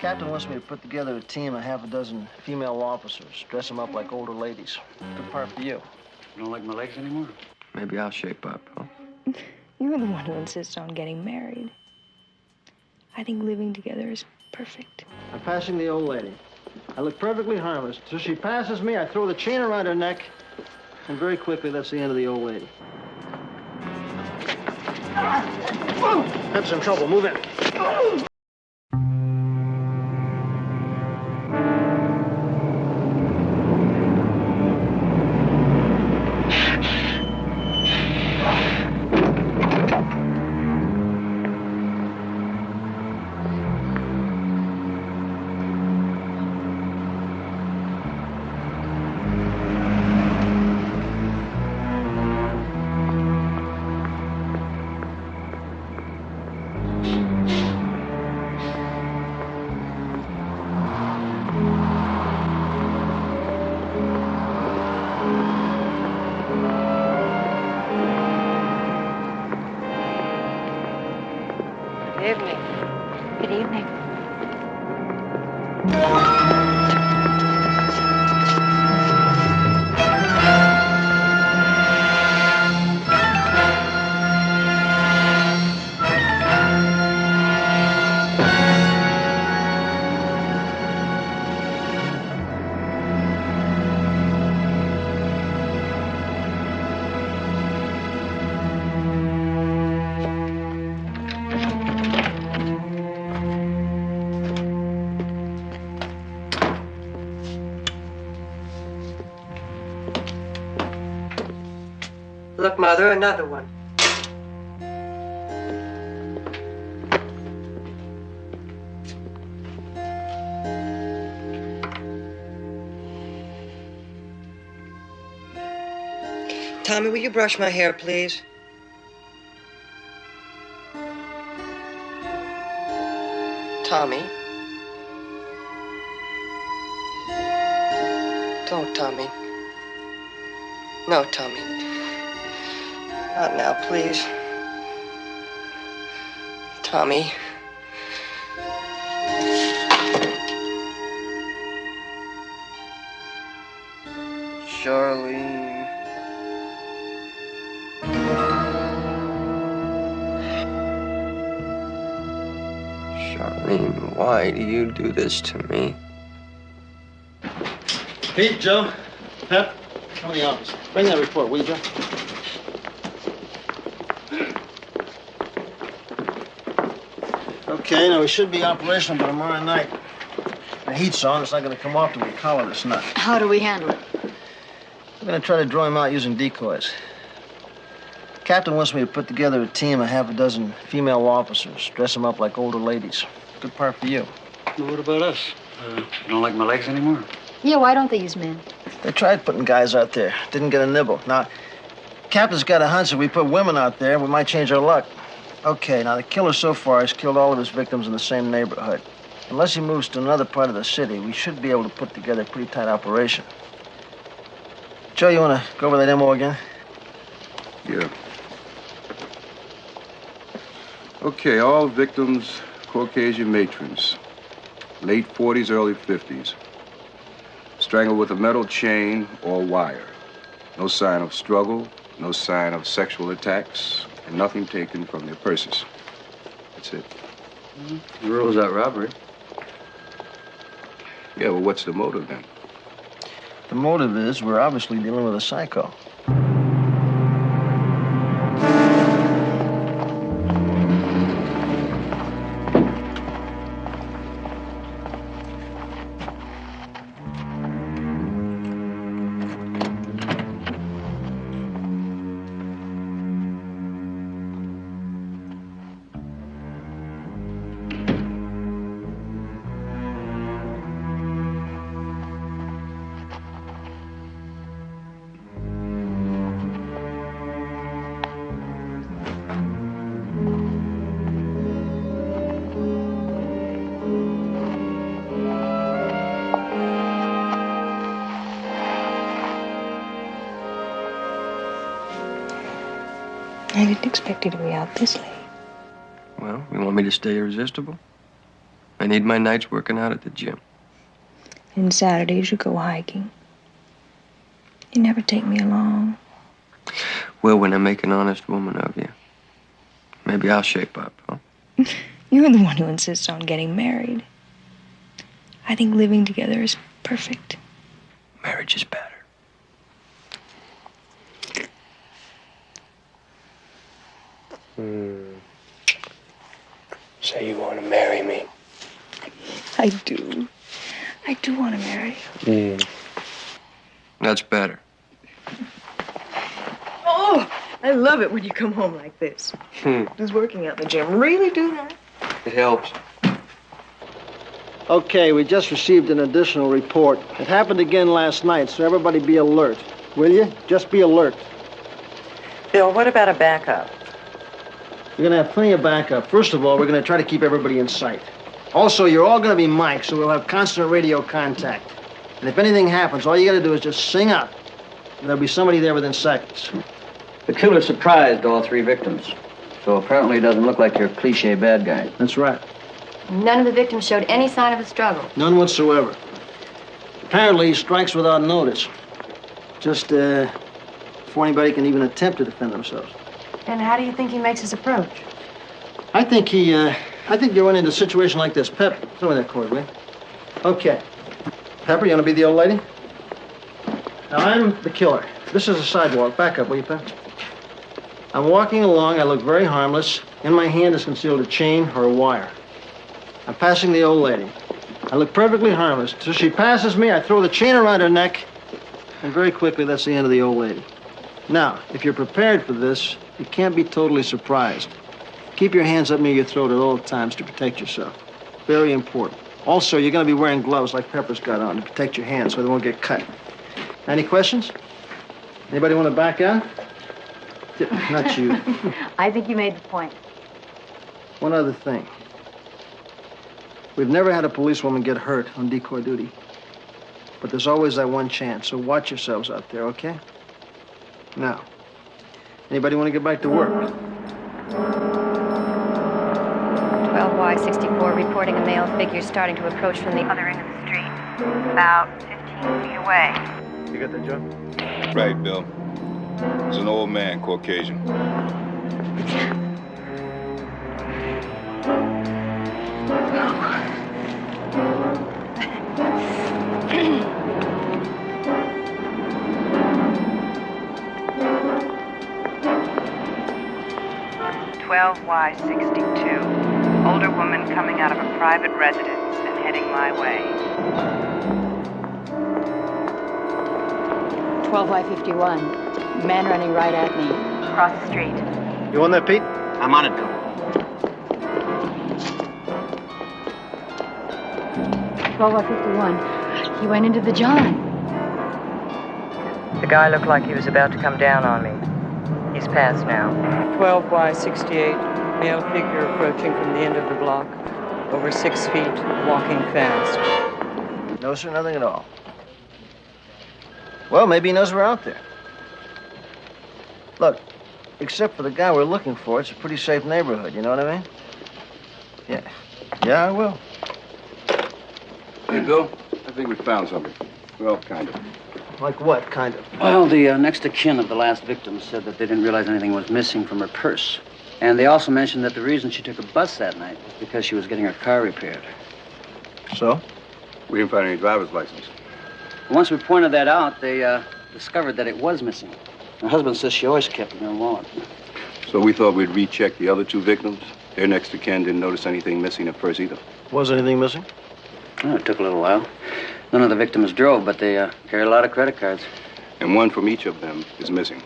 Captain wants me to put together a team of half a dozen female officers, dress them up like older ladies. Good part for you. You don't like my legs anymore? Maybe I'll shape up, huh? You're the one who insists on getting married. I think living together is perfect. I'm passing the old lady. I look perfectly harmless. So she passes me, I throw the chain around her neck, and very quickly, that's the end of the old lady. Pep's in trouble. Move in. Good evening. Good evening. Look, Mother, another one. Tommy, will you brush my hair, please? Tommy. Don't, Tommy. No, Tommy. Not now, please. Tommy. Charlene. Charlene, why do you do this to me? Pete, Joe, Pep, come in the office. Bring that report, will you, Joe? Okay, now we should be operational by tomorrow night. The heat's on, it's not going to come off till we collar this nut. How do we handle it? We're going to try to draw him out using decoys. Captain wants me to put together a team of half a dozen female officers, dress them up like older ladies. Good part for you. Well, what about us? You don't like my legs anymore? Yeah, why don't they use men? They tried putting guys out there, didn't get a nibble. Now, Captain's got a hunch that we put women out there, we might change our luck. Okay, now the killer so far has killed all of his victims in the same neighborhood. Unless he moves to another part of the city, we should be able to put together a pretty tight operation. Joe, you want to go over that MO again? Yeah. Okay, all victims, Caucasian matrons. Late 40s, early 50s. Strangled with a metal chain or wire. No sign of struggle, no sign of sexual attacks, and nothing taken from their purses. That's it. The rules that robbery. Yeah, well, what's the motive then? The motive is we're obviously dealing with a psycho. I didn't expect you to be out this late. Well, you want me to stay irresistible? I need my nights working out at the gym. And Saturdays you go hiking. You never take me along. Well, when I make an honest woman of you, maybe I'll shape up, huh? You're the one who insists on getting married. I think living together is perfect. Marriage is better. So you want to marry me? I do. I do want to marry you. That's better. Oh, I love it when you come home like this. Just working out in the gym. Really do that? It helps. Okay, we just received an additional report. It happened again last night, so everybody be alert. Will you? Just be alert. Bill, what about a backup? We're gonna have plenty of backup. First of all, we're gonna try to keep everybody in sight. Also, you're all gonna be mic'd, so we'll have constant radio contact. And if anything happens, all you gotta do is just sing up. And there'll be somebody there within seconds. The killer surprised all 3 victims. So apparently it doesn't look like your cliche bad guy. That's right. None of the victims showed any sign of a struggle. None whatsoever. Apparently, he strikes without notice. Just, before anybody can even attempt to defend themselves. And how do you think he makes his approach? I think you run into a situation like this. Pep, throw me that cord, will you? Okay. Pepper, you want to be the old lady? Now, I'm the killer. This is a sidewalk. Back up, will you, Pep? I'm walking along. I look very harmless. In my hand is concealed a chain or a wire. I'm passing the old lady. I look perfectly harmless. So she passes me, I throw the chain around her neck, and very quickly, that's the end of the old lady. Now, if you're prepared for this, you can't be totally surprised. Keep your hands up near your throat at all times to protect yourself. Very important. Also, you're going to be wearing gloves like Pepper's got on to protect your hands so they won't get cut. Any questions? Anybody want to back out? Not you. I think you made the point. One other thing. We've never had a policewoman get hurt on decoy duty. But there's always that one chance, so watch yourselves out there, okay? Now, anybody want to get back to work? 12Y64 reporting a male figure starting to approach from the other end of the street, about 15 feet away. You got that, Joe? Right, Bill. He's an old man, Caucasian. 12Y62. Older woman coming out of a private residence and heading my way. 12Y51. Man running right at me. Across the street. You on that, Pete? I'm on it, Bill. 12Y51. He went into the John. The guy looked like he was about to come down on me. He's passed now. 12Y68, male figure approaching from the end of the block, over 6 feet, walking fast. No, sir, nothing at all. Well, maybe he knows we're out there. Look, except for the guy we're looking for, it's a pretty safe neighborhood, you know what I mean? Yeah, I will. Hey, Bill, I think we found something. Well, kind of. Like what, kind of? Well, the next of kin of the last victim said that they didn't realize anything was missing from her purse. And they also mentioned that the reason she took a bus that night was because she was getting her car repaired. So? We didn't find any driver's license. Once we pointed that out, they discovered that it was missing. Her husband says she always kept it in her wallet. So we thought we'd recheck the other 2 victims. Their next of kin didn't notice anything missing at first either. Was anything missing? Well, it took a little while. None of the victims drove, but they carried a lot of credit cards. And one from each of them is missing.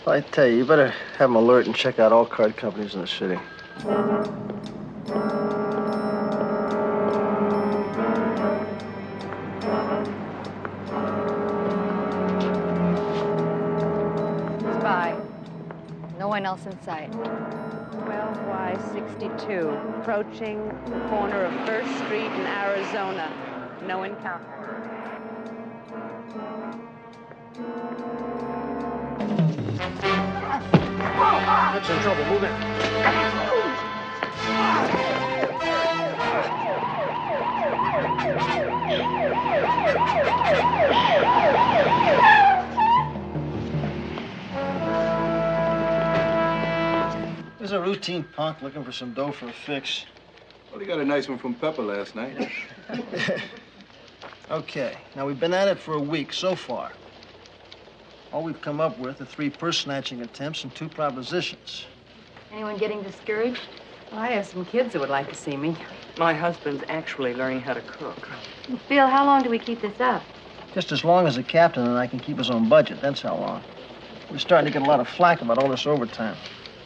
Well, I tell you, you better have them alert and check out all card companies in the city. Spy. No one else in sight. 12Y62, approaching the corner of First Street in Arizona. No encounter. That's in trouble. Move in. There's a routine punk looking for some dough for a fix. Well, he got a nice one from Pepper last night. Okay, now we've been at it for a week so far. All we've come up with are 3 purse snatching attempts and 2 propositions. Anyone getting discouraged? Well, I have some kids that would like to see me. My husband's actually learning how to cook. Bill, how long do we keep this up? Just as long as the captain and I can keep his own budget, that's how long. We're starting to get a lot of flack about all this overtime.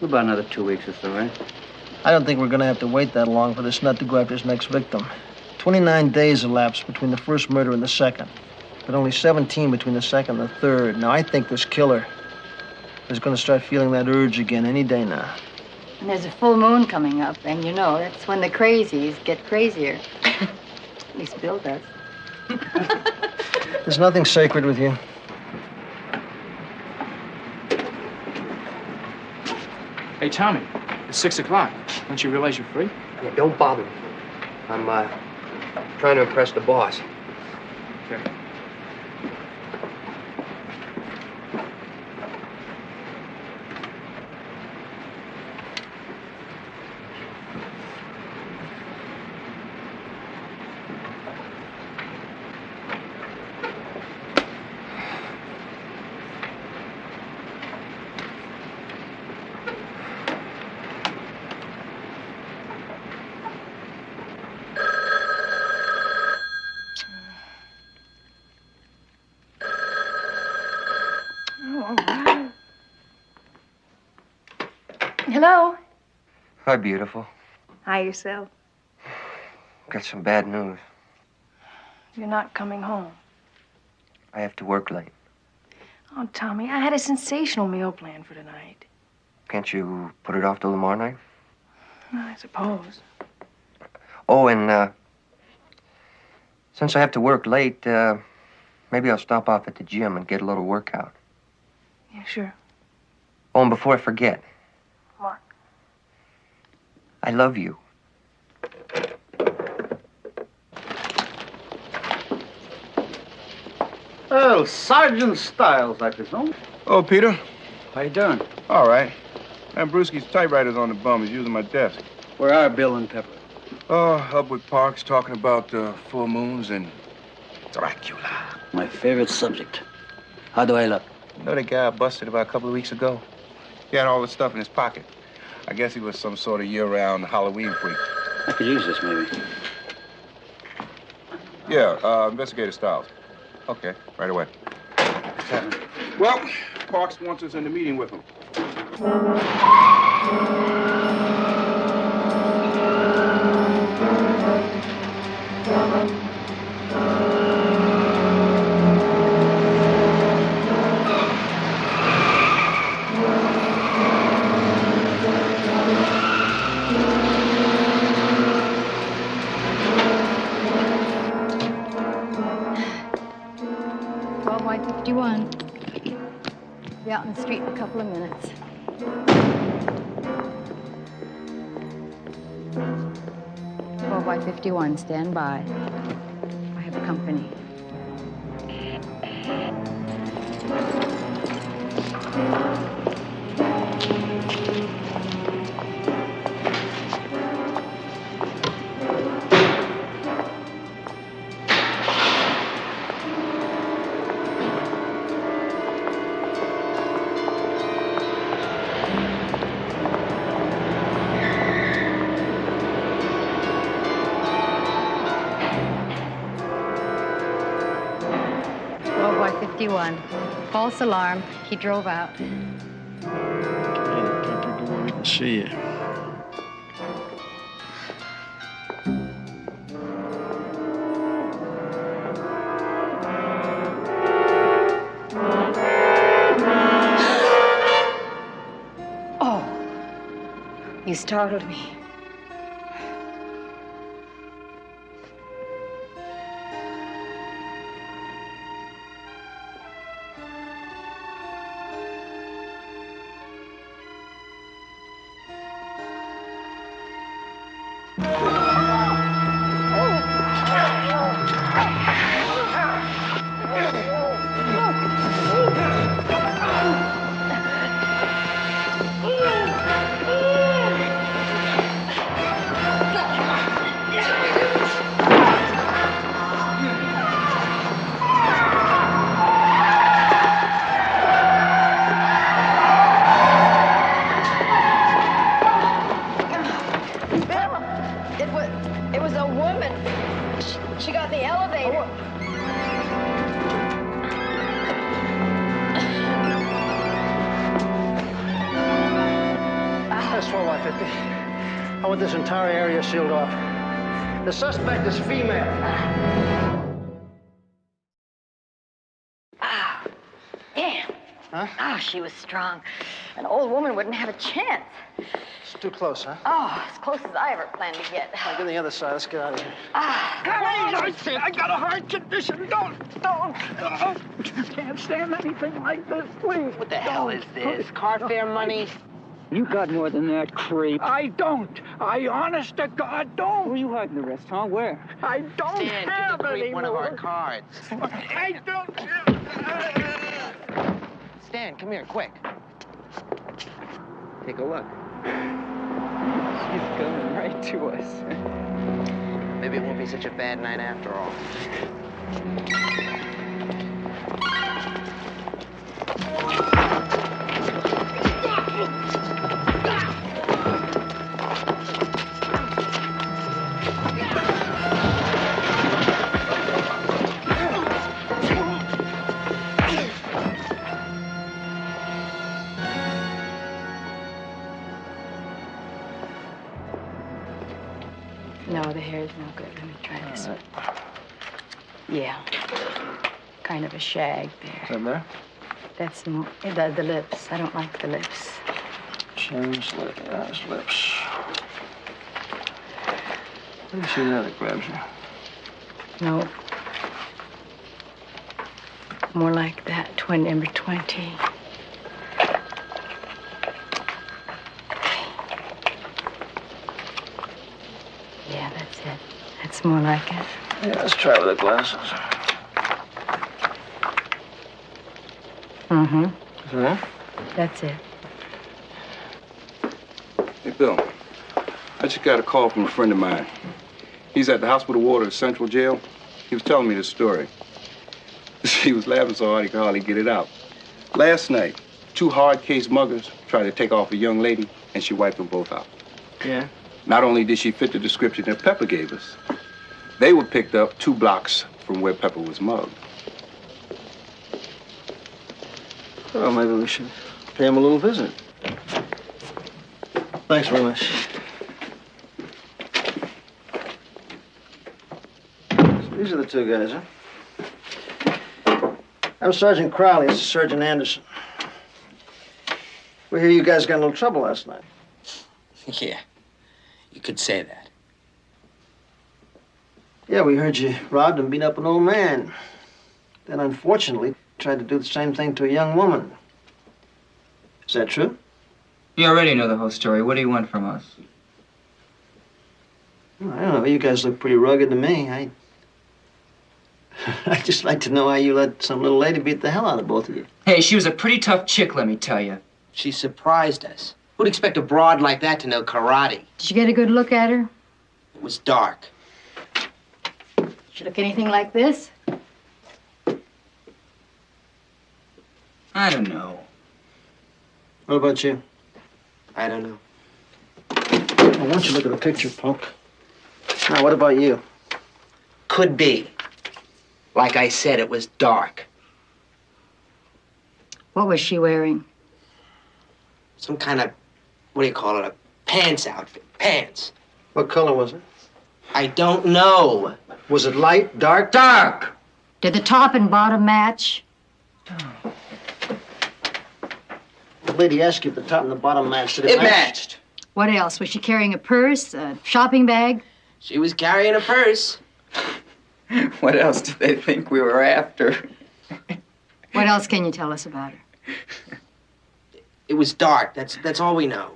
About another 2 weeks or so, right? I don't think we're going to have to wait that long for this nut to go after his next victim. 29 days elapsed between the first murder and the second, but only 17 between the second and the third. Now, I think this killer is going to start feeling that urge again any day now. And there's a full moon coming up, and you know, that's when the crazies get crazier. At least Bill does. There's nothing sacred with you. Hey, Tommy, it's 6 o'clock. Don't you realize you're free? Yeah, don't bother me. I'm trying to impress the boss. Okay. Hello. Hi, beautiful. Hi, yourself. Got some bad news. You're not coming home. I have to work late. Oh, Tommy, I had a sensational meal planned for tonight. Can't you put it off till tomorrow night? I suppose. Oh, and since I have to work late, maybe I'll stop off at the gym and get a little workout. Yeah, sure. Oh, and before I forget. What? I love you. Oh, Sergeant Stiles, I presume. Oh, Peter. How you doing? All right. And Brewski's typewriter's on the bum. He's using my desk. Where are Bill and Pepper? Oh, up with Parks talking about full moons and Dracula. My favorite subject. How do I look? You know the guy I busted about a couple of weeks ago? He had all the stuff in his pocket. I guess he was some sort of year-round Halloween freak. I could use this, maybe. Yeah, Investigator Stiles. Okay, right away. Well, Parks wants us in the meeting with him. Be out in the street in a couple of minutes. by 51, stand by. I have company. False alarm. He drove out. Hey, Pepper, go where we can see you. Oh, you startled me. She got the elevator. That's 12-50. I want this entire area sealed off. The suspect is female. Damn. Huh? Oh, she was strong. An old woman wouldn't have a chance. It's too close, huh? Oh, as close as I ever planned to get. Get on the other side. Let's get out of here. I said I got a heart condition. Don't. Can't stand anything like this, please. What the hell is this? Car fare money? You got more than that, creep. I don't. I honest to God don't. Where are you hiding the rest, huh? Where? I don't Stan, have give the creep any one of our more. cards. I don't. Stan, come here, quick. Take a look. She's coming right to us. Maybe it won't be such a bad night after all. No, the hair's no good. Let me try this one. Yeah. Kind of a shag there. Is that there? That's the lips. I don't like the lips. Change lips. Lips. Let me see that grabs you. No. More like that. Number 20. Yeah, that's it. That's more like it. Yeah, let's try with the glasses. Mm-hmm. Is that? That's it. Hey, Bill. I just got a call from a friend of mine. He's at the hospital ward of the Central Jail. He was telling me this story. He was laughing so hard he could hardly get it out. Last night, 2 hard-case muggers tried to take off a young lady, and she wiped them both out. Yeah. Not only did she fit the description that Pepper gave us, they were picked up 2 blocks from where Pepper was mugged. Well, maybe we should pay him a little visit. Thanks very much. So these are the 2 guys, huh? I'm Sergeant Crowley. This is Sergeant Anderson. We hear you guys got in a little trouble last night. Yeah, you could say that. Yeah, we heard you robbed and beat up an old man. Then, unfortunately, tried to do the same thing to a young woman. Is that true? You already know the whole story. What do you want from us? Well, I don't know. You guys look pretty rugged to me. I'd just like to know how you let some little lady beat the hell out of both of you. Hey, she was a pretty tough chick, let me tell you. She surprised us. Who'd expect a broad like that to know karate? Did you get a good look at her? It was dark. She look anything like this? I don't know. What about you? I don't know. Well, why don't you look at the picture, punk? Now, what about you? Could be. Like I said, it was dark. What was she wearing? Some kind of, what do you call it, a pants outfit. Pants. What color was it? I don't know. Was it light, dark? Dark! Did the top and bottom match? The lady asked you if the top and the bottom matched. Did It matched. What else? Was she carrying a purse, a shopping bag? She was carrying a purse. What else did they think we were after? What else can you tell us about her? It was dark. That's all we know.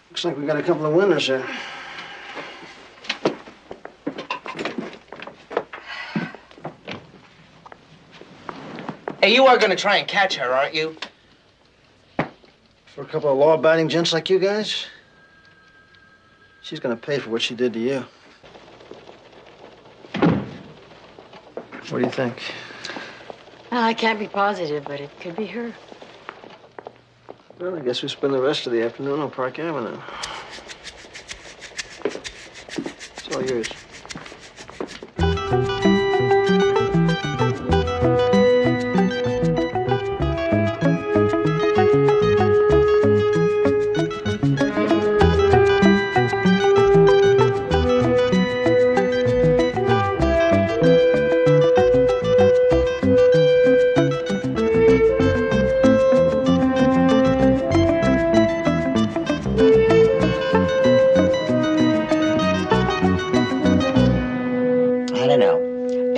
Looks like we got a couple of winners here. Hey, you are gonna try and catch her, aren't you? For a couple of law-abiding gents like you guys, she's gonna pay for what she did to you. What do you think? Well, I can't be positive, but it could be her. Well, I guess we spend the rest of the afternoon on Park Avenue. It's all yours.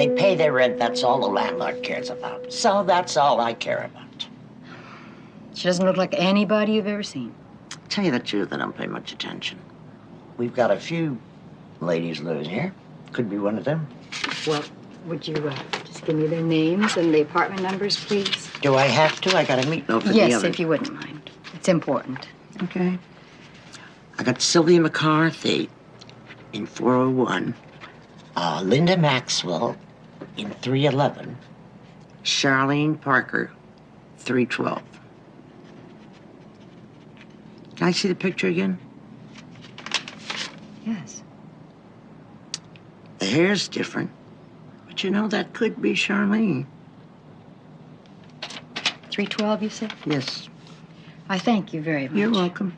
They pay their rent. That's all the landlord cares about. So that's all I care about. She doesn't look like anybody you've ever seen. Tell you the truth, I don't pay much attention. We've got a few ladies living here. Could be one of them. Well, would you just give me their names and the apartment numbers, please? Do I have to? I got a meatloaf for the Yes, oven. if you wouldn't mind. It's important. Okay. I got Sylvia McCarthy in 401. Linda Maxwell in 311. Charlene Parker, 312. Can I see the picture again? Yes. The hair's different. But you know, that could be Charlene. 312, you said? Yes. I thank you very much. You're welcome.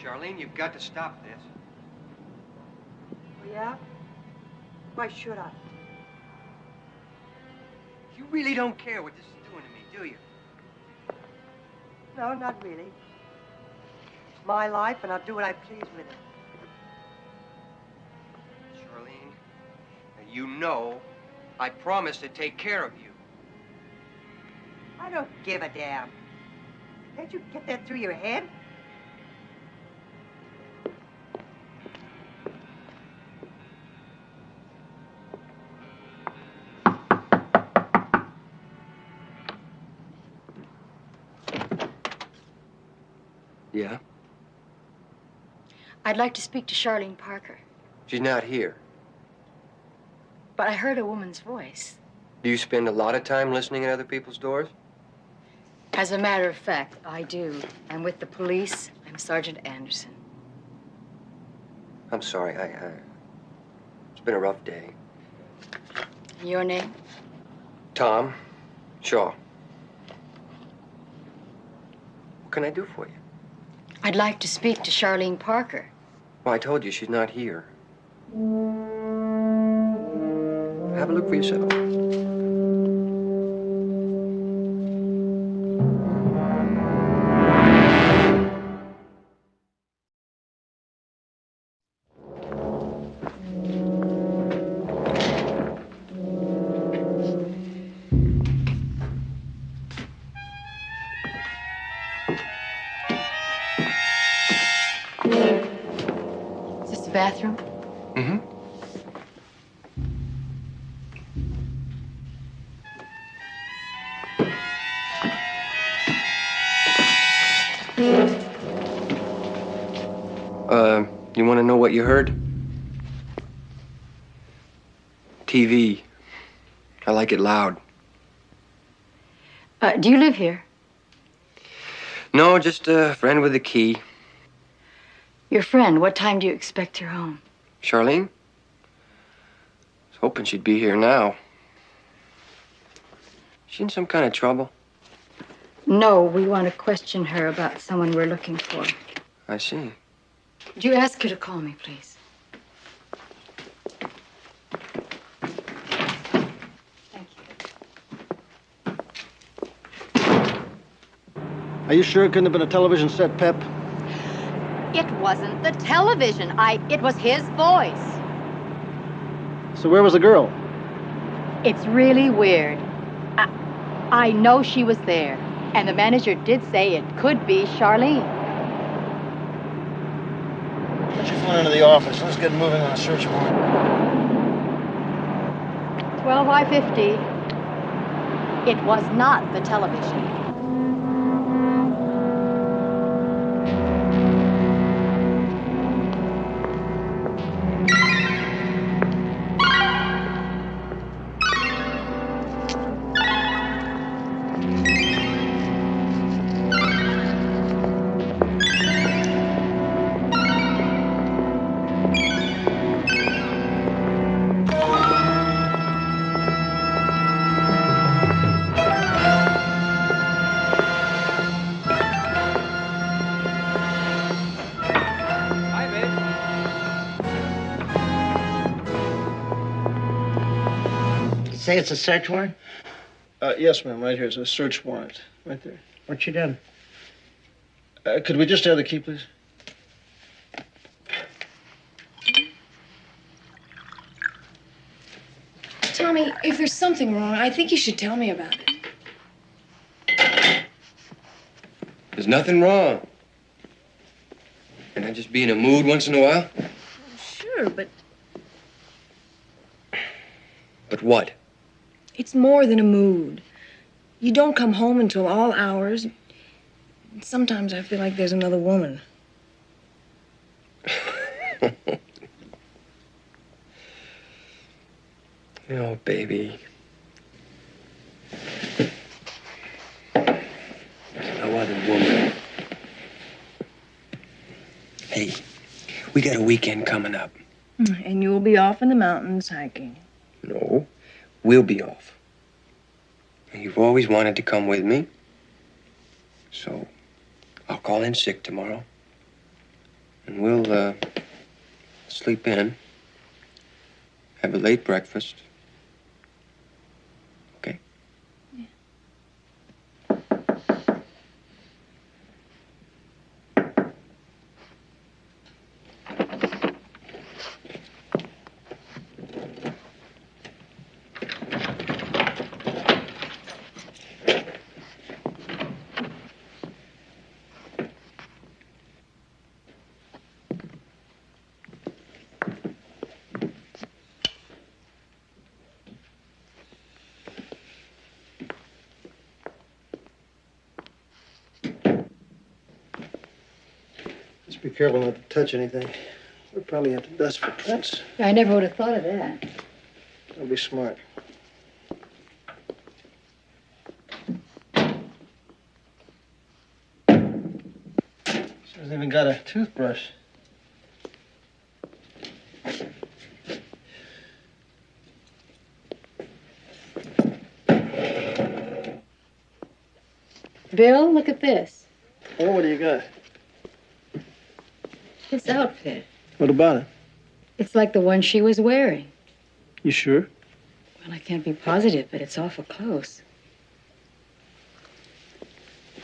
Charlene, you've got to stop this. Yeah? Why should I? You really don't care what this is doing to me, do you? No, not really. It's my life, and I'll do what I please with it. Charlene, now you know I promised to take care of you. I don't give a damn. Can't you get that through your head? Yeah? I'd like to speak to Charlene Parker, She's not here. but I heard a woman's voice. Do you spend a lot of time listening at other people's doors? As a matter of fact, I do. I'm with the police. I'm Sergeant Anderson. I'm sorry, it's been a rough day. Your name? Tom Shaw. What can I do for you? I'd like to speak to Charlene Parker. Well, I told you she's not here. Have a look for yourself. Is this the bathroom? Mm-hmm. You want to know what you heard? TV. I like it loud. Do you live here? No, just a friend with a key. Your friend, what time do you expect her home? Charlene? I was hoping she'd be here now. She in some kind of trouble? No, we want to question her about someone we're looking for. I see. Would you ask her to call me, please? Are you sure it couldn't have been a television set, Pep? It wasn't the television. It was his voice. So where was the girl? It's really weird. I know she was there, and the manager did say it could be Charlene. Put your phone into the office. Let's get moving on a search warrant. 12/50. It was not the television. Say it's a search warrant? Yes, ma'am. Right here. It's a search warrant. Right there. What you done? Could we just have the key, please? Tommy, if there's something wrong, I think you should tell me about it. There's nothing wrong. Can I just be in a mood once in a while? Sure, but But what? it's more than a mood. You don't come home until all hours. Sometimes I feel like there's another woman. Oh, baby. No other woman. Hey, we got a weekend coming up. And you'll be off in the mountains hiking. No, we'll be off. And you've always wanted to come with me. So I'll call in sick tomorrow. And we'll sleep in. Have a late breakfast. Okay? Just be careful not to touch anything. We'll probably have to dust for prints. I never would have thought of that. That'll be smart. She hasn't even got a toothbrush. Bill, look at this. Oh, what do you got? This outfit. What about it? It's like the one she was wearing. You sure? Well, I can't be positive, but it's awful close.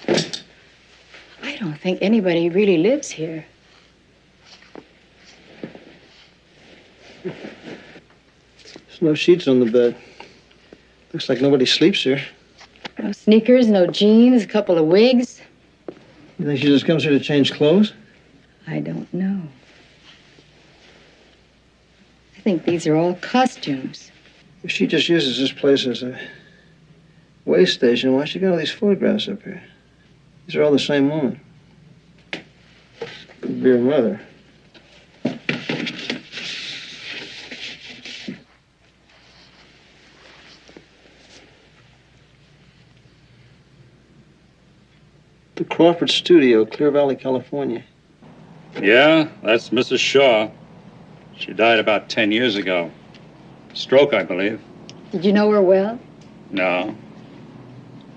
I don't think anybody really lives here. There's no sheets on the bed. Looks like nobody sleeps here. No sneakers, no jeans, a couple of wigs. You think she just comes here to change clothes? I don't know. I think these are all costumes. If she just uses this place as a way station, why'd she got all these photographs up here? These are all the same woman. Could be her mother. The Crawford Studio, Clear Valley, California. Yeah, that's Mrs. Shaw. She died about 10 years ago. Stroke, I believe. Did you know her well? No.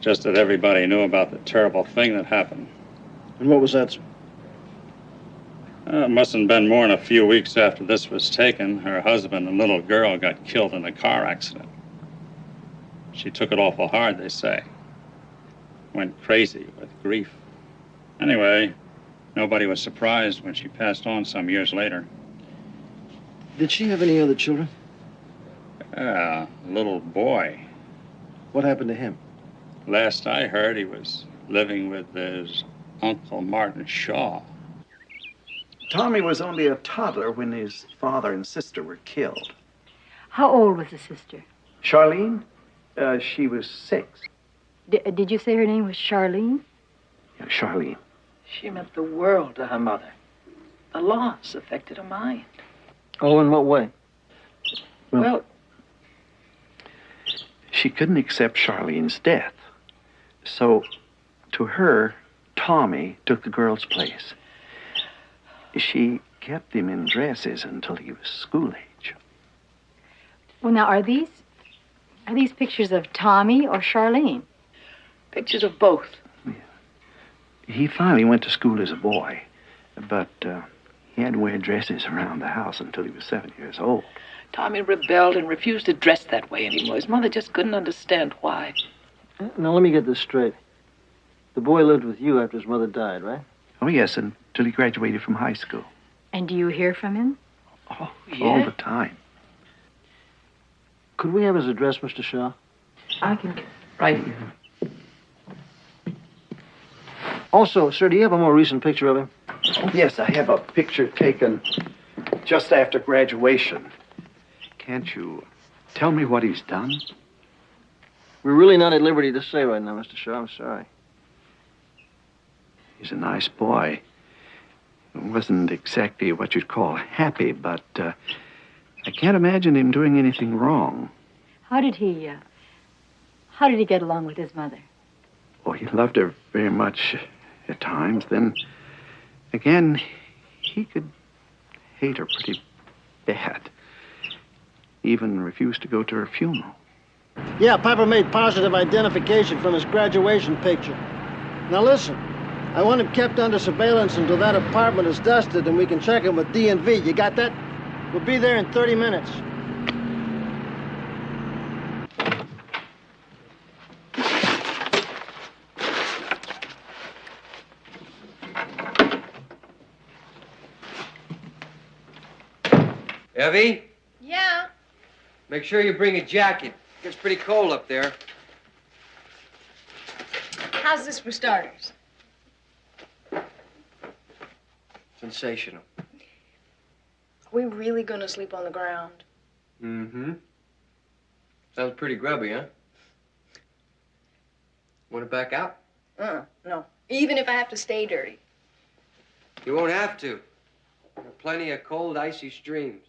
Just that everybody knew about the terrible thing that happened. And what was that, sir? It mustn't have been more than a few weeks after this was taken. Her husband and little girl got killed in a car accident. She took it awful hard, they say. Went crazy with grief. Anyway, nobody was surprised when she passed on some years later. Did she have any other children? A little boy. What happened to him? Last I heard, he was living with his Uncle Martin Shaw. Tommy was only a toddler when his father and sister were killed. How old was the sister? Charlene? She was 6. Did you say her name was Charlene? Yeah, Charlene. She meant the world to her mother. The loss affected her mind. Oh, in what way? Well, she couldn't accept Charlene's death. So, to her, Tommy took the girl's place. She kept him in dresses until he was school age. Well, now, are these pictures of Tommy or Charlene? Pictures of both. He finally went to school as a boy, but he had to wear dresses around the house until he was 7 years old. Tommy rebelled and refused to dress that way anymore. His mother just couldn't understand why. Now, let me get this straight. The boy lived with you after his mother died, right? Oh, yes, until he graduated from high school. And do you hear from him? Oh, all the time. Could we have his address, Mr. Shaw? I can... Right here. Also, sir, do you have a more recent picture of him? Yes, I have a picture taken just after graduation. Can't you tell me what he's done? We're really not at liberty to say right now, Mr. Shaw. I'm sorry. He's a nice boy. Wasn't exactly what you'd call happy, but I can't imagine him doing anything wrong. How did he get along with his mother? Oh, he loved her very much at times. Then, again, he could hate her pretty bad. Even refused to go to her funeral. Yeah, Papa made positive identification from his graduation picture. Now listen, I want him kept under surveillance until that apartment is dusted and we can check him with DNV. You got that? We'll be there in 30 minutes. Evie, Yeah? make sure you bring a jacket. It gets pretty cold up there. How's this for starters? Sensational. Are we really gonna sleep on the ground? Mm-hmm. Sounds pretty grubby, huh? Want it back out? No. Even if I have to stay dirty. You won't have to. There are plenty of cold, icy streams.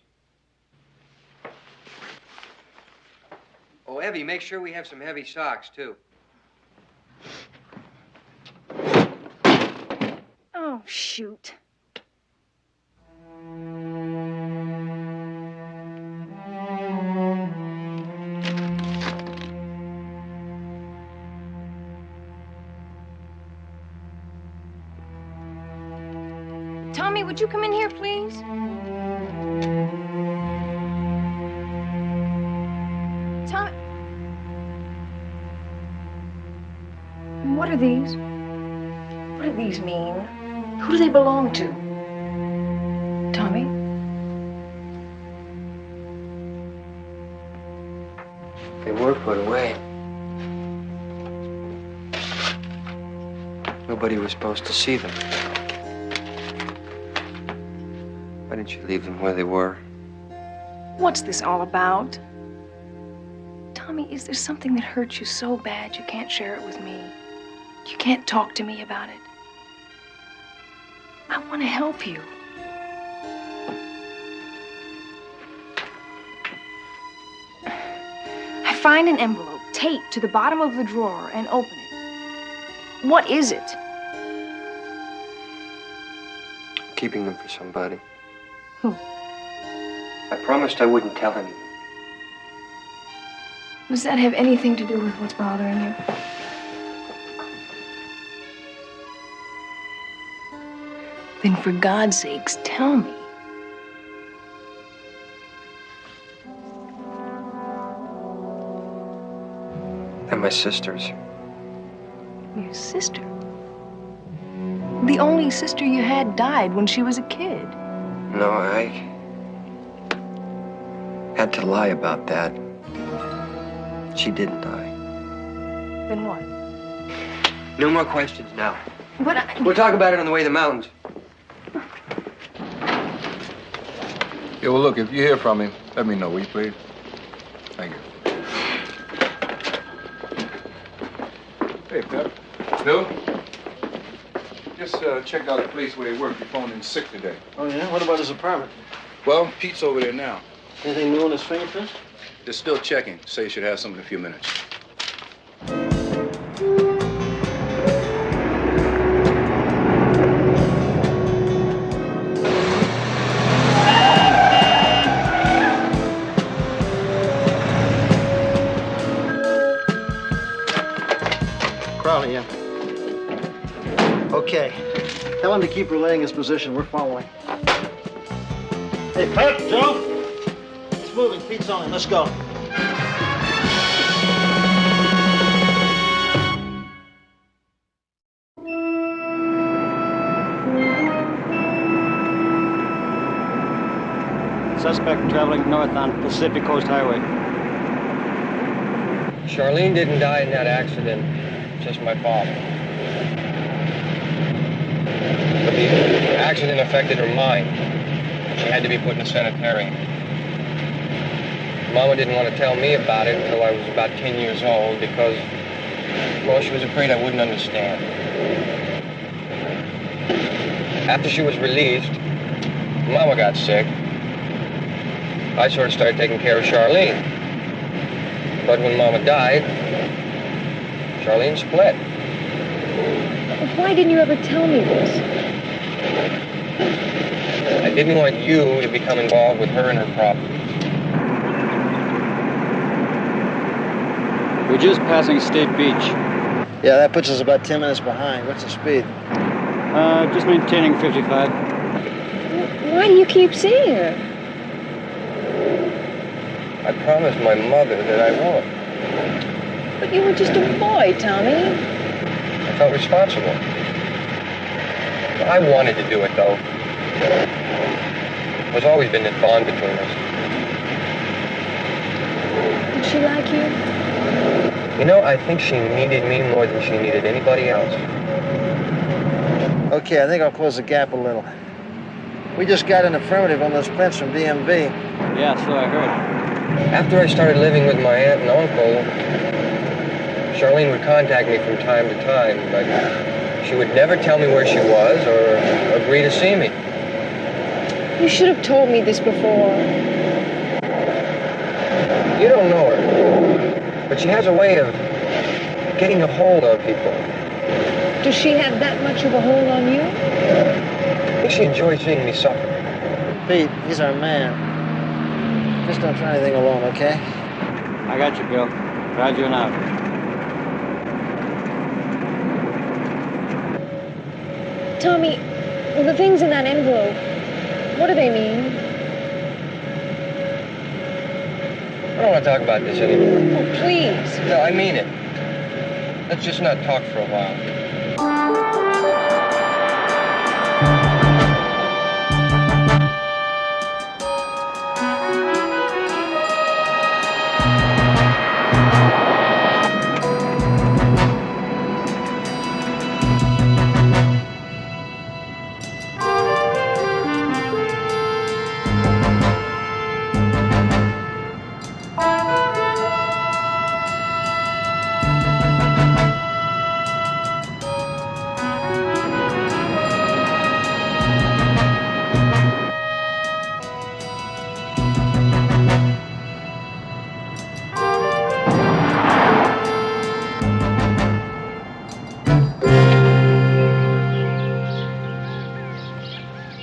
Oh, Evie, make sure we have some heavy socks, too. Oh, shoot. Tommy, would you come in here, please? Tommy. What are these? What do these mean? Who do they belong to? Tommy? They were put away. Nobody was supposed to see them. Why didn't you leave them where they were? What's this all about? Tommy, is there something that hurts you so bad you can't share it with me? You can't talk to me about it? I want to help you. I find an envelope taped to the bottom of the drawer and open it. What is it? I'm keeping them for somebody. Who? I promised I wouldn't tell anyone. Does that have anything to do with what's bothering you? Then for God's sakes, tell me. They're my sisters. Your sister? The only sister you had died when she was a kid. No, I had to lie about that. She didn't die. Then what? No more questions now. But I... We'll talk about it on the way to the mountains. Yeah, well, look, if you hear from him, let me know, will you, please? Thank you. Hey, Pep. Bill? Just checked out a place where he worked. He phoned in sick today. Oh, yeah? What about his apartment? Well, Pete's over there now. Anything new on his fingerprints? They're still checking. Say he should have something in a few minutes. Crowley, yeah. Okay. Tell him to keep relaying his position. We're following. Hey, Pep, Joe. It's moving. Pete's on him. Let's go. Suspect traveling north on Pacific Coast Highway. Charlene didn't die in that accident, just my father. But the accident affected her mind. She had to be put in a sanitarium. Mama didn't want to tell me about it until I was about 10 years old because, well, she was afraid I wouldn't understand. After she was released, Mama got sick. I sort of started taking care of Charlene. But when Mama died, Charlene split. Why didn't you ever tell me this? I didn't want you to become involved with her and her problem. We're just passing State Beach. Yeah, that puts us about 10 minutes behind. What's the speed? Just maintaining 55. Why do you keep seeing her? I promised my mother that I would. But you were just a boy, Tommy. I felt responsible. I wanted to do it, though. There's always been that bond between us. Did she like you? You know, I think she needed me more than she needed anybody else. Okay, I think I'll close the gap a little. We just got an affirmative on those prints from DMV. Yeah, so I heard. After I started living with my aunt and uncle, Charlene would contact me from time to time, but she would never tell me where she was or agree to see me. You should have told me this before. You don't know her, but she has a way of getting a hold of people. Does she have that much of a hold on you? I think she enjoys seeing me suffer. Pete, he's our man. Just don't try anything alone, okay? I got you, Bill. Roger and out. Tommy, the things in that envelope, what do they mean? I don't want to talk about this anymore. Oh, please. No, I mean it. Let's just not talk for a while.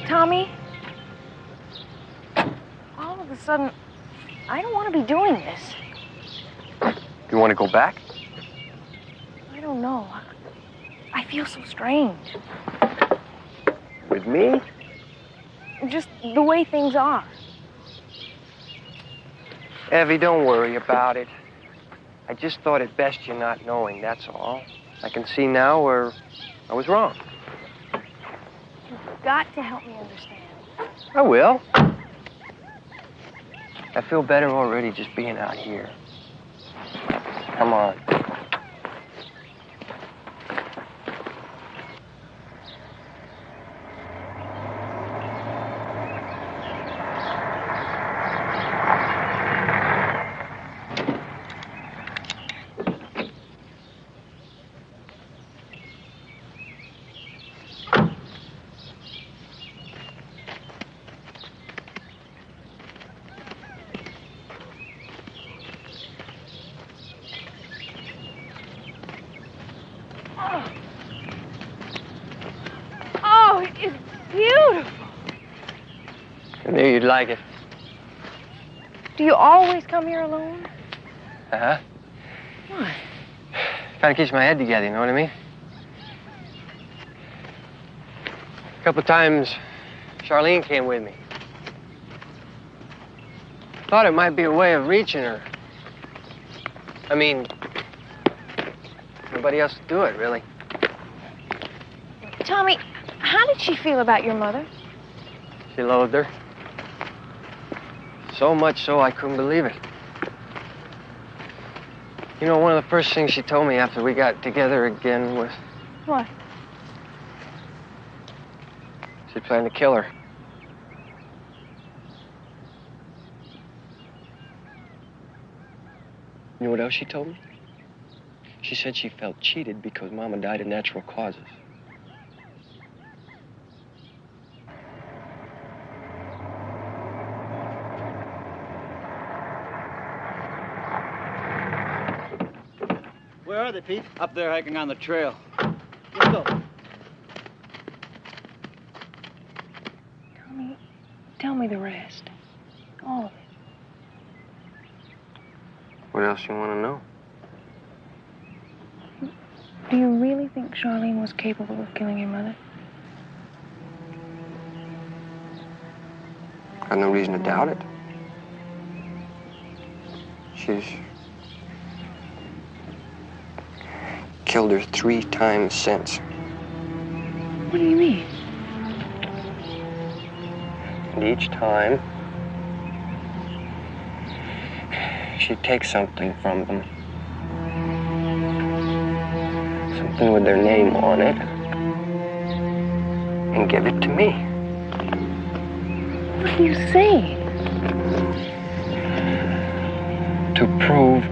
Tommy, all of a sudden, I don't want to be doing this. You want to go back? I don't know. I feel so strange. With me? Just the way things are. Evie, don't worry about it. I just thought it best you not knowing, that's all. I can see now where I was wrong. You've got to help me understand. I will. I feel better already just being out here. Come on. knew you'd like it. Do you always come here alone? Uh-huh. Why? Kind of keeps my head together, you know what I mean? A couple of times, Charlene came with me. Thought it might be a way of reaching her. I mean, nobody else would do it, really. Tommy, how did she feel about your mother? She loathed her. So much so I couldn't believe it. You know, one of the first things she told me after we got together again was What? she planned to kill her. You know what else she told me? She said she felt cheated because Mama died of natural causes. Where are they, Pete? Up there hiking on the trail. Let's go. Tommy, tell me the rest. All of it. What else you want to know? Do you really think Charlene was capable of killing your mother? Got no reason to doubt it. She's killed her 3 times since. What do you mean? And each time, she'd take something from them. Something with their name on it. And give it to me. What are you saying? To prove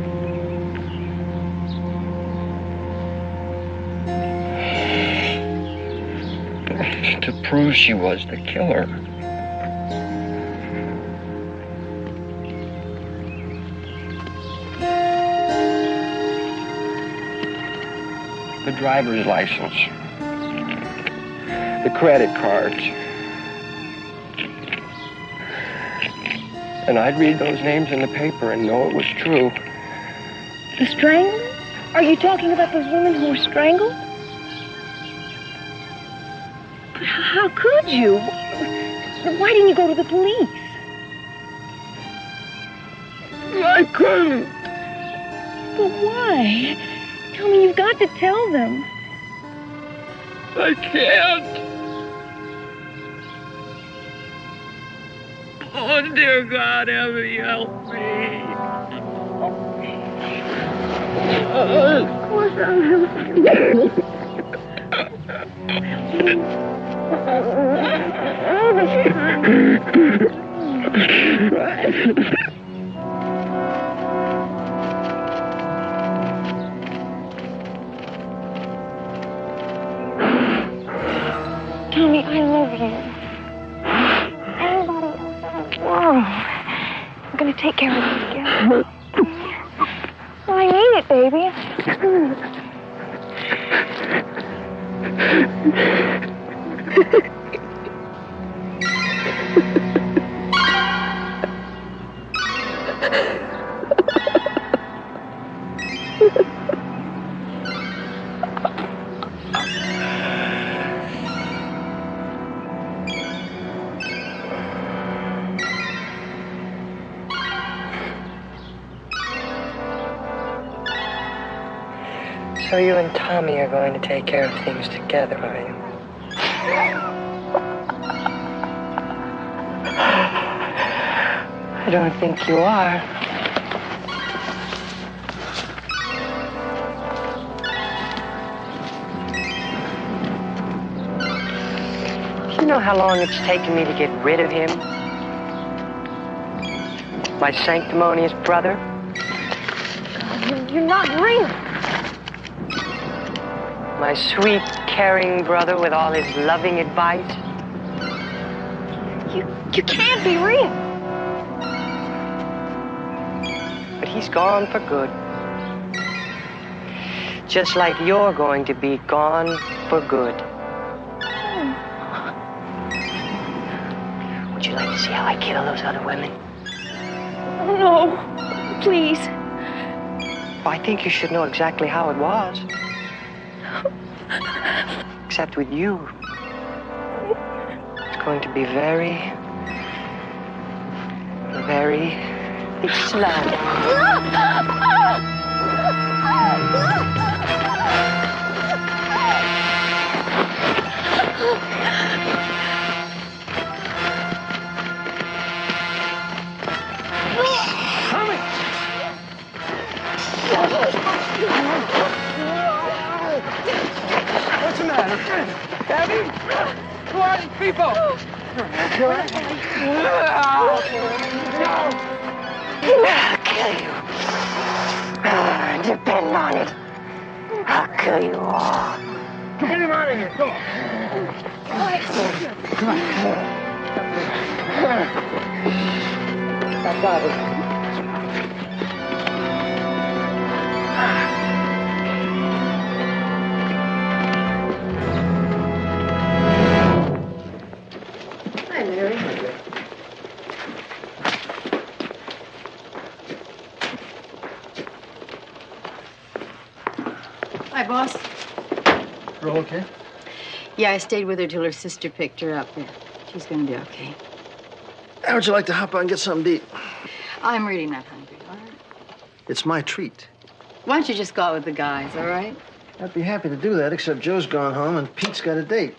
she was the killer. The driver's license, the credit cards. And I'd read those names in the paper and know it was true. The strangling? Are you talking about those women who were strangled? How could you? Why didn't you go to the police? I couldn't. But why? Tell me, you've got to tell them. I can't. Oh, dear God, Emmy, help me. Of course I'll help you. Tommy, I love you. Everybody else in the world. We're gonna take care of this together. Well, I mean it, baby. So you and Tommy are going to take care of things together, are you? I don't think you are. Do you know how long it's taken me to get rid of him? My sanctimonious brother? God, you're not real. My sweet, caring brother with all his loving advice? You can't be real. But he's gone for good. Just like you're going to be gone for good. Would you like to see how I kill those other women? No, please. I think you should know exactly how it was. Except with you, it's going to be very, very slow. What's the matter? Abby? Who are these people? I'll kill you. Depend on it. I'll kill you all. Get him out of here. Come on. Come on. I got it. Hi, Mary. Hi, boss. Girl, okay? Yeah, I stayed with her till her sister picked her up. She's gonna be okay. How would you like to hop out and get something to eat? I'm really not hungry, all right? It's my treat. Why don't you just go out with the guys, all right? I'd be happy to do that, except Joe's gone home and Pete's got a date.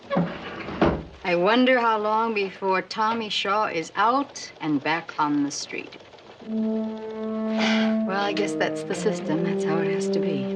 I wonder how long before Tommy Shaw is out and back on the street. Well, I guess that's the system. That's how it has to be.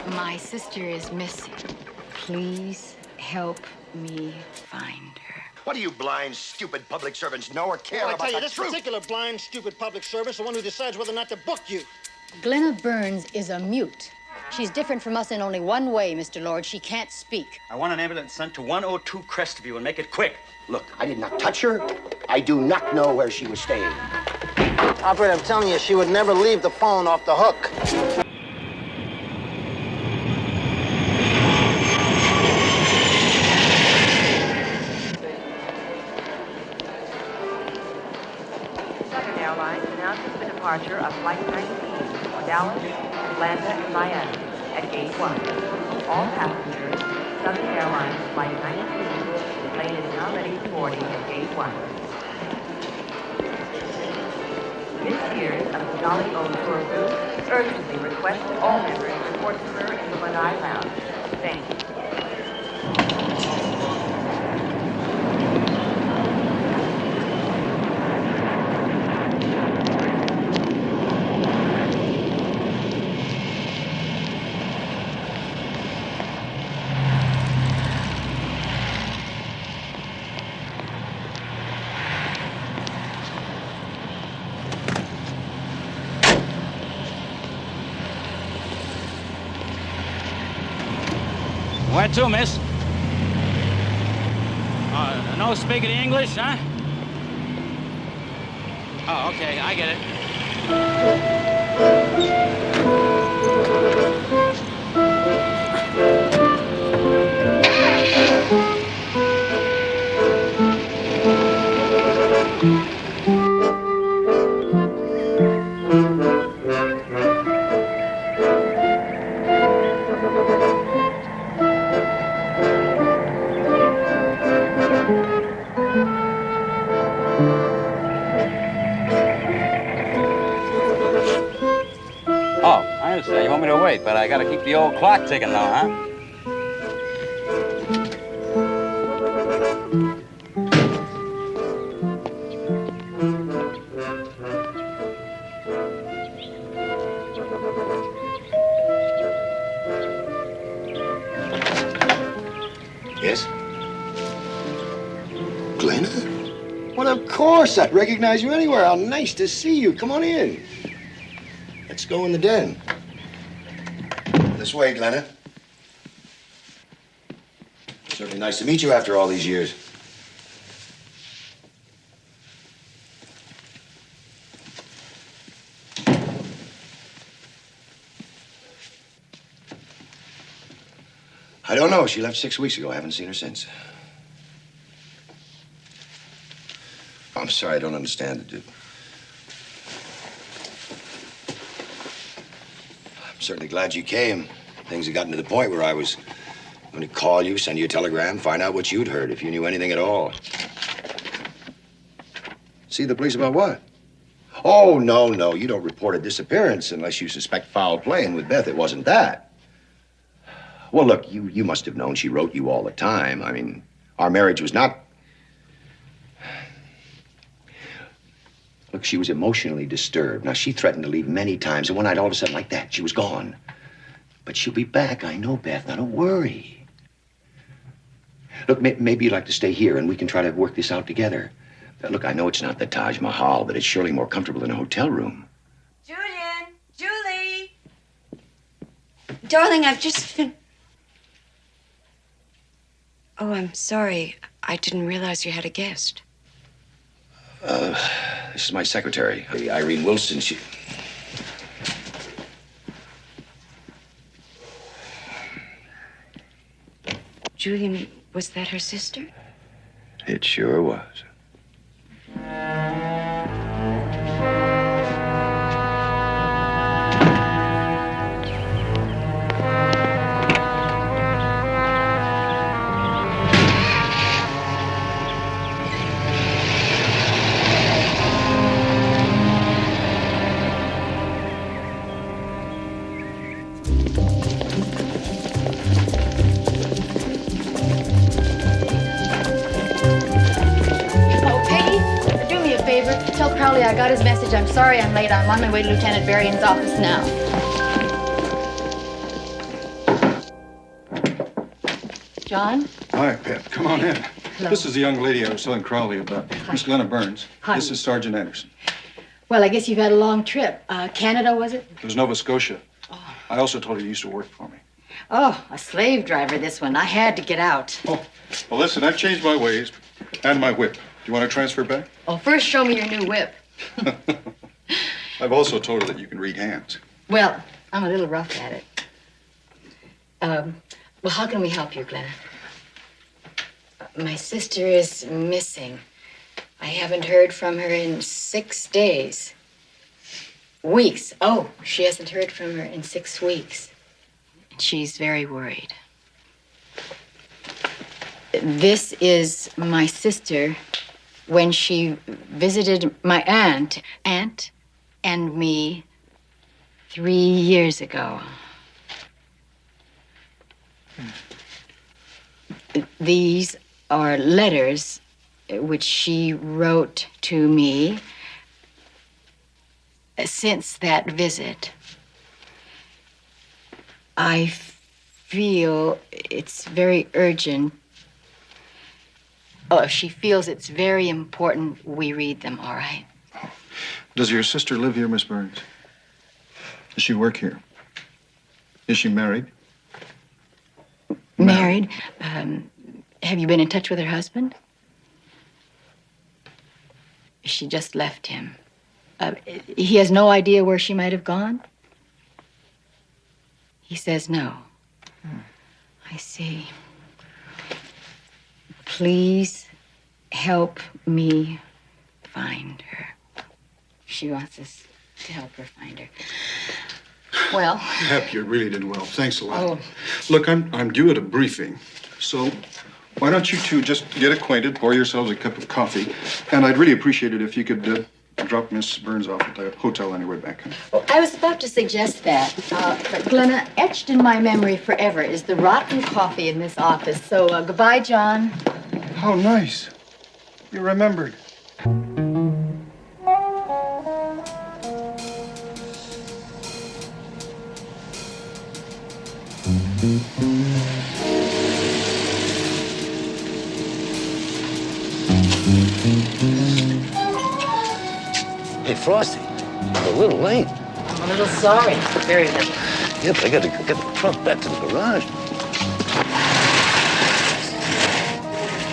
My sister is missing. Please help me find her. What do you blind, stupid public servants know or care Well, I about tell you, the this truth? particular blind, stupid public servant is the one who decides whether or not to book you. Glenna Burns is a mute. She's different from us in only one way, Mr. Lord. She can't speak. I want an ambulance sent to 102 Crestview and make it quick. Look, I did not touch her. I do not know where she was staying. Operator, I'm telling you, she would never leave the phone off the hook. Southern Airlines announces the departure of Flight 19 for Dallas, Atlanta, and Miami at Gate 1. All passengers, Southern Airlines Flight 19, the plane is now ready for boarding at Gate 1. Ms. Sears of the Jolly Old Tour Group urgently requests that all members report to her in the Lanai Lounge. Thank you. Where to, miss? No speaking English, huh? Oh, okay, I get it. Oh, I understand. You want me to wait, but I gotta keep the old clock ticking now, huh? course. I'd recognize you anywhere. How nice to see you. Come on in. Let's go in the den. This way, Glenna. Certainly nice to meet you after all these years. I don't know. She left 6 weeks ago. I haven't seen her since. I'm sorry, I don't understand it, dude. I'm certainly glad you came. Things had gotten to the point where I was going to call you, send you a telegram, find out what you'd heard, if you knew anything at all. See the police about what? Oh, no. You don't report a disappearance unless you suspect foul play, and with Beth, it wasn't that. Well, look, you must have known she wrote you all the time. I mean, our marriage was not... Look, she was emotionally disturbed. Now, she threatened to leave many times, and one night, all of a sudden, like that, she was gone. But she'll be back. I know, Beth. Now, don't worry. Look, maybe you'd like to stay here, and we can try to work this out together. Look, I know it's not the Taj Mahal, but it's surely more comfortable than a hotel room. Julian! Julie! Darling, I've just been... Oh, I'm sorry. I didn't realize you had a guest. This is my secretary, Irene Wilson. She... Julian, was that her sister? It sure was. Tell Crowley I got his message. I'm sorry I'm late. I'm on my way to Lieutenant Berrien's office now. John? Hi, Pep. Come on in. Hello. This is the young lady I was telling Crowley about. Miss Glenna Burns. Hi. This is Sergeant Anderson. Well, I guess you've had a long trip. Canada, was it? It was Nova Scotia. I also told her you used to work for me. Oh, a slave driver, this one. I had to get out. Oh, well, listen, I've changed my ways and my whip. Do you want to transfer back? Oh, first show me your new whip. I've also told her that you can read hands. Well, I'm a little rough at it. Well, how can we help you, Glenna? My sister is missing. I haven't heard from her in 6 days. Weeks. Oh, she hasn't heard from her in 6 weeks. She's very worried. This is my sister when she visited my aunt and me 3 years ago. These are letters which she wrote to me since that visit. I feel it's very urgent. Oh, if she feels it's very important, we read them, all right? Does your sister live here, Miss Burns? Does she work here? Is she married? Married. Have you been in touch with her husband? She just left him. He has no idea where she might have gone? He says no. I see. Please help me find her. She wants us to help her find her. Well... Pep, you really did well. Thanks a lot. Oh. Look, I'm due at a briefing, so why don't you two just get acquainted, pour yourselves a cup of coffee, and I'd really appreciate it if you could drop Miss Burns off at the hotel on your way back. Well, I was about to suggest that, but Glenna, etched in my memory forever is the rotten coffee in this office. So goodbye, John. How nice. You remembered. Frosty, I'm a little late. I'm a little sorry. Very little. Yeah, but I gotta get the truck back to the garage.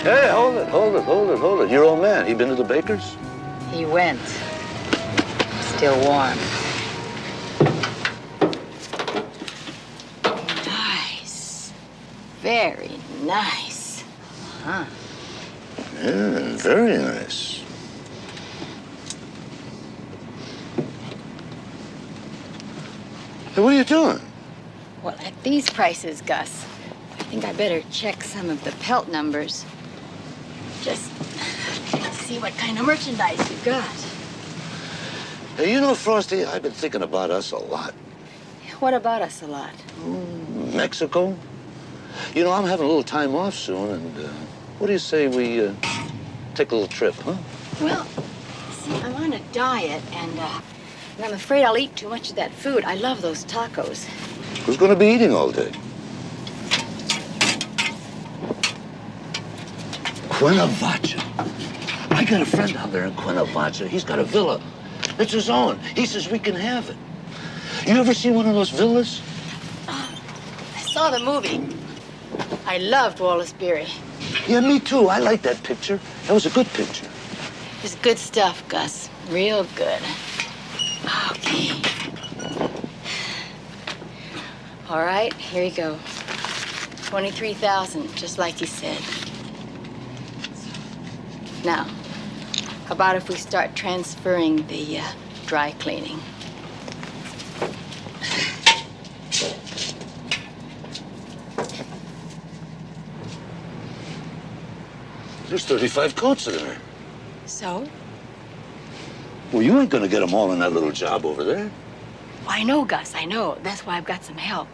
Hey, hold it. Your old man, he been to the baker's? He went. Still warm. Nice. Very nice. Huh. Yeah, very nice. Hey, what are you doing? Well, at these prices, Gus, I think I better check some of the pelt numbers. Just see what kind of merchandise you've got. Hey, you know, Frosty, I've been thinking about us a lot. What about us a lot? Mexico. You know, I'm having a little time off soon, and what do you say we take a little trip, huh? Well, see, I'm on a diet, and I'm afraid I'll eat too much of that food. I love those tacos. Who's going to be eating all day? Cuernavaca. I got a friend down there in Cuernavaca. He's got a villa. It's his own. He says we can have it. You ever seen one of those villas? I saw the movie. I loved Wallace Beery. Yeah, me too. I like that picture. That was a good picture. It's good stuff, Gus. Real good. Okay. All right, here you go. 23,000, just like you said. Now, how about if we start transferring the dry cleaning? There's 35 coats in there. So? Well, you ain't gonna get them all in that little job over there. Well, I know, Gus, I know. That's why I've got some help.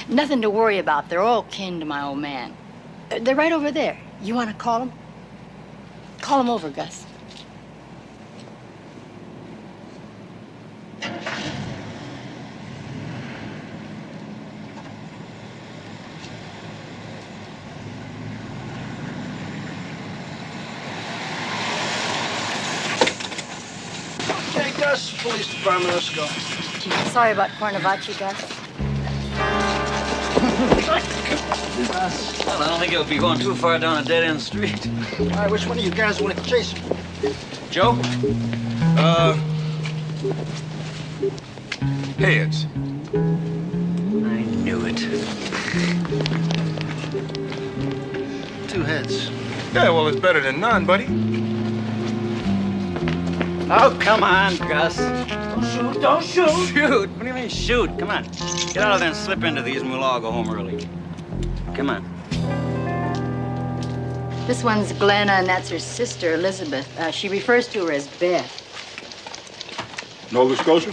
Nothing to worry about. They're all kin to my old man. They're right over there. You want to call them? Call them over, Gus. Okay, Gus, police department, let's go. Sorry about Cuernavaca, Gus. Well, I don't think it would be going too far down a dead-end street. All right, which one of you guys want to chase him? Joe? Heads. I knew it. 2 heads. Yeah, well, it's better than none, buddy. Oh, come on, Gus. Don't shoot, don't shoot. Shoot? What do you mean, shoot? Come on. Get out of there and slip into these, and we'll all go home early. Come on. This one's Glenna, and that's her sister, Elizabeth. She refers to her as Beth. Nova Scotia?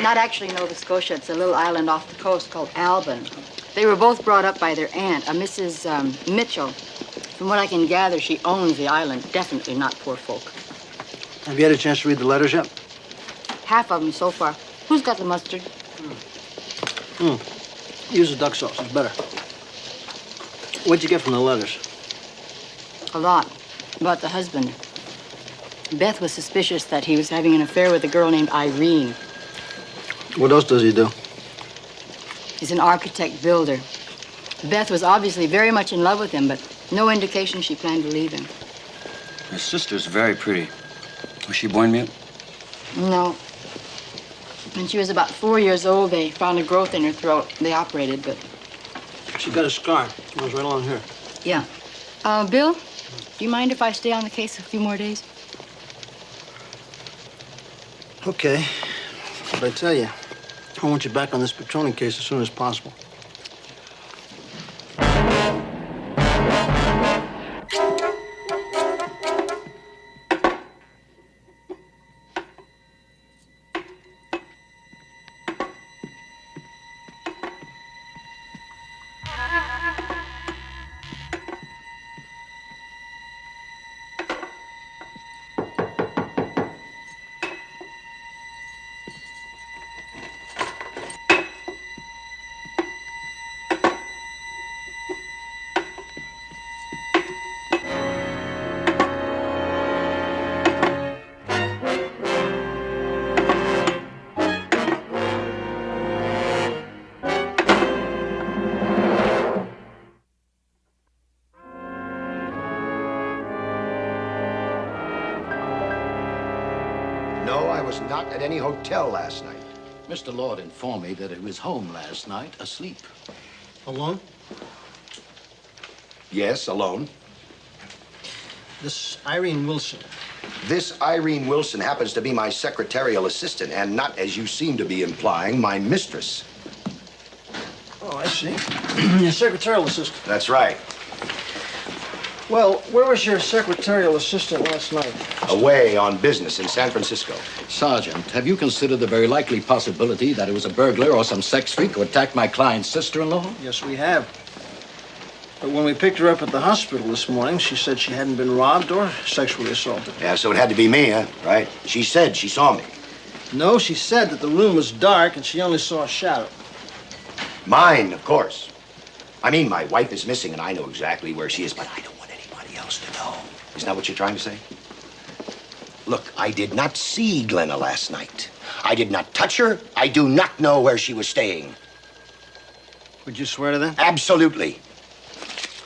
Not actually Nova Scotia. It's a little island off the coast called Albin. They were both brought up by their aunt, a Mrs. Mitchell. From what I can gather, she owns the island. Definitely not poor folk. Have you had a chance to read the letters yet? Half of them so far. Who's got the mustard? Use the duck sauce. It's better. What'd you get from the letters? A lot. About the husband. Beth was suspicious that he was having an affair with a girl named Irene. What else does he do? He's an architect builder. Beth was obviously very much in love with him, but no indication she planned to leave him. His sister's very pretty. Was she born mute? No. When she was about 4 years old, they found a growth in her throat. They operated, but... She got a scar. It goes right along here. Yeah. Bill, do you mind if I stay on the case a few more days? Okay. But I tell you, I want you back on this patrolling case as soon as possible. was not at any hotel last night. Mr. Lord informed me that he was home last night, asleep. Alone? Yes, alone. This Irene Wilson. This Irene Wilson happens to be my secretarial assistant and not, as you seem to be implying, my mistress. Oh, I see. Your secretarial assistant. That's right. Well, where was your secretarial assistant last night? Away on business in San Francisco. Sergeant, have you considered the very likely possibility that it was a burglar or some sex freak who attacked my client's sister-in-law? Yes, we have. But when we picked her up at the hospital this morning, she said she hadn't been robbed or sexually assaulted. Yeah, so it had to be me, huh? Right? She said she saw me. No, she said that the room was dark and she only saw a shadow. Mine, of course. I mean, my wife is missing and I know exactly where she is, but I don't want anybody else to know. Isn't that what you're trying to say? Look, I did not see Glenna last night. I did not touch her. I do not know where she was staying. Would you swear to that? Absolutely.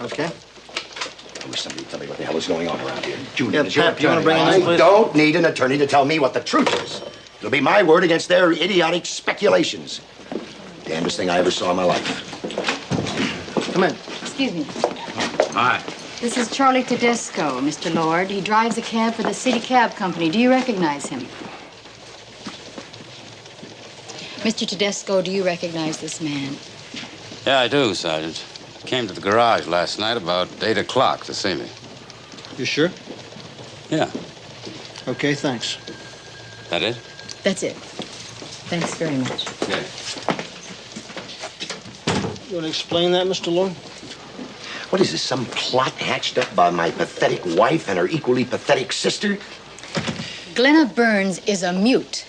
Okay. I wish somebody would tell me what the hell is going on around here. Julie, Yeah, is your Pep, you wanna attorney. bring him in, I please? don't need an attorney to tell me what the truth is. It'll be my word against their idiotic speculations. Damnedest thing I ever saw in my life. Come in. Excuse me. Hi. This is Charlie Tedesco, Mr. Lord. He drives a cab for the city cab company. Do you recognize him? Mr. Tedesco, do you recognize this man? Yeah, I do, Sergeant. Came to the garage last night about 8 o'clock to see me. You sure? Yeah. Okay, thanks. That it? That's it. Thanks very much. Okay. You want to explain that, Mr. Lord? What is this, some plot hatched up by my pathetic wife and her equally pathetic sister? Glenna Burns is a mute.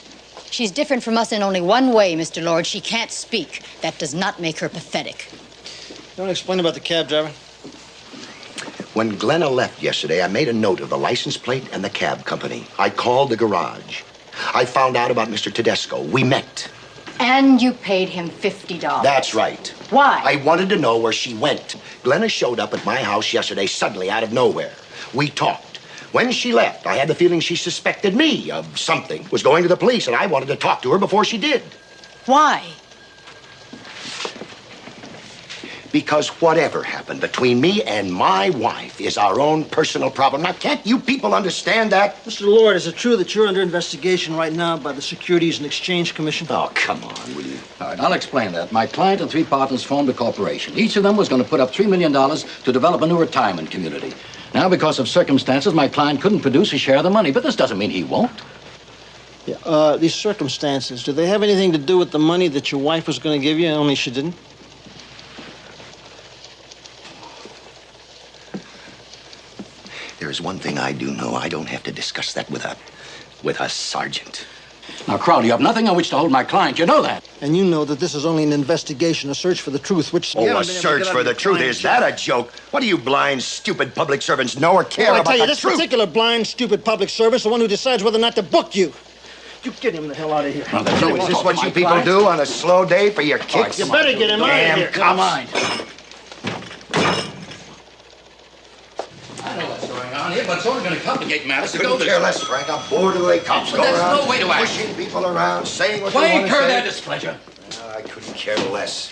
She's different from us in only one way, Mr. Lord. She can't speak. That does not make her pathetic. You want to explain about the cab driver? When Glenna left yesterday, I made a note of the license plate and the cab company. I called the garage. I found out about Mr. Tedesco. We met. And you paid him $50. That's right. Why? I wanted to know where she went. Glenna showed up at my house yesterday suddenly out of nowhere. We talked. When she left, I had the feeling she suspected me of something, was going to the police, and I wanted to talk to her before she did. Why? Because whatever happened between me and my wife is our own personal problem. Now, can't you people understand that? Mr. Lord, is it true that you're under investigation right now by the Securities and Exchange Commission? Oh, come on, will you? All right, I'll explain that. My client and 3 partners formed a corporation. Each of them was going to put up $3 million to develop a new retirement community. Now, because of circumstances, my client couldn't produce his share of the money, but this doesn't mean he won't. Yeah, these circumstances, do they have anything to do with the money that your wife was going to give you, only she didn't? There is one thing I do know. I don't have to discuss that with a sergeant. Now, Crowley, you have nothing on which to hold my client. You know that. And you know that this is only an investigation, a search for the truth, which... Oh, a search for the truth. Is that a joke? What do you blind, stupid public servants know or care Well, I about tell you, the this truth? particular blind, stupid public servant is the one who decides whether or not to book you. You get him the hell out of here. So is this what you people do on a slow day for your kicks? You better get him out of here. Damn I know what's going on here, but it's only going to complicate matters to go Couldn't this care way. less, Frank. I'm bored of the way cops But go that's around no way to act. pushing people around, saying what Why they want to incur say. their displeasure? I couldn't care less.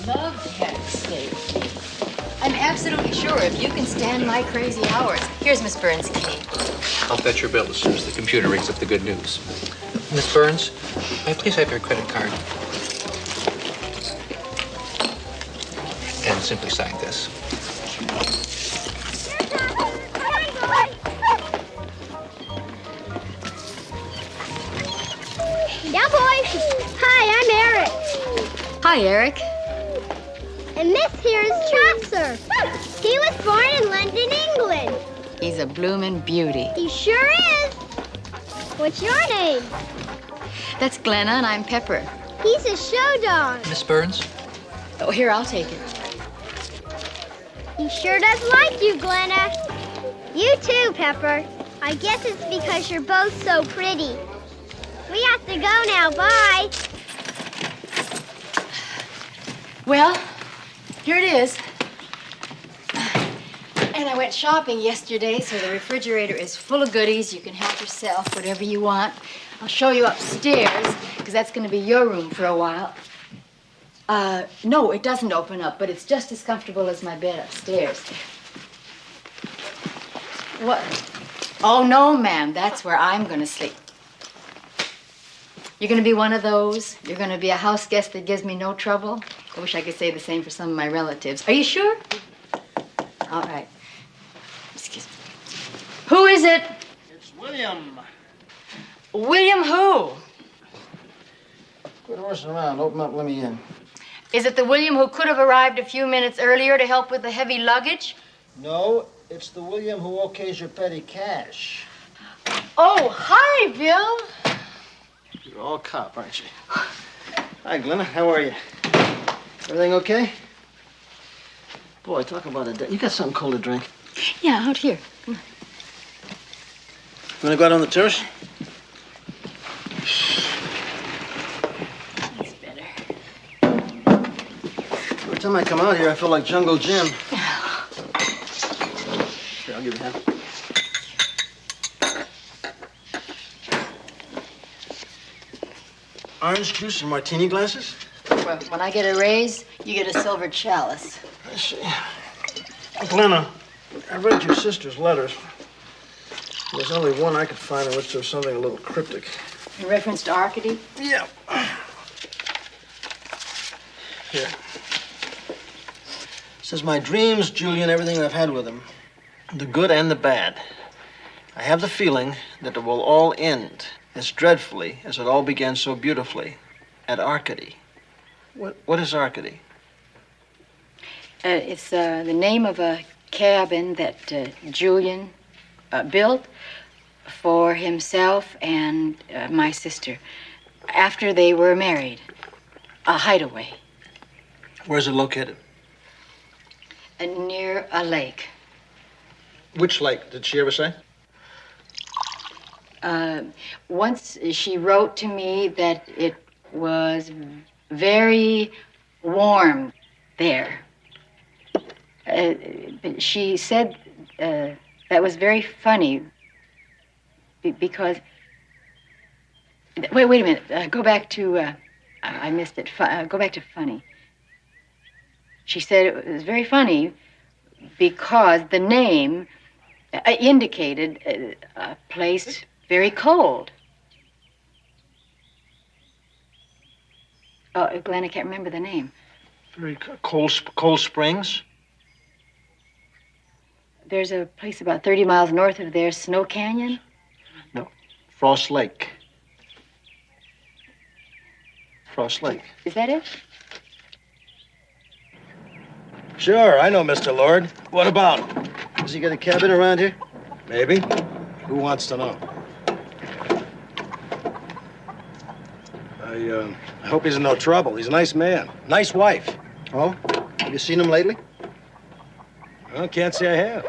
Love that steak. I'm absolutely sure if you can stand my crazy hours. Here's Miss Burns' key. I'll fetch your bill as soon as the computer rings up the good news. Miss Burns, may I please have your credit card? And simply sign this. Yeah, boys. Hi, I'm Eric. Hi, Eric. And this here is Chaucer. He was born in London, England. He's a bloomin' beauty. He sure is. What's your name? That's Glenna, and I'm Pepper. He's a show dog. Miss Burns? Oh, here, I'll take it. He sure does like you, Glenna. You too, Pepper. I guess it's because you're both so pretty. We have to go now. Bye. Well, Here it is. And I went shopping yesterday, so the refrigerator is full of goodies. You can help yourself, whatever you want. I'll show you upstairs, because that's going to be your room for a while. No, it doesn't open up, but it's just as comfortable as my bed upstairs. What? Oh, no, ma'am. That's where I'm going to sleep. You're going to be one of those? You're going to be a house guest that gives me no trouble? I wish I could say the same for some of my relatives. Are you sure? All right. Excuse me. Who is it? It's William. William who? Quit horsing around. Open up, let me in. Is it the William who could have arrived a few minutes earlier to help with the heavy luggage? No, it's the William who okays your petty cash. Oh, hi, Bill. You're all cop, aren't you? Hi, Glenna. How are you? Everything okay? Boy, talk about a day. You got something cold to drink? Yeah, out here. You want to go out on the terrace? That's better. Every time I come out here, I feel like Jungle Jim. Here, I'll give you a hand. Orange juice and martini glasses? Well, when I get a raise, you get a silver chalice. I see. Glenna, I read your sister's letters. There's only one I could find in which there's something a little cryptic. In reference to Arcady? Yeah. Here. It says, my dreams, Julian, everything I've had with him, the good and the bad. I have the feeling that it will all end as dreadfully as it all began so beautifully at Arcady. What is Arcady? It's the name of a cabin that Julian built for himself and my sister after they were married. A hideaway. Where's it located? Near a lake. Which lake? Did she ever say? Once she wrote to me that it was very warm there. But she said that was very funny because... Wait a minute. Go back to... I missed it. Go back to funny. She said it was very funny because the name indicated a place very cold. Oh, Glenn, I can't remember the name. Very cold Springs? There's a place about 30 miles north of there, Snow Canyon? No, Frost Lake. Frost Lake. Is that it? Sure, I know Mr. Lord. What about him? Has he got a cabin around here? Maybe. Who wants to know? I hope he's in no trouble. He's a nice man. Nice wife. Oh? Have you seen him lately? Well, can't say I have.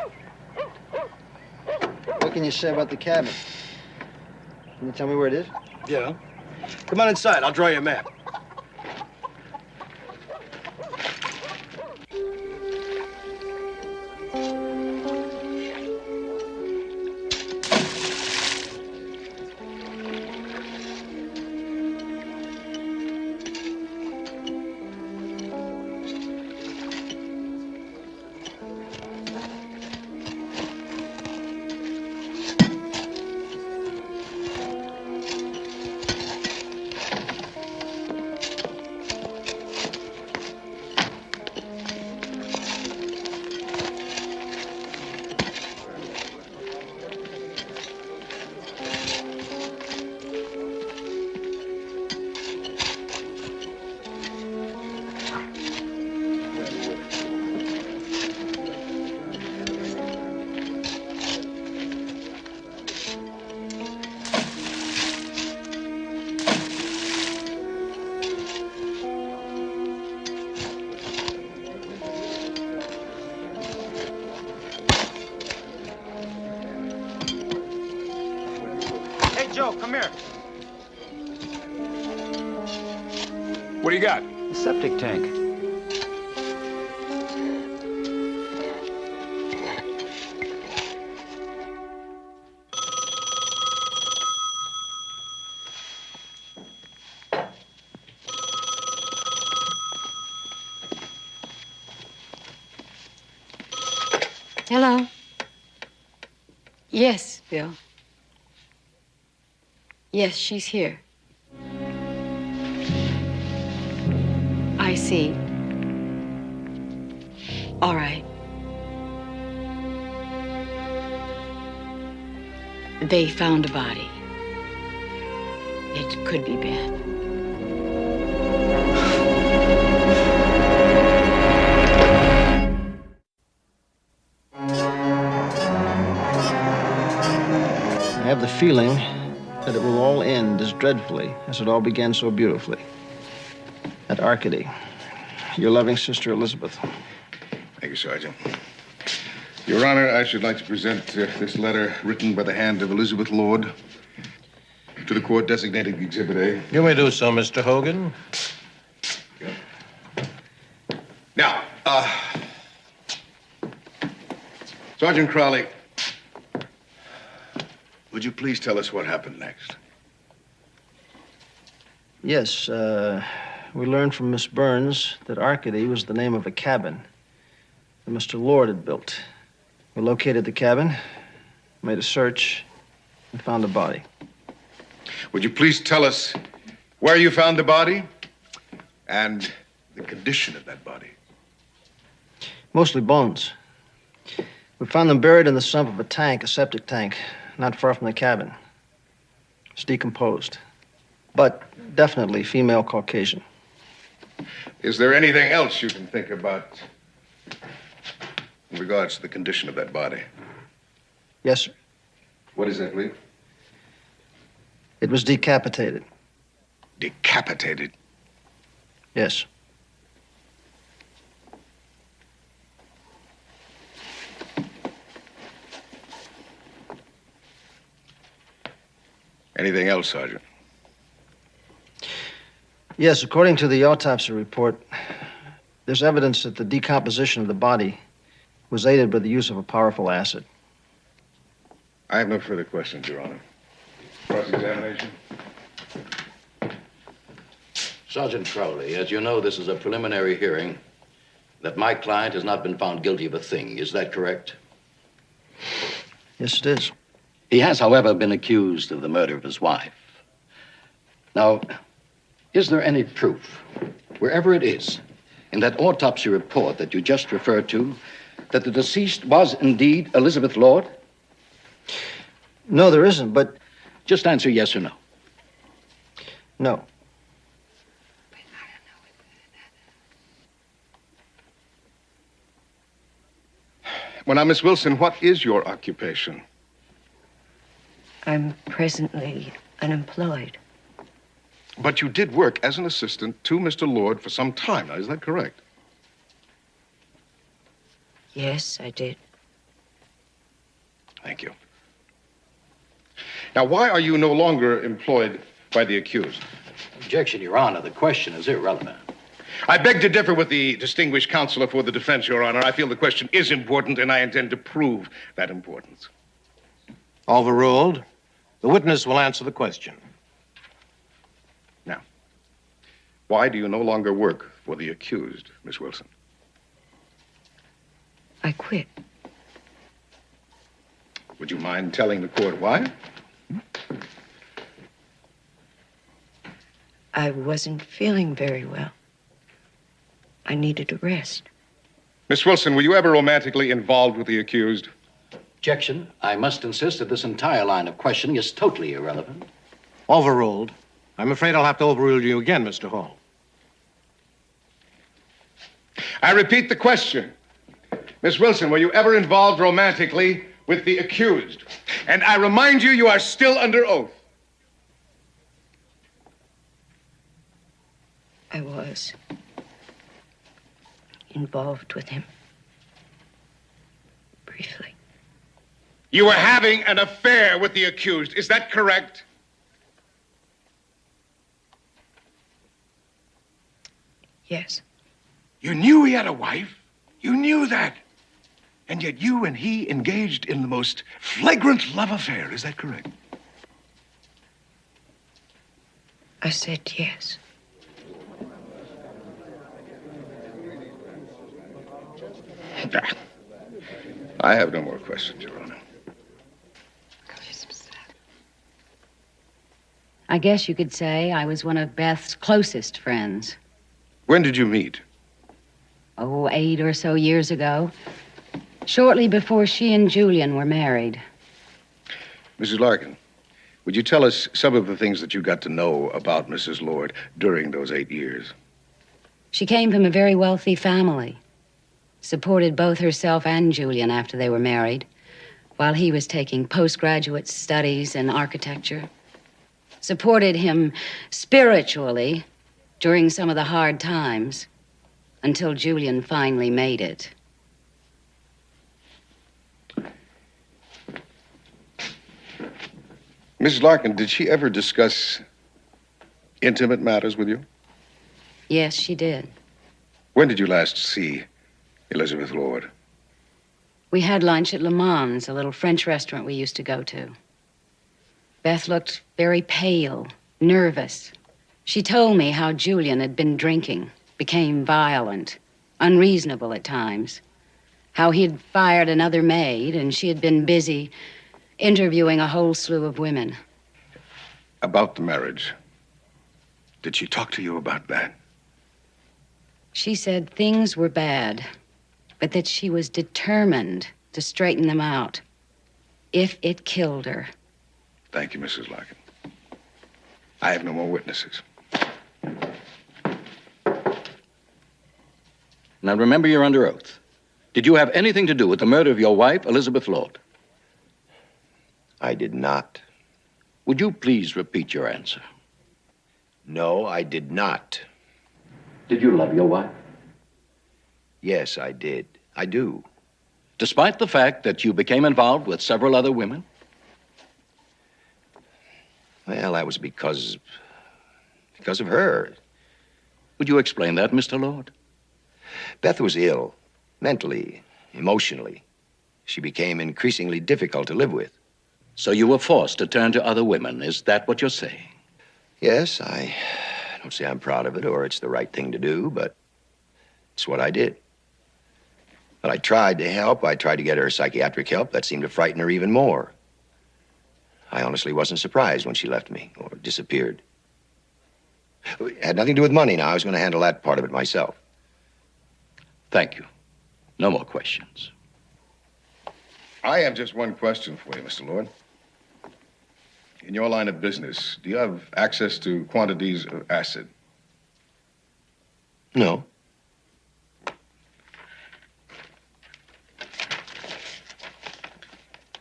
What can you say about the cabin? Can you tell me where it is? Yeah. Come on inside. I'll draw you a map. Joe, come here. What do you got? A septic tank. Hello? Yes, Bill. Yes, she's here. I see. All right. They found a body. It could be Beth. I have the feeling that it will all end as dreadfully as it all began so beautifully. At Arcady, your loving sister Elizabeth. Thank you, Sergeant. Your Honor, I should like to present this letter written by the hand of Elizabeth Lord to the court designated Exhibit A. You may do so, Mr. Hogan. Now, Sergeant Crowley, would you please tell us what happened next? Yes, we learned from Miss Burns that Arcady was the name of a cabin that Mr. Lord had built. We located the cabin, made a search, and found a body. Would you please tell us where you found the body and the condition of that body? Mostly bones. We found them buried in the sump of a tank, a septic tank, not far from the cabin. It's decomposed, but definitely female Caucasian. Is there anything else you can think about in regards to the condition of that body? Yes, sir. What is that, Lee? It was decapitated. Decapitated? Yes. Anything else, Sergeant? Yes, according to the autopsy report, there's evidence that the decomposition of the body was aided by the use of a powerful acid. I have no further questions, Your Honor. Cross-examination? Sergeant Crowley, as you know, this is a preliminary hearing that my client has not been found guilty of a thing. Is that correct? Yes, it is. He has, however, been accused of the murder of his wife. Now, is there any proof, wherever it is, in that autopsy report that you just referred to, that the deceased was indeed Elizabeth Lord? No, there isn't, but... Just answer yes or no. No. Well, now, Miss Wilson, what is your occupation? I'm presently unemployed. But you did work as an assistant to Mr. Lord for some time now, is that correct? Yes, I did. Thank you. Now, why are you no longer employed by the accused? Objection, Your Honor. The question is irrelevant. I beg to differ with the distinguished counselor for the defense, Your Honor. I feel the question is important, and I intend to prove that importance. Overruled. The witness will answer the question. Now, why do you no longer work for the accused, Miss Wilson? I quit. Would you mind telling the court why? I wasn't feeling very well. I needed a rest. Miss Wilson, were you ever romantically involved with the accused? Objection. I must insist that this entire line of questioning is totally irrelevant. Overruled. I'm afraid I'll have to overrule you again, Mr. Hall. I repeat the question. Miss Wilson, were you ever involved romantically with the accused? And I remind you, you are still under oath. I was involved with him. Briefly. You were having an affair with the accused. Is that correct? Yes. You knew he had a wife. You knew that. And yet you and he engaged in the most flagrant love affair. Is that correct? I said yes. I have no more questions, Your Honor. I guess you could say I was one of Beth's closest friends. When did you meet? Oh, 8 or so years ago. Shortly before she and Julian were married. Mrs. Larkin, would you tell us some of the things that you got to know about Mrs. Lord during those 8 years? She came from a very wealthy family. Supported both herself and Julian after they were married, while he was taking postgraduate studies in architecture. Supported him spiritually during some of the hard times until Julian finally made it. Mrs. Larkin, did she ever discuss intimate matters with you? Yes, she did. When did you last see Elizabeth Lord? We had lunch at Le Mans, a little French restaurant we used to go to. Beth looked very pale, nervous. She told me how Julian had been drinking, became violent, unreasonable at times. How he had fired another maid and she had been busy interviewing a whole slew of women. About the marriage. Did she talk to you about that? She said things were bad, but that she was determined to straighten them out, if it killed her. Thank you, Mrs. Larkin. I have no more witnesses. Now remember, you're under oath. Did you have anything to do with the murder of your wife, Elizabeth Lord? I did not. Would you please repeat your answer? No, I did not. Did you love your wife? Yes, I did. I do. Despite the fact that you became involved with several other women? Well, that was because of her. Would you explain that, Mr. Lord? Beth was ill, mentally, emotionally. She became increasingly difficult to live with. So you were forced to turn to other women. Is that what you're saying? Yes, I don't say I'm proud of it or it's the right thing to do, but it's what I did. But I tried to help. I tried to get her psychiatric help. That seemed to frighten her even more. I honestly wasn't surprised when she left me or disappeared. It had nothing to do with money now. I was going to handle that part of it myself. Thank you. No more questions. I have just one question for you, Mr. Lord. In your line of business, do you have access to quantities of acid? No.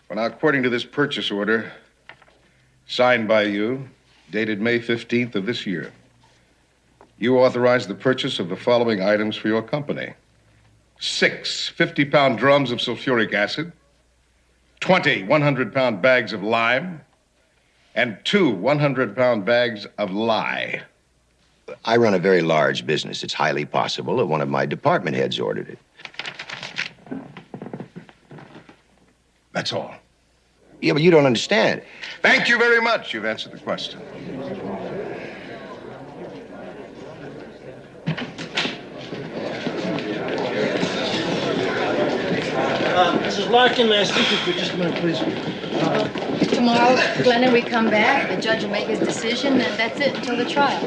Well, now, according to this purchase order, signed by you, dated May 15th of this year, you authorized the purchase of the following items for your company. 6 50-pound drums of sulfuric acid, 20 100-pound bags of lime, and 2 100-pound bags of lye. I run a very large business. It's highly possible that one of my department heads ordered it. That's all. Yeah, but you don't understand. Thank you very much. You've answered the question. Mrs. Larkin, may I speak with you for just a minute, please? Tomorrow, Glenna, we come back. The judge will make his decision, and that's it until the trial.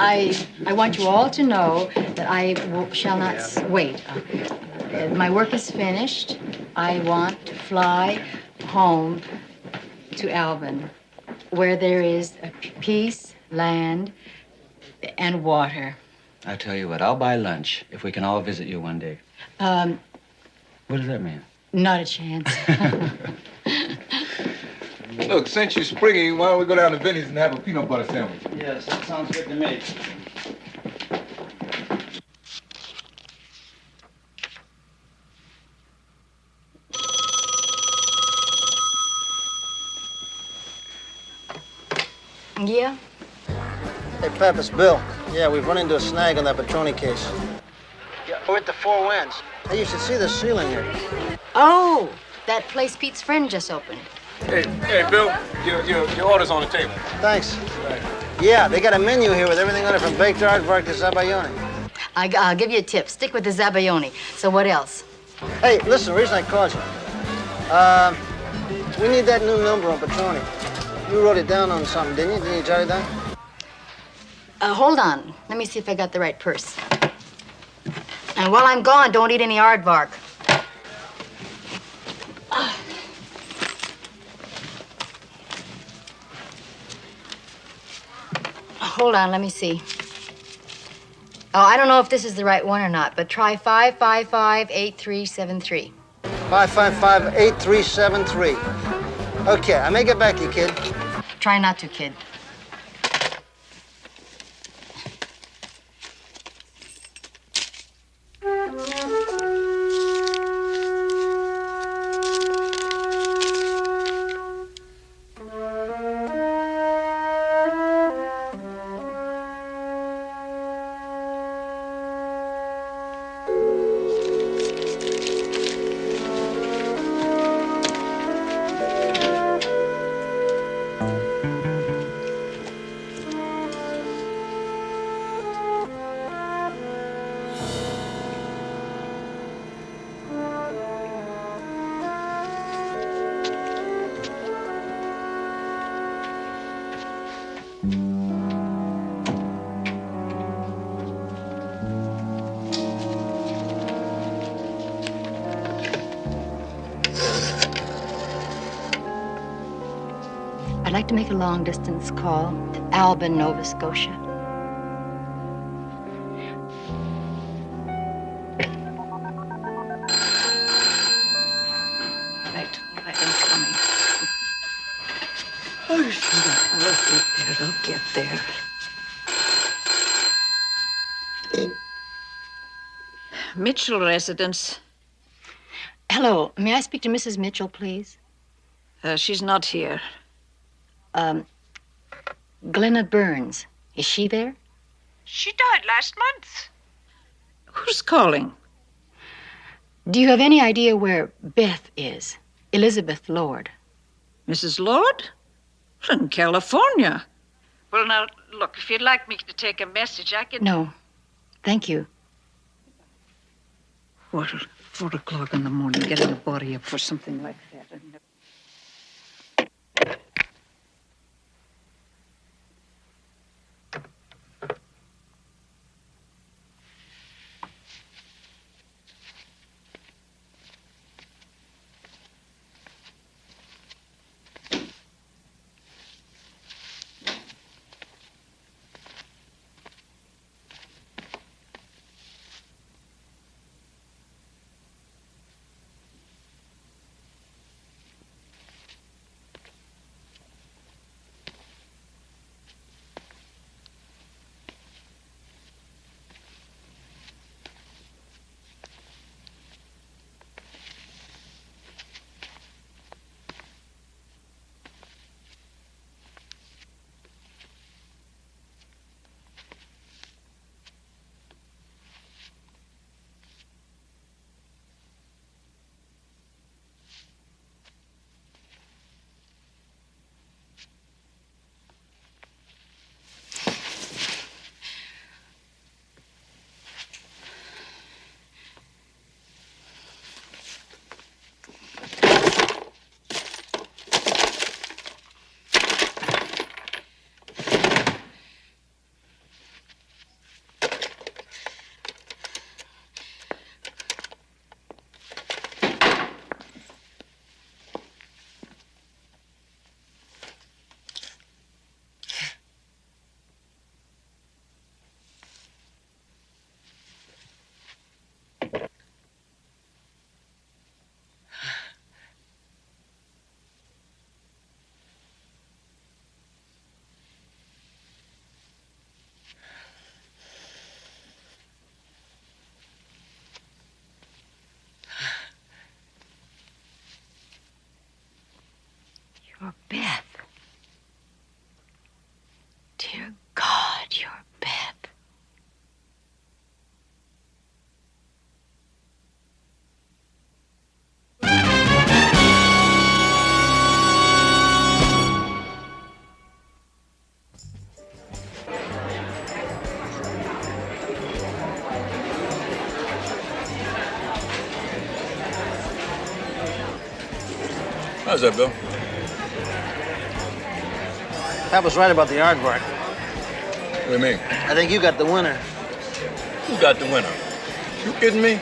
I want you all to know that shall not wait. My work is finished. I want to fly home to Alvin, where there is peace, land, and water. I tell you what, I'll buy lunch if we can all visit you one day. What does that mean? Not a chance. Look, since you're springing, why don't we go down to Vinny's and have a peanut butter sandwich? Yes, that sounds good to me. Yeah? Hey, Pep, it's Bill. Yeah, we've run into a snag on that Petroni case. Yeah, we're at the Four Winds. Hey, you should see the ceiling here. Oh, that place Pete's friend just opened. Hey, Bill, your order's on the table. Thanks. Yeah, they got a menu here with everything on it from baked aardvark to zabaione. I'll give you a tip. Stick with the zabaione. So what else? Hey, listen, the reason I called you. We need that new number on Petroni. You wrote it down on something, didn't you? Didn't you jot it down? Hold on. Let me see if I got the right purse. And while I'm gone, don't eat any aardvark. Hold on, let me see. Oh, I don't know if this is the right one or not, but try 555-8373. 555-8373. Okay, I may get back to you, kid. Try not to, kid. I'd like to make a long-distance call to Albin, Nova Scotia. Right, I'm coming. Oh, sure. I'll get there. Mitchell residence. Hello, may I speak to Mrs. Mitchell, please? She's not here. Glenna Burns. Is she there? She died last month. Who's calling? Do you have any idea where Beth is? Elizabeth Lord. Mrs. Lord? In California. Well, now, look, if you'd like me to take a message, I can... No, thank you. What, 4 o'clock in the morning, getting a body up for something like that. You're Beth. Dear God, you're Beth. How's that, Bill? Pat was right about the aardvark. What do you mean? I think you got the winner. Who got the winner? You kidding me?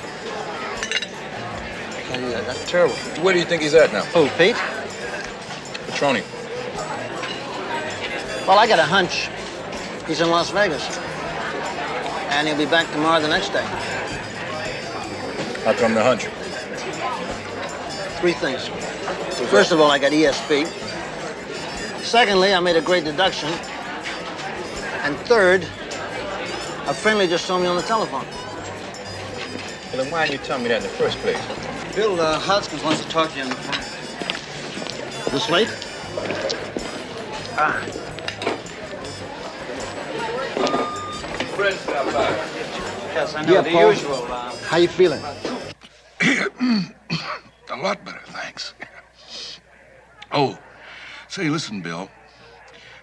That's terrible. Where do you think he's at now? Who, Pete? Petroni. Well, I got a hunch. He's in Las Vegas. And he'll be back tomorrow the next day. How come the hunch? 3 things. First of all, I got ESP. Secondly, I made a great deduction. And third, a friendly just told me on the telephone. Well, then why didn't you tell me that in the first place? Bill, Hoskins wants to talk to you on the phone. This late? Fred stopped by. Yes, I know. The Paul. usual. How you feeling? A lot better, thanks. Oh, say, listen, Bill.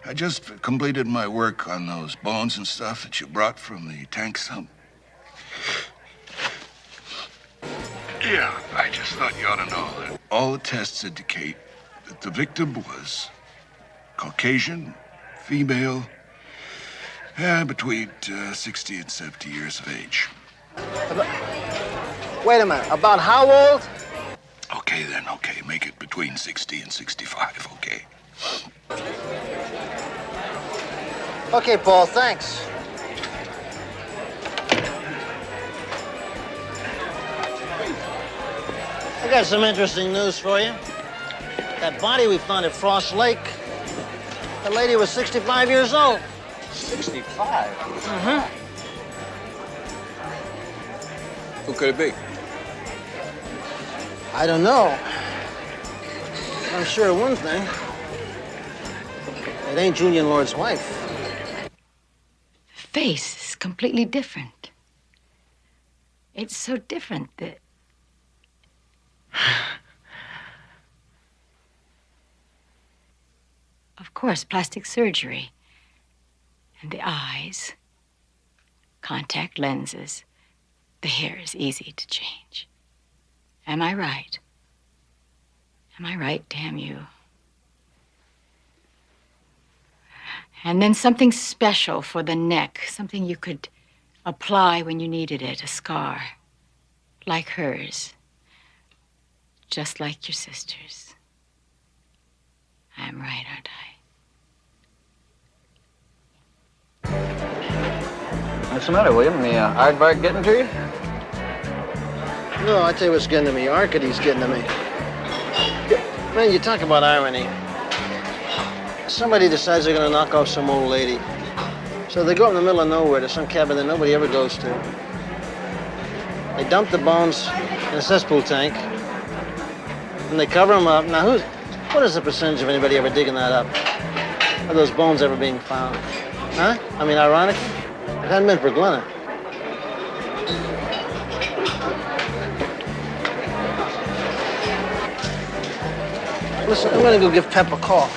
I just completed my work on those bones and stuff that you brought from the tank sump. Yeah, I just thought you ought to know that all the tests indicate that the victim was Caucasian, female, between 60 and 70 years of age. Wait a minute. About how old? Okay, then, okay. Make it between 60 and 65, okay? Okay, Paul, thanks. I got some interesting news for you. That body we found at Frost Lake, that lady was 65 years old. 65? Mm-hmm. Who could it be? I don't know. I'm sure of one thing. It ain't Julian Lord's wife. The face is completely different. It's so different that... Of course, plastic surgery. And the eyes, contact lenses, the hair is easy to change. Am I right? Am I right, damn you? And then something special for the neck, something you could apply when you needed it, a scar, like hers, just like your sister's. I'm right, aren't I? What's the matter, William? The aardvark getting to you? No, I tell you what's getting to me. Arcady's getting to me. Man, you talk about irony. Somebody decides they're gonna knock off some old lady. So they go up in the middle of nowhere to some cabin that nobody ever goes to. They dump the bones in a cesspool tank. And they cover them up. Now, what is the percentage of anybody ever digging that up? Of those bones ever being found? Huh? I mean, ironically, it hadn't been for Glenna. Listen, I'm gonna go give Pep a call.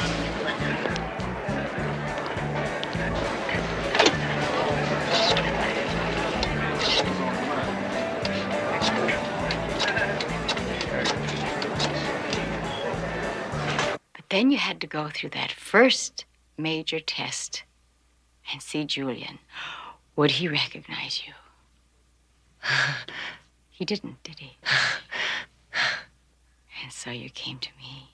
But then you had to go through that first major test and see Julian. Would he recognize you? He didn't, did he? And so you came to me.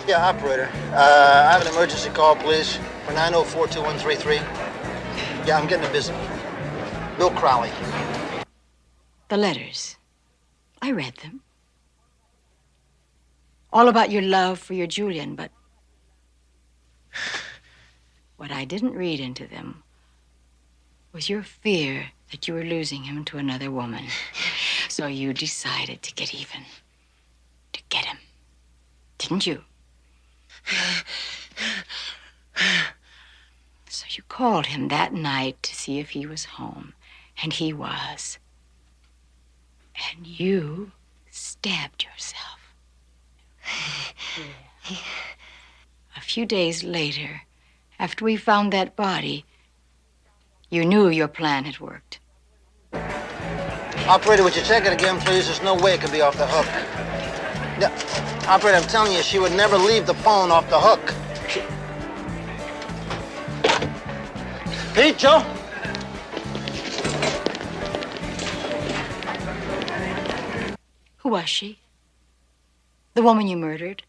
Yeah, operator. I have an emergency call, please, for 904-2133. Yeah, I'm getting a busy. Bill Crowley. The letters. I read them. All about your love for your Julian, but what I didn't read into them was your fear that you were losing him to another woman. So you decided to get even. To get him. Didn't you? So you called him that night to see if he was home, and he was. And you stabbed yourself. A few days later, after we found that body, you knew your plan had worked. Operator, would you check it again, please? There's no way it could be off the hook. Yeah, operator, I'm telling you, she would never leave the phone off the hook. Pete, Joe? Who was she? The woman you murdered?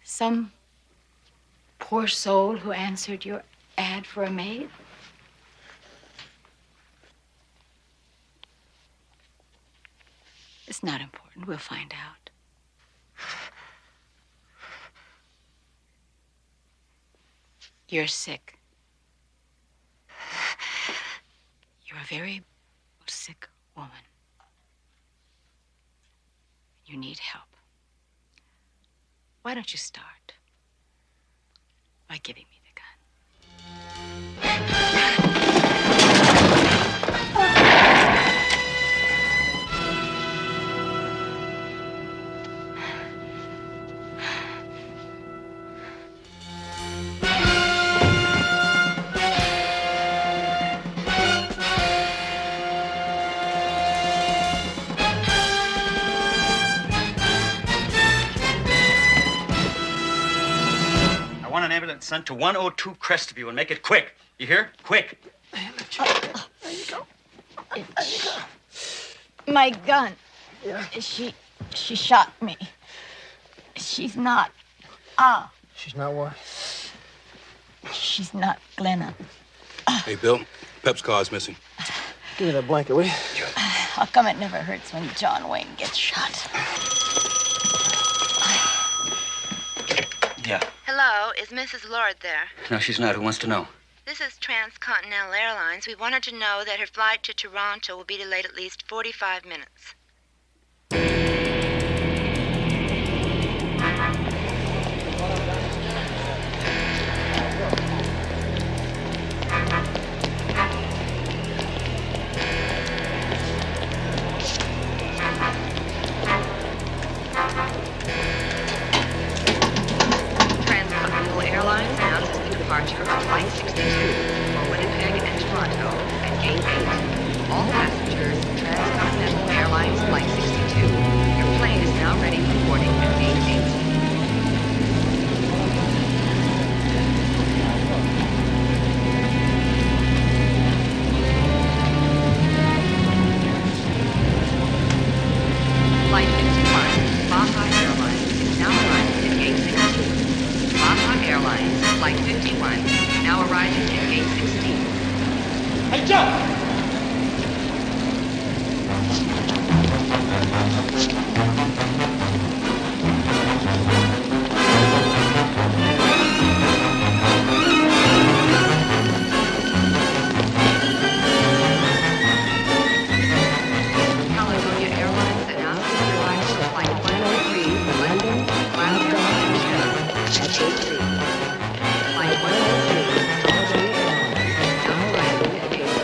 Some poor soul who answered your ad for a maid? It's not important. We'll find out. You're sick. You're a very sick woman. You need help. Why don't you start by giving me the gun? Sent to 102 Crestview and make it quick. You hear? Quick. There you go. My gun. Yeah. She shot me. She's not. She's not what? She's not Glenna. Hey, Bill. Pep's car's missing. Give me that blanket, will you? How come it never hurts when John Wayne gets shot? Yeah. Hello, is Mrs. Lord there? No, she's not. Who wants to know? This is Transcontinental Airlines. We want her to know that her flight to Toronto will be delayed at least 45 minutes. Transcontinental Airlines announces the departure of Flight 62 for Winnipeg and Toronto at Gate 8. All passengers, Transcontinental Airlines Flight 62. Your plane is now ready for boarding at Gate 8. Flight 51, Baja Airlines, is now arriving at Gate 16. Baja Airlines, Flight 51, now arriving at Gate 16. Hey, Joe! California Airlines announces the arrival of Flight 103 from London, Glasgow, and Sheffield at Gate 3. Flight 103, California Airlines, now arriving at Gate 3.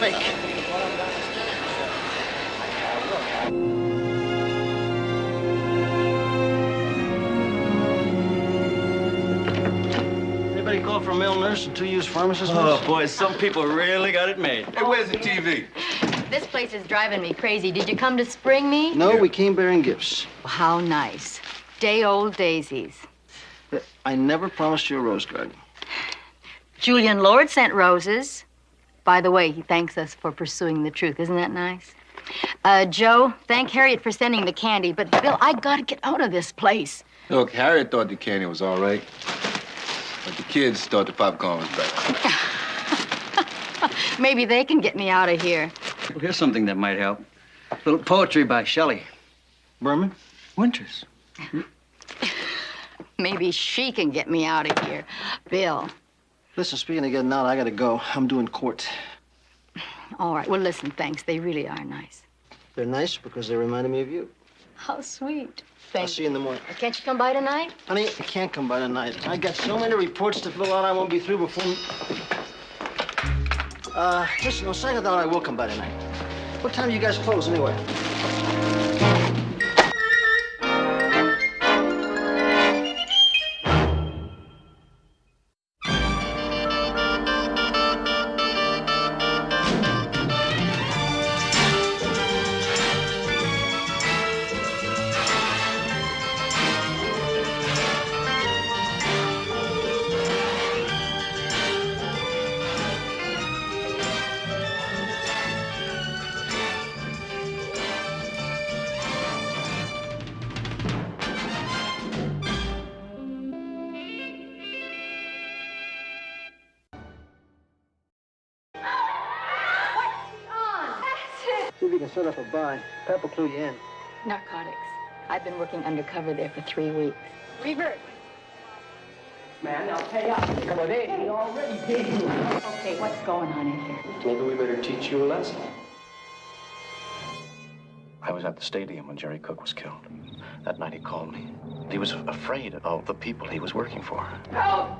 Fake. Anybody call for a male nurse and 2 used pharmacists? Oh, boy, some people really got it made. Hey, where's the TV? This place is driving me crazy. Did you come to spring me? No, we came bearing gifts. How nice. Day-old daisies. I never promised you a rose garden. Julian Lord sent roses. By the way, he thanks us for pursuing the truth. Isn't that nice? Joe, thank Harriet for sending the candy, but Bill, I gotta get out of this place. Look, Harriet thought the candy was all right. But the kids thought the popcorn was better. Maybe they can get me out of here. Well, here's something that might help. A little poetry by Shelley. Berman? Winters. Maybe she can get me out of here. Bill. Listen, speaking of getting out, I gotta go. I'm doing court. All right, well, listen, thanks. They really are nice. They're nice because they reminded me of you. How sweet. I'll see you in the morning. Can't you come by tonight? Honey, I can't come by tonight. I got so many reports to fill out, I won't be through before... Listen, on second thought, I will come by tonight. What time do you guys close, anyway? See if you can set up a buy. Pep will clue you in. Narcotics. I've been working undercover there for 3 weeks. Revert. Man, I'll pay up. But hey, he already paid you. Okay, what's going on in here? Maybe we better teach you a lesson. I was at the stadium when Jerry Cook was killed. That night he called me. He was afraid of the people he was working for. Help!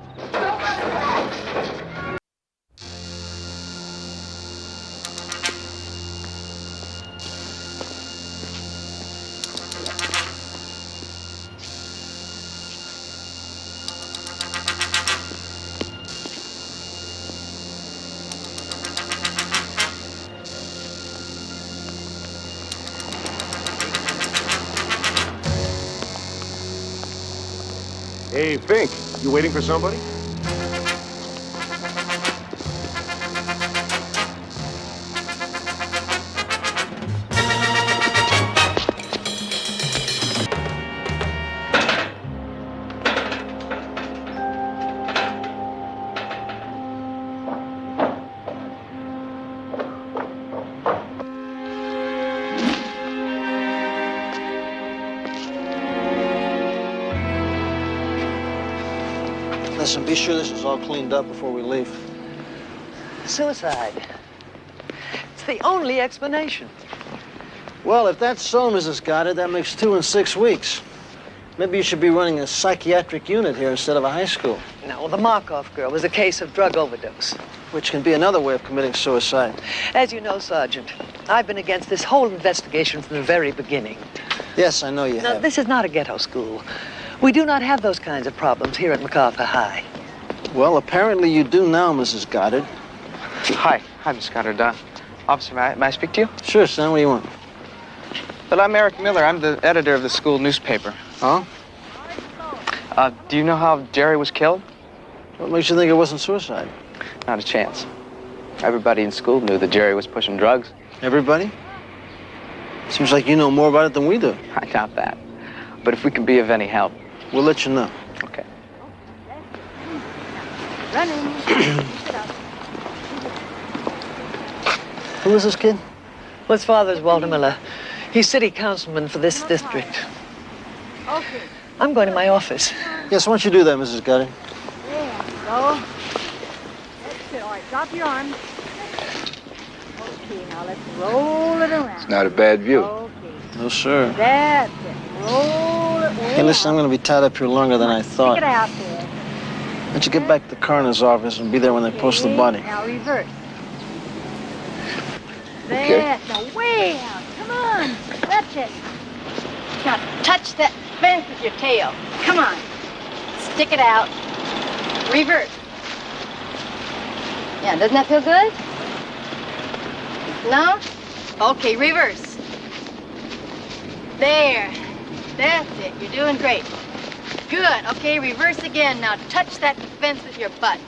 Hey, Fink, you waiting for somebody? Listen, be sure this is all cleaned up before we leave. Suicide. It's the only explanation. Well, if that's so, Mrs. Goddard, that makes 2 in 6 weeks. Maybe you should be running a psychiatric unit here instead of a high school. No, the Markov girl was a case of drug overdose. Which can be another way of committing suicide. As you know, Sergeant, I've been against this whole investigation from the very beginning. Yes, I know you Now, have. this is not a ghetto school. We do not have those kinds of problems here at MacArthur High. Well, apparently you do now, Mrs. Goddard. Hi, Miss Goddard. Officer, may I speak to you? Sure, son. What do you want? Well, I'm Eric Miller. I'm the editor of the school newspaper. Huh? Do you know how Jerry was killed? What makes you think it wasn't suicide? Not a chance. Everybody in school knew that Jerry was pushing drugs. Everybody? Seems like you know more about it than we do. I doubt that. But if we can be of any help... We'll let you know. Okay. Who is this kid? Well, his father's Walter Miller. He's city councilman for this district. Okay. I'm going to my office. Yes, why don't you do that, Mrs. Goddard? Go. That's it. All right, drop your arm. Okay, now let's roll it around. It's not a bad view. Okay. No, sir. That's it. Roll it way Hey, listen, I'm out. going to be tied up here longer than I thought. Stick it out there. Why don't you get back to the coroner's office and be there when they post the body? Now reverse. Okay. That's now way out. Come on. That's it. Now, touch that fence with your tail. Come on. Stick it out. Reverse. Yeah, doesn't that feel good? No? Okay, reverse. There. That's it. You're doing great. Good. Okay, reverse again. Now touch that fence with your butt.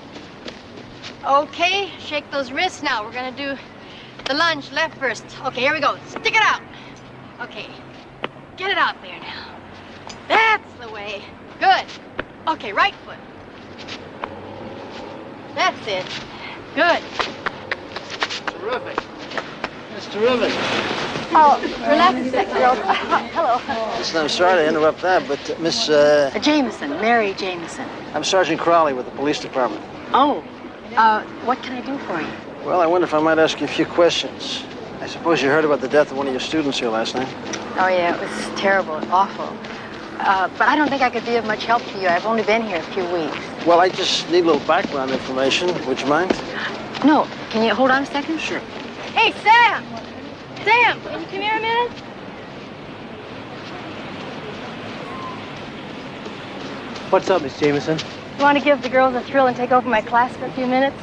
Okay, shake those wrists now. We're gonna do the lunge, left first. Okay, here we go. Stick it out. Okay, get it out there now. That's the way. Good. Okay, right foot. That's it. Good. Terrific. Mr. Ribbon. Oh, relax a second, girls. Hello. Listen, I'm sorry to interrupt that, but Miss, Jameson, Mary Jameson. I'm Sergeant Crowley with the police department. Oh, what can I do for you? Well, I wonder if I might ask you a few questions. I suppose you heard about the death of one of your students here last night. Oh, yeah, it was terrible, awful. But I don't think I could be of much help to you. I've only been here a few weeks. Well, I just need a little background information. Would you mind? No, can you hold on a second? Sure. Hey, Sam! Sam, can you come here a minute? What's up, Miss Jameson? You want to give the girls a thrill and take over my class for a few minutes?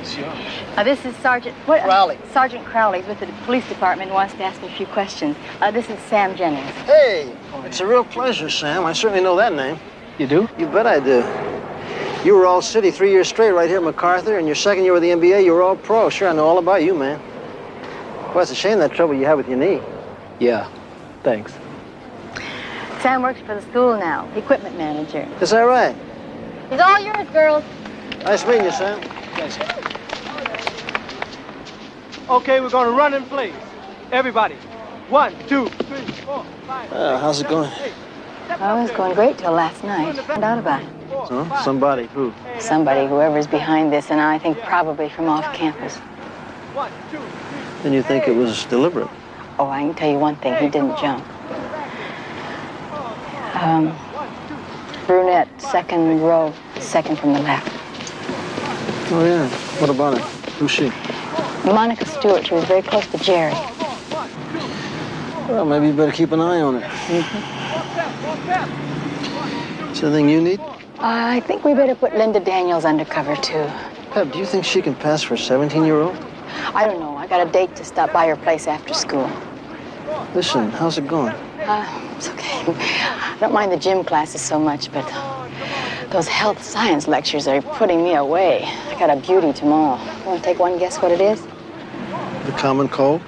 Sure. This is Sergeant... Crowley. Sergeant Crowley's with the police department and wants to ask me a few questions. This is Sam Jennings. Hey, it's a real pleasure, Sam. I certainly know that name. You do? You bet I do. You were all city 3 years straight right here at MacArthur, and your second year with the NBA, you were all pro. Sure, I know all about you, man. Well, it's a shame that trouble you have with your knee. Yeah, thanks. Sam works for the school now, equipment manager. Is that right? He's all yours, girls. Nice meeting you, Sam. Thanks. Okay, we're going to run in place. Everybody. 1, 2, 3, 4, 5. How's it going? Oh, it was going great till last night. Found out about it. Huh? Somebody. Who? Somebody, whoever's behind this, and I think probably from off campus. Then you think it was deliberate? Oh, I can tell you one thing. He didn't jump. Brunette, second row, second from the left. Oh, yeah. What about her? Who's she? Monica Stewart. She was very close to Jerry. Well, maybe you better keep an eye on her. Is there anything you need? I think we better put Linda Daniels undercover, too. Pep, do you think she can pass for a 17-year-old? I don't know. I got a date to stop by her place after school. Listen, how's it going? It's okay. I don't mind the gym classes so much, but those health science lectures are putting me away. I got a beauty tomorrow. You want to take one guess what it is? The common cold?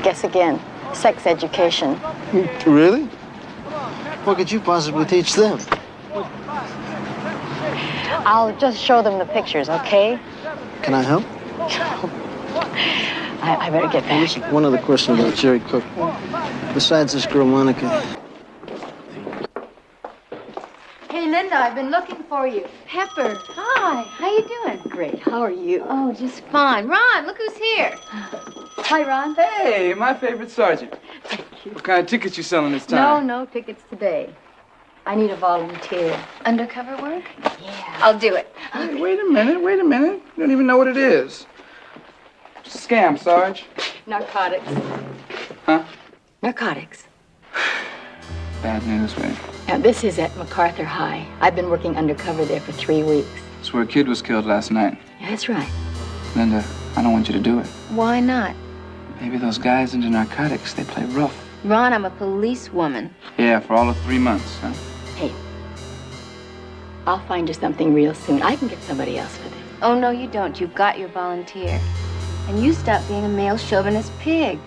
Guess again. Sex education. Really? What could you possibly teach them? I'll just show them the pictures, okay? Can I help? I better get back. Listen, one other question about Jerry Cook. Besides this girl, Monica. Hey, Linda, I've been looking for you. Pepper. Hi. How you doing? Great. How are you? Oh, just fine. Ron, look who's here. Hi, Ron. Hey, my favorite sergeant. What kind of tickets you selling this time? No tickets today. I need a volunteer. Undercover work? Yeah. I'll do it. Hey, wait a minute. You don't even know what it is. It's a scam, Sarge. Narcotics. Huh? Narcotics. Bad news, man. Now, this is at MacArthur High. I've been working undercover there for 3 weeks. It's where a kid was killed last night. Yeah, that's right. Linda, I don't want you to do it. Why not? Maybe those guys into narcotics, they play rough. Ron, I'm a policewoman. Yeah, for all of 3 months, huh? Hey, I'll find you something real soon. I can get somebody else for them. Oh, no, you don't. You've got your volunteer. And you stop being a male chauvinist pig.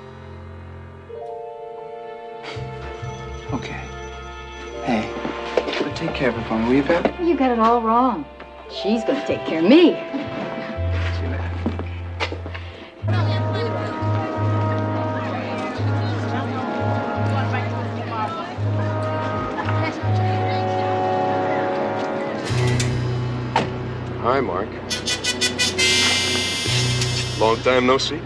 Okay. Hey, but take care of her for me, will you, Pep? You got it all wrong. She's gonna take care of me. See you later. Hi, Mark. Long time no see.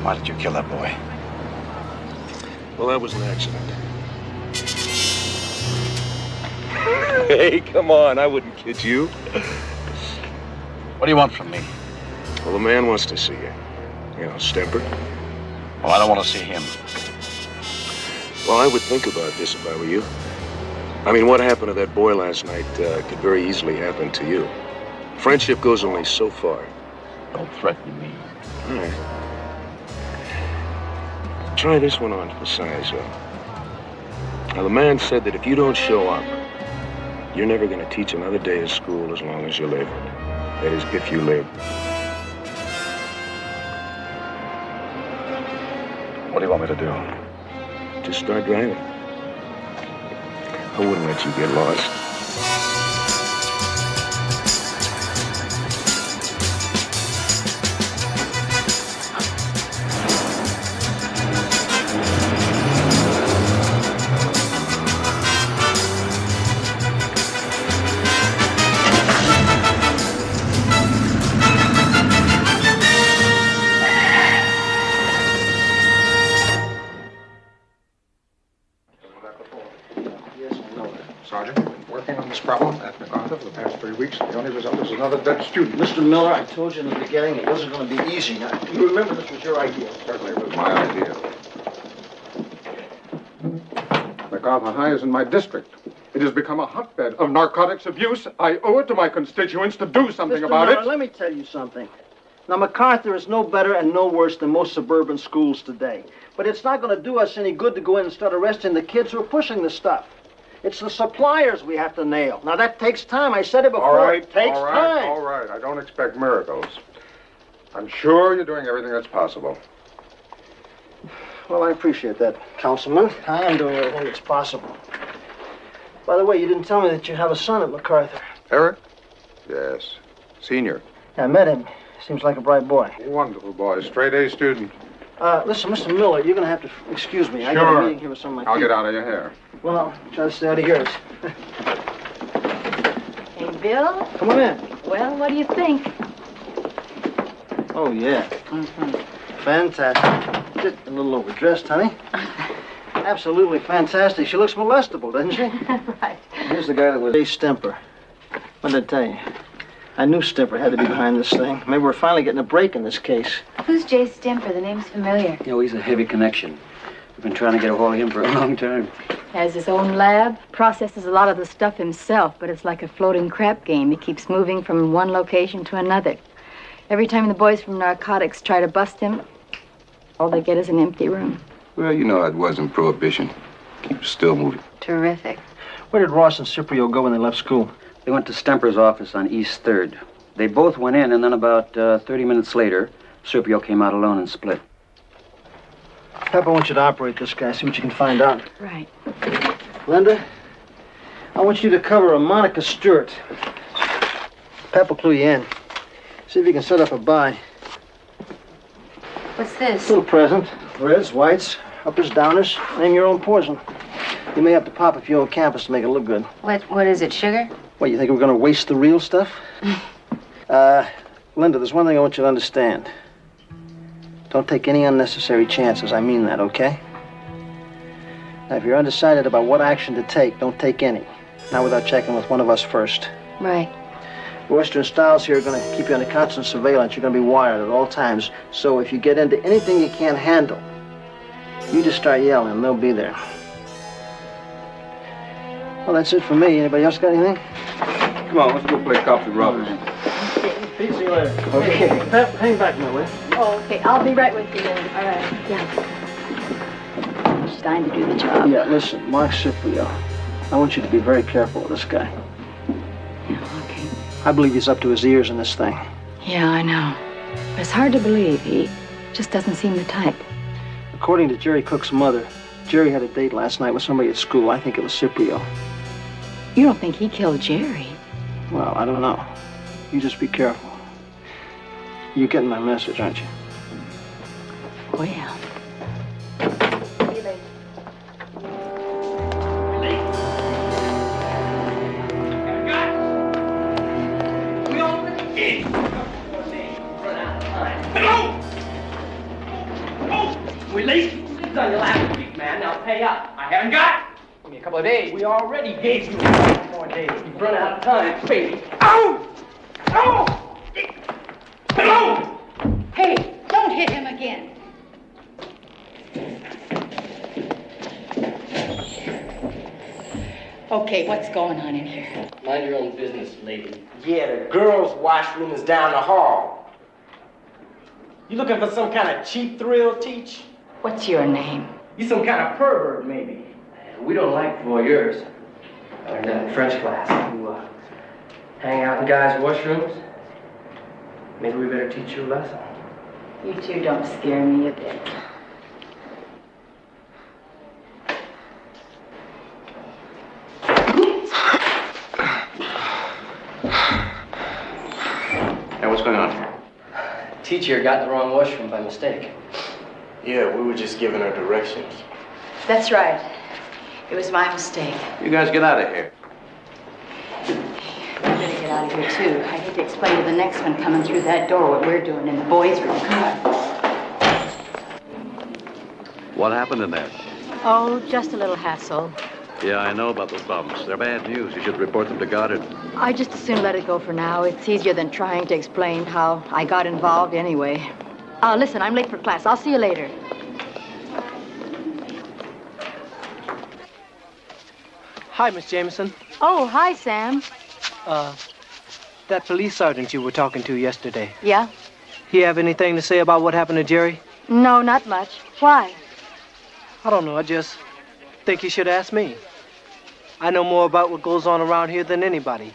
Why did you kill that boy? Well, that was an accident. Hey, come on, I wouldn't kid you. What do you want from me? Well, the man wants to see you. You know, Stemper. Well, I don't want to see him. Well, I would think about this if I were you. I mean, what happened to that boy last night could very easily happen to you. Friendship goes only so far. Don't threaten me. All right. Try this one on for size, Now, the man said that if you don't show up, you're never going to teach another day of school as long as you live. That is, if you live. What do you want me to do? Just start driving. I wouldn't let you get lost. Sergeant, we've been working on this problem at MacArthur for the past 3 weeks. The only result is another dead student. Mr. Miller, I told you in the beginning it wasn't going to be easy. Now, you remember this was your idea. Certainly, it was my idea. MacArthur High is in my district. It has become a hotbed of narcotics abuse. I owe it to my constituents to do something about Miller, it. let me tell you something. Now, MacArthur is no better and no worse than most suburban schools today. But it's not going to do us any good to go in and start arresting the kids who are pushing the stuff. It's the suppliers we have to nail. Now, that takes time. I said it before. All right, it takes time. all right. I don't expect miracles. I'm sure you're doing everything that's possible. Well, I appreciate that, Councilman. I am doing everything that's possible. By the way, you didn't tell me that you have a son at MacArthur. Eric? Yes. Senior. I met him. Seems like a bright boy. Wonderful boy. Straight A student. Listen, Mr. Miller, you're going to have to excuse me. I got Sure. a meeting here with some of my I'll people. get out of your hair. Well, I'll try to stay out of yours. Hey, Bill? Come on in. Well, what do you think? Oh, yeah. Fantastic. Just a little overdressed, honey. Absolutely fantastic. She looks molestable, doesn't she? Right. Here's the guy that was Jay Stemper. What did I tell you? I knew Stemper had to be behind this thing. Maybe we're finally getting a break in this case. Who's Jay Stemper? The name's familiar. You know, he's a heavy connection. We've been trying to get a hold of him for a long time. Has his own lab, processes a lot of the stuff himself, but it's like a floating crap game. He keeps moving from one location to another. Every time the boys from narcotics try to bust him, all they get is an empty room. Well, you know, it wasn't prohibition. Keep still moving. Terrific. Where did Ross and Ciprio go when they left school? They went to Stemper's office on East 3rd. They both went in, and then about 30 minutes later, Serpio came out alone and split. Pep, I want you to operate this guy, see what you can find out. Right. Linda, I want you to cover a Monica Stewart. Pep will clue you in. See if you can set up a buy. What's this? Little present. Reds, whites, uppers, downers. Name your own poison. You may have to pop a few on campus to make it look good. What is it, sugar? What, you think we're going to waste the real stuff? Linda, there's one thing I want you to understand. Don't take any unnecessary chances. I mean that, okay? Now, if you're undecided about what action to take, don't take any. Not without checking with one of us first. Right. Western Styles here are going to keep you under constant surveillance. You're going to be wired at all times. So if you get into anything you can't handle, you just start yelling and they'll be there. Well, that's it for me. Anybody else got anything? Come on, let's go play cops and robbers. See you later. Okay. Pep, hang back now, will you? Oh, okay. I'll be right with you then. All right. Yeah. It's time to do the job. Yeah, listen, Mark Ciprio. I want you to be very careful with this guy. Yeah, okay. I believe he's up to his ears in this thing. Yeah, I know. But it's hard to believe. He just doesn't seem the type. According to Jerry Cook's mother, Jerry had a date last night with somebody at school. I think it was Ciprio. You don't think he killed Jerry? Well, I don't know. You just be careful. You're getting my message, aren't you? Well. We late? It's on your last week, man. Now pay up. I haven't got. Give me a couple of days. We already gave you 5 more days. You've run out of time, baby. Ow! Ow! Ow! Hey, don't hit him again. Okay, what's going on in here? Mind your own business, lady. Yeah, the girls' washroom is down the hall. You looking for some kind of cheap thrill, Teach? What's your name? You some kind of pervert, maybe. We don't like voyeurs. I learned that in French class. You hang out in guys' washrooms. Maybe we better teach you a lesson. You two don't scare me a bit. Hey, what's going on? Teacher got in the wrong washroom by mistake. Yeah, we were just giving her directions. That's right. It was my mistake. You guys get out of here. We better get out of here, too. I hate to explain to the next one coming through that door what we're doing in the boys' room. Come on. What happened in there? Oh, just a little hassle. Yeah, I know about those bombs. They're bad news. You should report them to Goddard. I just as soon let it go for now. It's easier than trying to explain how I got involved anyway. Listen, I'm late for class. I'll see you later. Hi, Miss Jameson. Oh, hi, Sam. That police sergeant you were talking to yesterday. Yeah? He have anything to say about what happened to Jerry? No, not much. Why? I don't know. I just think he should ask me. I know more about what goes on around here than anybody.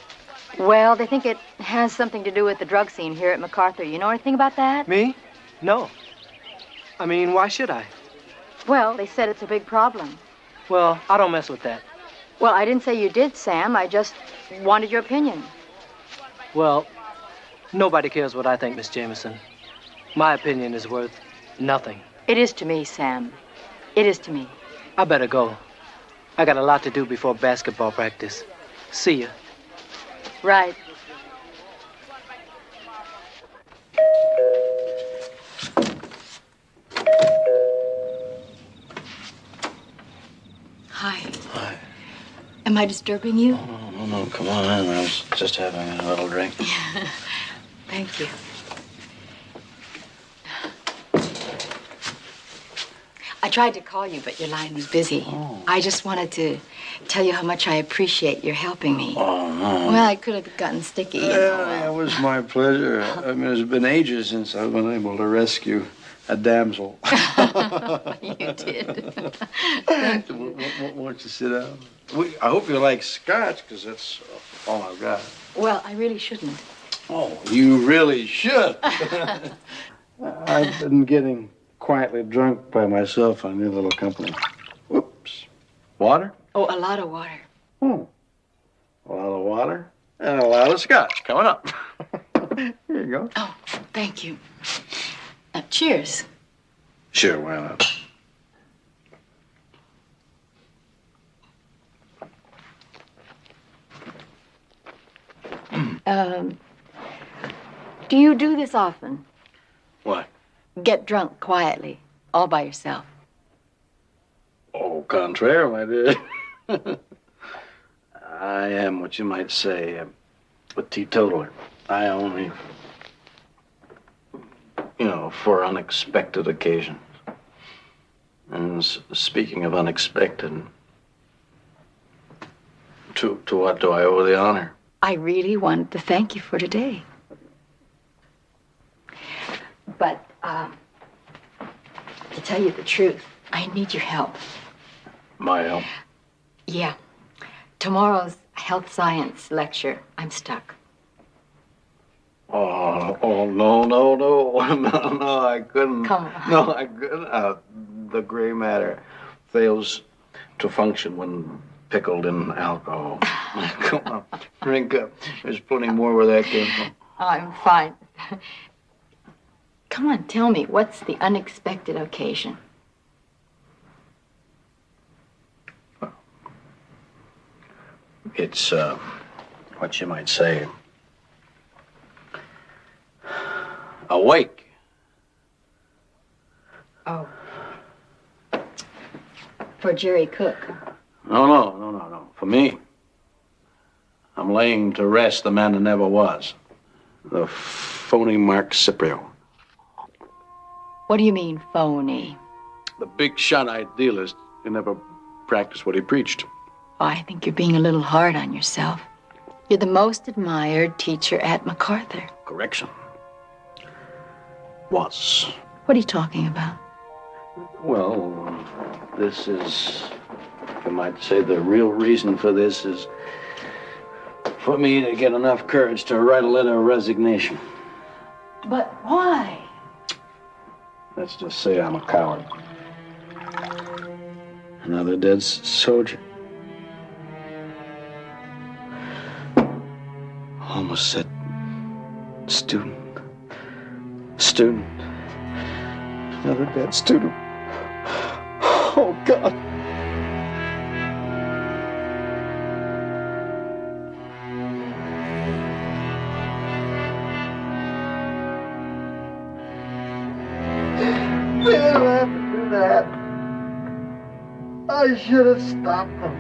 Well, they think it has something to do with the drug scene here at MacArthur. You know anything about that? Me? No. I mean, why should I? Well, they said it's a big problem. Well, I don't mess with that. Well, I didn't say you did, Sam. I just wanted your opinion. Well, nobody cares what I think, Miss Jameson. My opinion is worth nothing. It is to me, Sam. It is to me. I better go. I got a lot to do before basketball practice. See ya. Right. Hi. Hi. Am I disturbing you? No, come on in. I was just having a little drink. Thank you. I tried to call you, but your line was busy. I just wanted to tell you how much I appreciate your helping me. Oh, no. Well, I could have gotten sticky. You know. It was my pleasure. I mean, it's been ages since I've been able to rescue a damsel. You did. Won't you sit down? I hope you like scotch, because that's all I've got. Well, I really shouldn't. Oh, you really should. I've been getting quietly drunk by myself on your little company. Whoops. Water? Oh, a lot of water. A lot of water and a lot of scotch coming up. Here you go. Oh, thank you. Cheers. Sure, why not? Do you do this often? What? Get drunk quietly, all by yourself? Au contraire, my dear. I am what you might say a teetotaler. I only, for unexpected occasions. And speaking of unexpected, to what do I owe the honor? I really wanted to thank you for today. But, to tell you the truth, I need your help. My help? Yeah. Tomorrow's health science lecture. I'm stuck. Oh, no, no, I couldn't. Come on. No, I couldn't. The gray matter fails to function when pickled in alcohol. Come on, drink up. There's plenty more where that came from. I'm fine. Come on, tell me, what's the unexpected occasion? It's, what you might say, a wake. Oh. For Jerry Cook. No. For me. I'm laying to rest the man that never was. The phony Mark Ciprio. What do you mean, phony? The big shot idealist who never practiced what he preached. Oh, I think you're being a little hard on yourself. You're the most admired teacher at MacArthur. Correction. Was. What are you talking about? Well, this is, you might say, the real reason for this is for me to get enough courage to write a letter of resignation. But why? Let's just say I'm a coward. Another dead soldier. Almost said student. Another dead student. Oh, God. They didn't have to do that. I should have stopped them.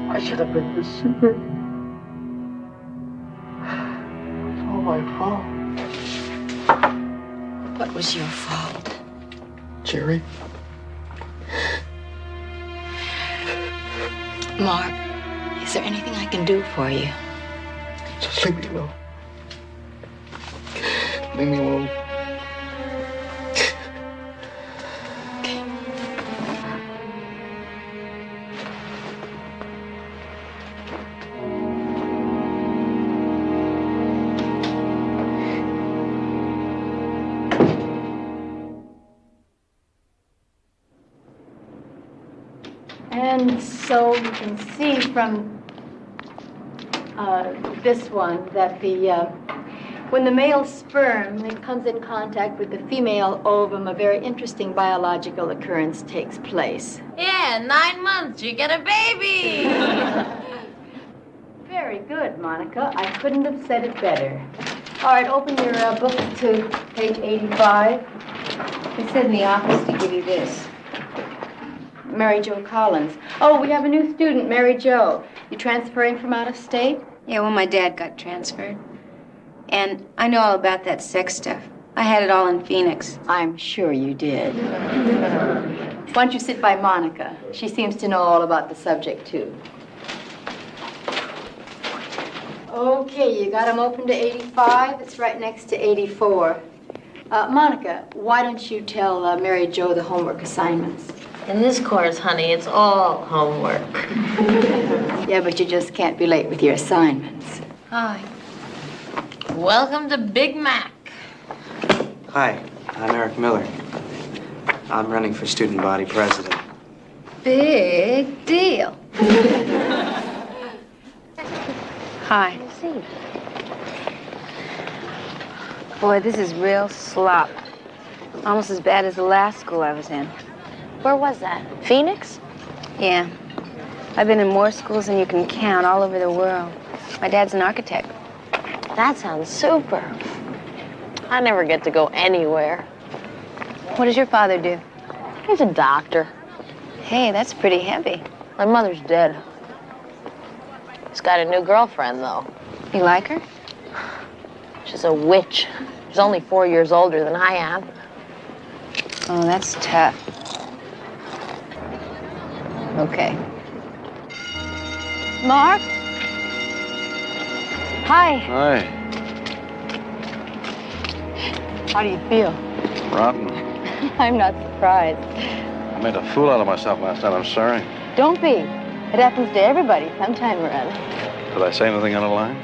I should have been this stupid. It's all my fault. What was your fault? Jerry. Mark, is there anything I can do for you? Just leave me alone. Leave me alone. And so you can see from this one that when the male sperm comes in contact with the female ovum, a very interesting biological occurrence takes place. Yeah, 9 months, you get a baby. Very good, Monica. I couldn't have said it better. All right, open your book to page 85. It said in the office to give you this. Mary Jo Collins. Oh, we have a new student, Mary Jo. You transferring from out of state? Yeah, well, my dad got transferred. And I know all about that sex stuff. I had it all in Phoenix. I'm sure you did. Why don't you sit by Monica? She seems to know all about the subject, too. Okay, you got them open to 85. It's right next to 84. Monica, why don't you tell Mary Jo the homework assignments? In this course, honey, it's all homework. Yeah, but you just can't be late with your assignments. Hi. Welcome to Big Mac. Hi, I'm Eric Miller. I'm running for student body president. Big deal. Hi. Boy, this is real slop. Almost as bad as the last school I was in. Where was that? Phoenix? Yeah. I've been in more schools than you can count all over the world. My dad's an architect. That sounds super. I never get to go anywhere. What does your father do? He's a doctor. Hey, that's pretty heavy. My mother's dead. He's got a new girlfriend, though. You like her? She's a witch. She's only 4 years older than I am. Oh, that's tough. Okay. Mark? Hi. Hi. How do you feel? Rotten. I'm not surprised. I made a fool out of myself last night. I'm sorry. Don't be. It happens to everybody sometime or other. Did I say anything out of line?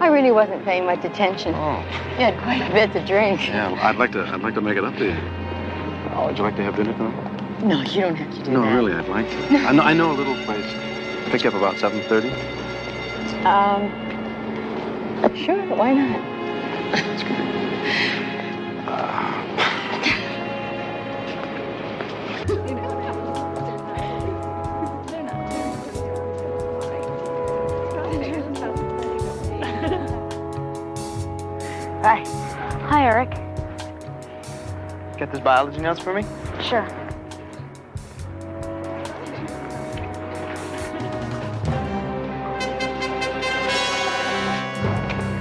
I really wasn't paying much attention. Oh. You had quite a bit to drink. Yeah, well, I'd like to make it up to you. Oh, would you like to have dinner tonight? No, you don't have to do No, that. really, I'd like to. I know a little place. Pick you up about 7:30. Sure, why not? It's good. Hi. Hi, Eric. Get this biology notes for me? Sure.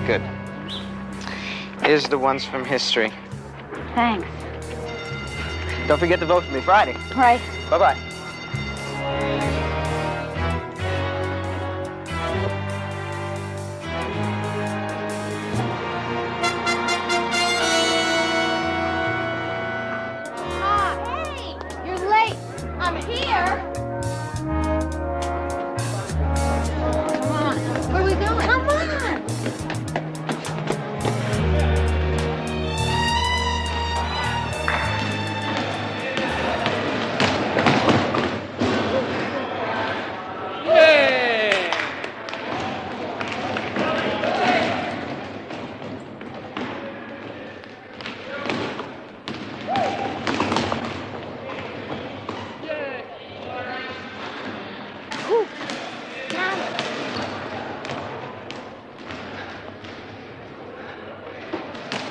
Good. Here's the ones from history. Thanks. Don't forget to vote for me Friday. Right. Bye-bye. You're late. I'm here. Come on. Where are we going? Come on.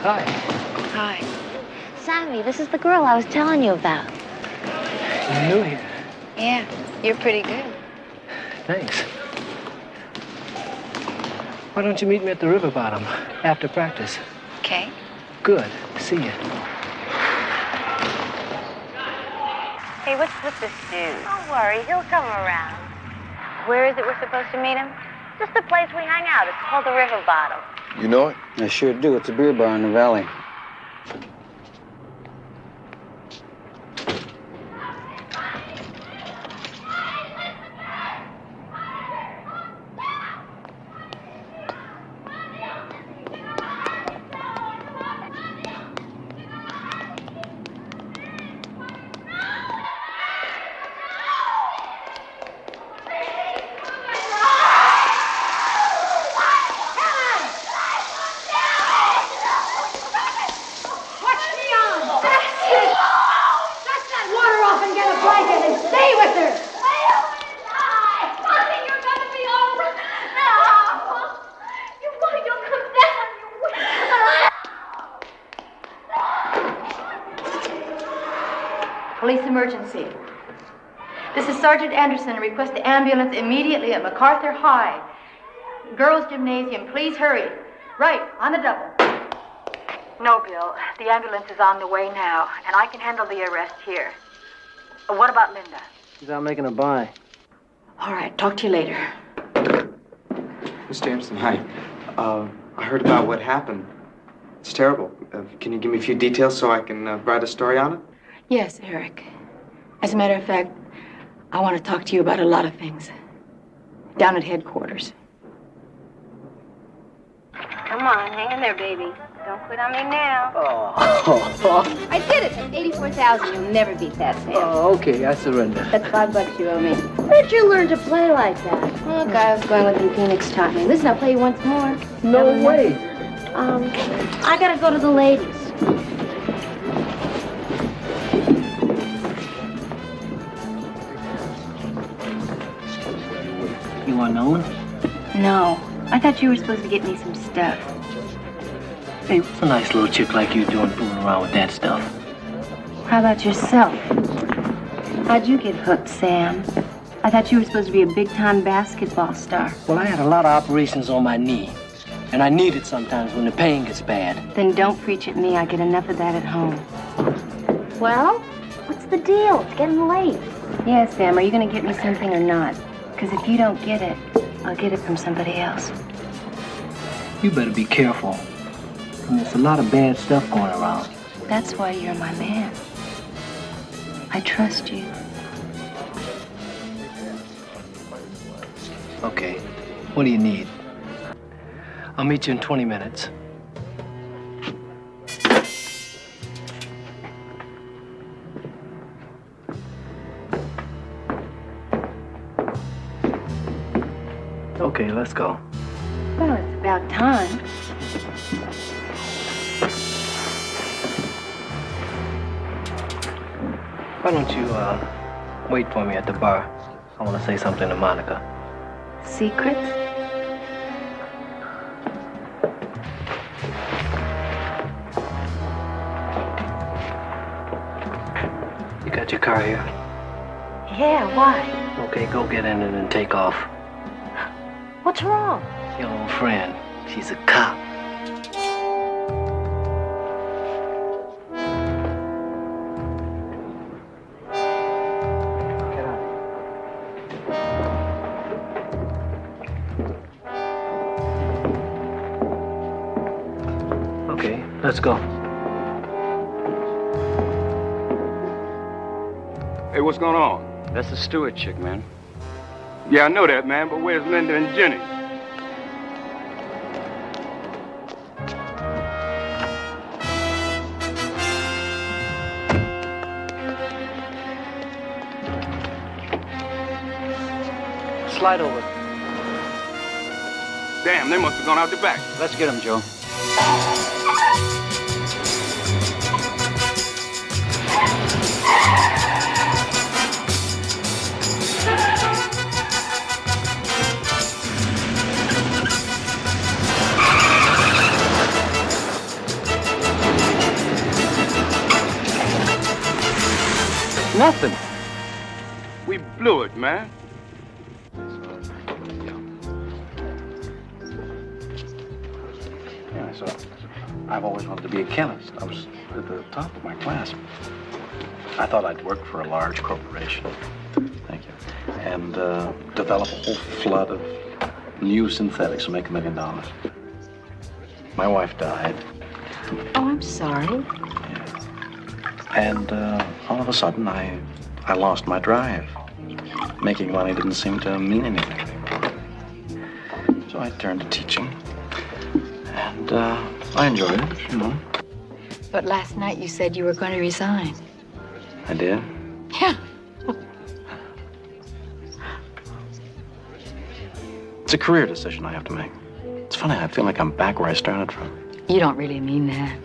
Hi. Hi. Sammy, this is the girl I was telling you about. I'm new here. Yeah, you're pretty good. Thanks. Why don't you meet me at the river bottom after practice? Okay. Good. See you. Hey, what's with this dude? Don't worry, he'll come around. Where is it we're supposed to meet him? Just the place we hang out. It's called the River Bottom. You know it? I sure do. It's a beer bar in the valley. Police emergency. This is Sergeant Anderson. Request the ambulance immediately at MacArthur High. Girls' gymnasium. Please hurry. Right, on the double. No, Bill. The ambulance is on the way now, and I can handle the arrest here. What about Linda? She's out making a buy. All right, talk to you later. Mr. Anderson, hi. I heard about what happened. It's terrible. Can you give me a few details so I can write a story on it? Yes, Eric. As a matter of fact, I want to talk to you about a lot of things. Down at headquarters. Come on, hang in there, baby. Don't quit on me now. I did it. That's 84,000. You'll never beat that, Sam. Oh, okay. I surrender. That's $5 you owe me. Where'd you learn to play like that? Well, the guy I was going with in Phoenix taught me. Listen, I'll play you once more. No way. I gotta go to the ladies. You are known? No. I thought you were supposed to get me some stuff. Hey, what's a nice little chick like you doing fooling around with that stuff? How about yourself? How'd you get hooked, Sam? I thought you were supposed to be a big-time basketball star. Well, I had a lot of operations on my knee, and I need it sometimes when the pain gets bad. Then don't preach at me. I get enough of that at home. Well, what's the deal? It's getting late. Yes, Sam, are you going to get me something or not? Because if you don't get it, I'll get it from somebody else. You better be careful. There's a lot of bad stuff going around. That's why you're my man. I trust you. Okay. What do you need? I'll meet you in 20 minutes. Okay, let's go. Well, it's about time. Why don't you, wait for me at the bar? I want to say something to Monica. Secrets? You got your car here? Yeah, why? Okay, go get in it and take off. What's wrong? Your old friend, she's a cop. Okay, let's go. Hey, what's going on? That's the Stewart chick, man. Yeah, I know that, man, but where's Linda and Jenny? Slide over. Damn, they must have gone out the back. Let's get him, Joe. Nothing. We blew it, man. So I've always wanted to be a chemist. I was at the top of my class. I thought I'd work for a large corporation. Thank you. And develop a whole flood of new synthetics to make $1 million. My wife died. Oh, I'm sorry. And all of a sudden, I lost my drive. Making money didn't seem to mean anything anymore. So I turned to teaching. And I enjoyed it, you know. But last night you said you were going to resign. I did. Yeah. It's a career decision I have to make. It's funny, I feel like I'm back where I started from. You don't really mean that.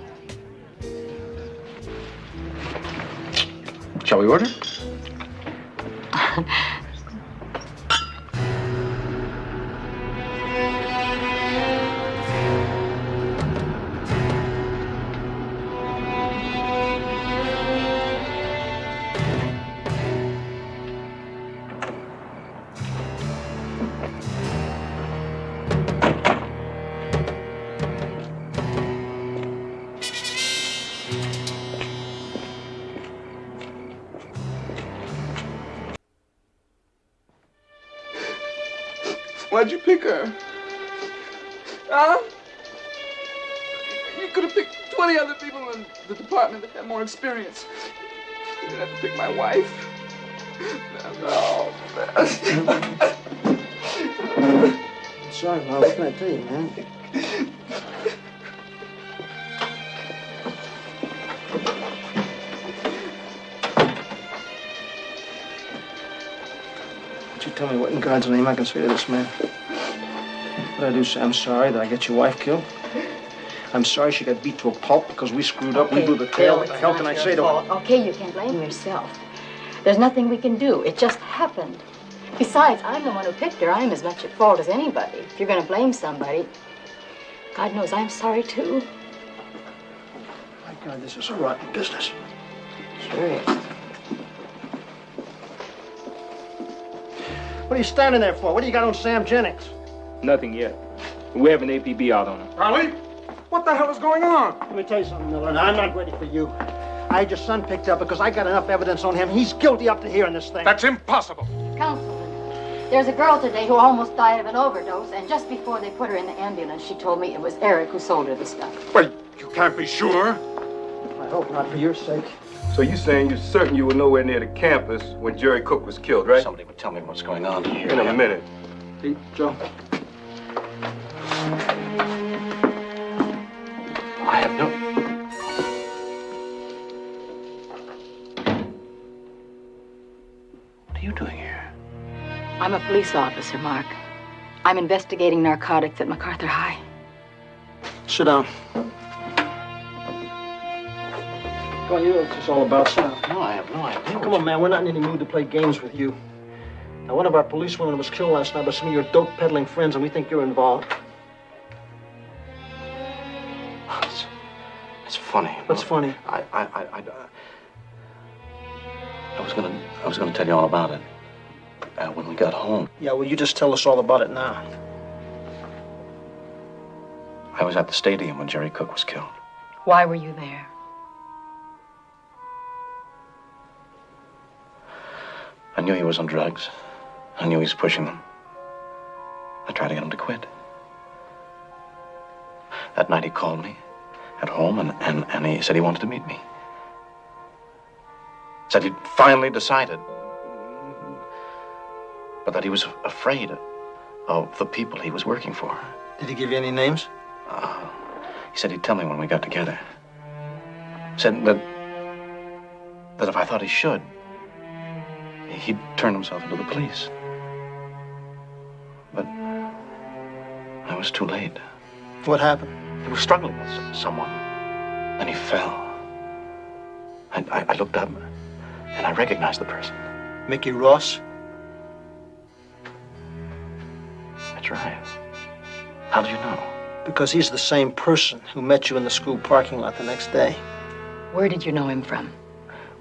Shall we order? Why'd you pick her? Huh? You could have picked 20 other people in the department that had more experience. You didn't have to pick my wife. No, Sorry, Mom. What can I tell you, man? Would you tell me what in God's name I can say to this man? What I do say, I'm sorry that I get your wife killed. I'm sorry she got beat to a pulp because we screwed up. We blew the tail. What the hell can I say to her? Okay, you can blame yourself. There's nothing we can do. It just happened. Besides, I'm the one who picked her. I'm as much at fault as anybody. If you're going to blame somebody, God knows I'm sorry, too. My God, this is a rotten business. Sure is. What are you standing there for? What do you got on Sam Jennings? Nothing yet. We have an APB out on him. Charlie, what the hell is going on? Let me tell you something, Miller. Now, I'm not ready for you. I had your son picked up because I got enough evidence on him. He's guilty up to here in this thing. That's impossible. Councilman, there's a girl today who almost died of an overdose, and just before they put her in the ambulance, she told me it was Eric who sold her the stuff. Well, you can't be sure. I hope not, for your sake. So you saying you're certain you were nowhere near the campus when Jerry Cook was killed, right? Somebody would tell me what's going on here. In a minute. Hey, Joe. I have no... What are you doing here? I'm a police officer, Mark. I'm investigating narcotics at MacArthur High. Sit down. Come on, you know what this is all about, son. No, I have no idea. Come on, man. We're not in any mood to play games with you. Now, one of our policewomen was killed last night by some of your dope peddling friends, and we think you're involved. It's funny. What's funny? I was gonna tell you all about it when we got home. Yeah, well, you just tell us all about it now. I was at the stadium when Jerry Cook was killed. Why were you there? I knew he was on drugs. I knew he was pushing them. I tried to get him to quit. That night he called me at home and he said he wanted to meet me. Said he'd finally decided, but that he was afraid of the people he was working for. Did he give you any names? He said he'd tell me when we got together. Said that if I thought he should, he'd turn himself into the police. But I was too late. What happened? He was struggling with someone, and he fell. I looked up, and I recognized the person. Mickey Ross? That's right. How did you know? Because he's the same person who met you in the school parking lot the next day. Where did you know him from?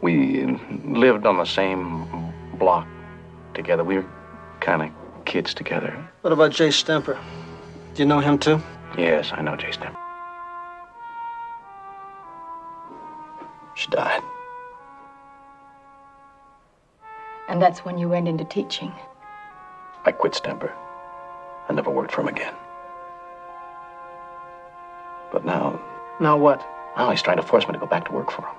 We lived on the same block together. We were kind of kids together. What about Jay Stemper? Do you know him too? Yes, I know Jay Stemper. She died. And that's when you went into teaching. I quit Stemper. I never worked for him again. But now, Now what? now he's trying to force me to go back to work for him.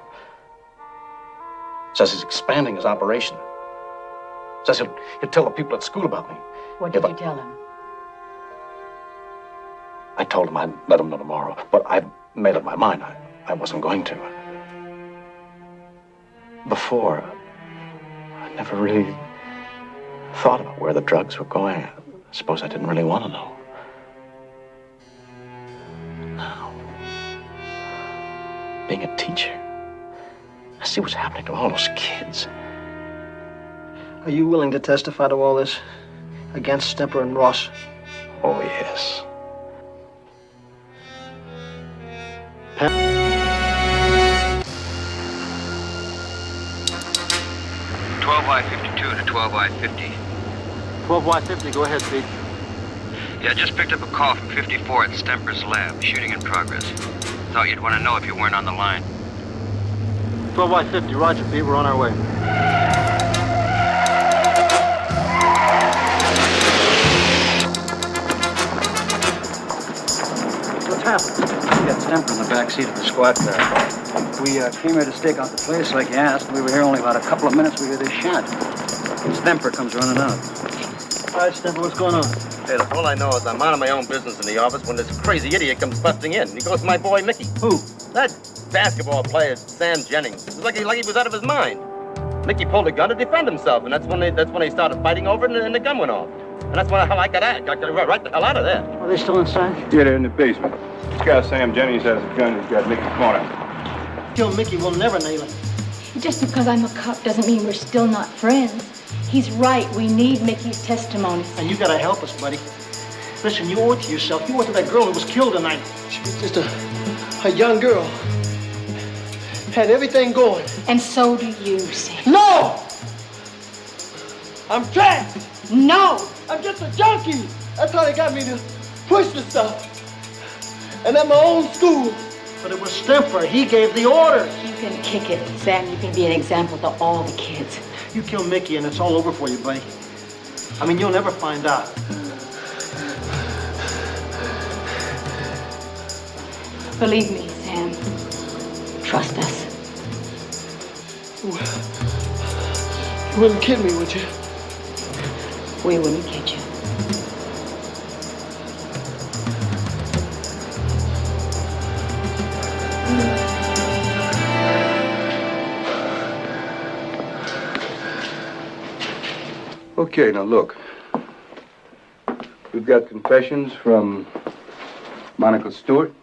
Says he's expanding his operation. Says he'll tell the people at school about me. What did you tell him? I told him I'd let him know tomorrow, but I made up my mind. I wasn't going to. Before, I never really thought about where the drugs were going. I suppose I didn't really want to know. Now, being a teacher, I see what's happening to all those kids. Are you willing to testify to all this against Stemper and Ross? Oh, yes. 12Y52 to 12Y50. 12Y50, go ahead, Pete. Yeah, I just picked up a call from 54 at Stemper's lab. Shooting in progress. Thought you'd want to know if you weren't on the line. 12Y50, roger, Pete, we're on our way. What's happened? We got Stemper in the back seat of the squad car. We came here to stake out the place like you asked. We were here only about a couple of minutes. We hear this shot. Stemper comes running out. All right, Stemper, what's going on? Hey, look, all I know is I'm minding my own business in the office when this crazy idiot comes busting in. He goes to my boy Mickey. Who? That basketball player, Sam Jennings. It was like he was out of his mind. Mickey pulled a gun to defend himself, and that's when they started fighting over it, and the gun went off. And that's how I got right the hell out of there. Are they still inside? Yeah, they're in the basement. This guy, Sam Jennings, has a gun. He's got Mickey's corner. Kill Mickey, we'll never nail him. Just because I'm a cop doesn't mean we're still not friends. He's right. We need Mickey's testimony. And you gotta help us, buddy. Listen, you owe it to yourself. You owe it to that girl who was killed tonight. She was just a young girl. Had everything going. And so do you, Sam. No! I'm trapped! No! I'm just a junkie! That's how they got me to push the stuff. And at my own school. But it was Stemper. He gave the orders. You can kick it, Sam. You can be an example to all the kids. You kill Mickey and it's all over for you, buddy. I mean, you'll never find out. Believe me, Sam. Trust us. You wouldn't kid me, would you? We wouldn't kid you. Okay, now look. We've got confessions from Monica Stewart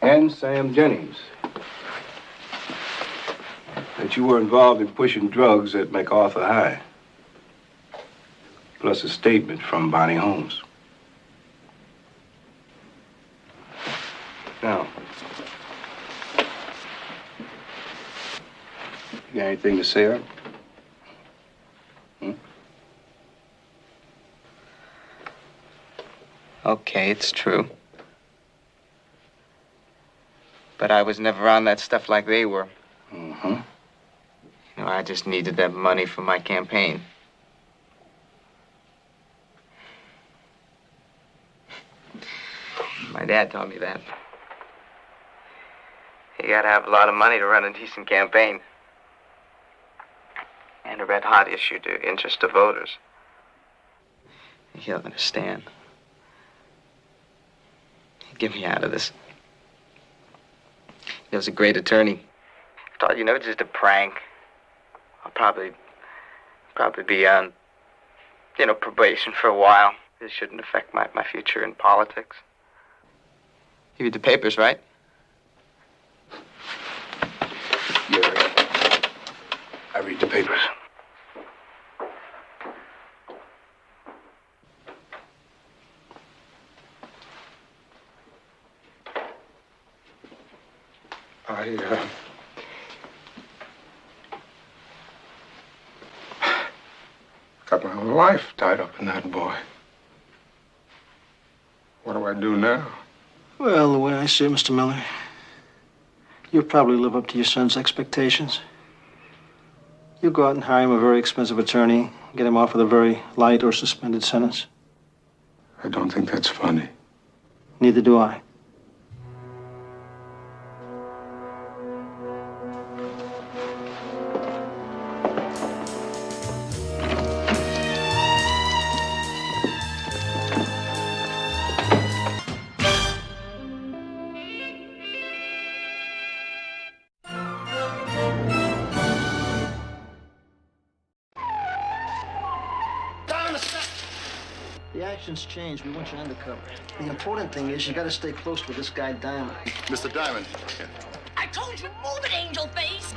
and Sam Jennings that you were involved in pushing drugs at MacArthur High, plus a statement from Bonnie Holmes. Now, you got anything to say, Art? Okay, it's true. But I was never on that stuff like they were. Mm-hmm. You know, I just needed that money for my campaign. My dad taught me that. You gotta have a lot of money to run a decent campaign. And a red-hot issue to interest the voters. He'll understand. Get me out of this. He was a great attorney. I thought, you know, just a prank. I'll probably be on, you know, probation for a while. This shouldn't affect my future in politics. You read the papers, right? Yeah, I read the papers. I got my whole life tied up in that boy. What do I do now? Well, the way I see it, Mr. Miller, You'll probably live up to your son's expectations. You go out and hire him a very expensive attorney, get him off with a very light or suspended sentence. I don't think that's funny. Neither do I. The action's changed. We want you undercover. The important thing is you gotta stay close with this guy Diamond. Mr. Diamond. I told you, move it, Angel Face!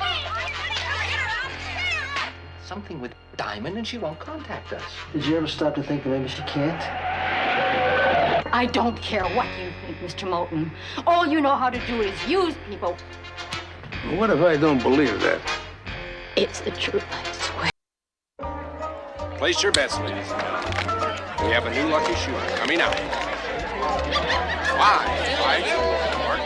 Something with Diamond and she won't contact us. Did you ever stop to think that maybe she can't? I don't care what you think, Mr. Moulton. All you know how to do is use people. Well, what if I don't believe that? It's the truth, I swear. Place your bets, ladies and gentlemen. We have a new lucky shooter coming out. Five shooter, Mark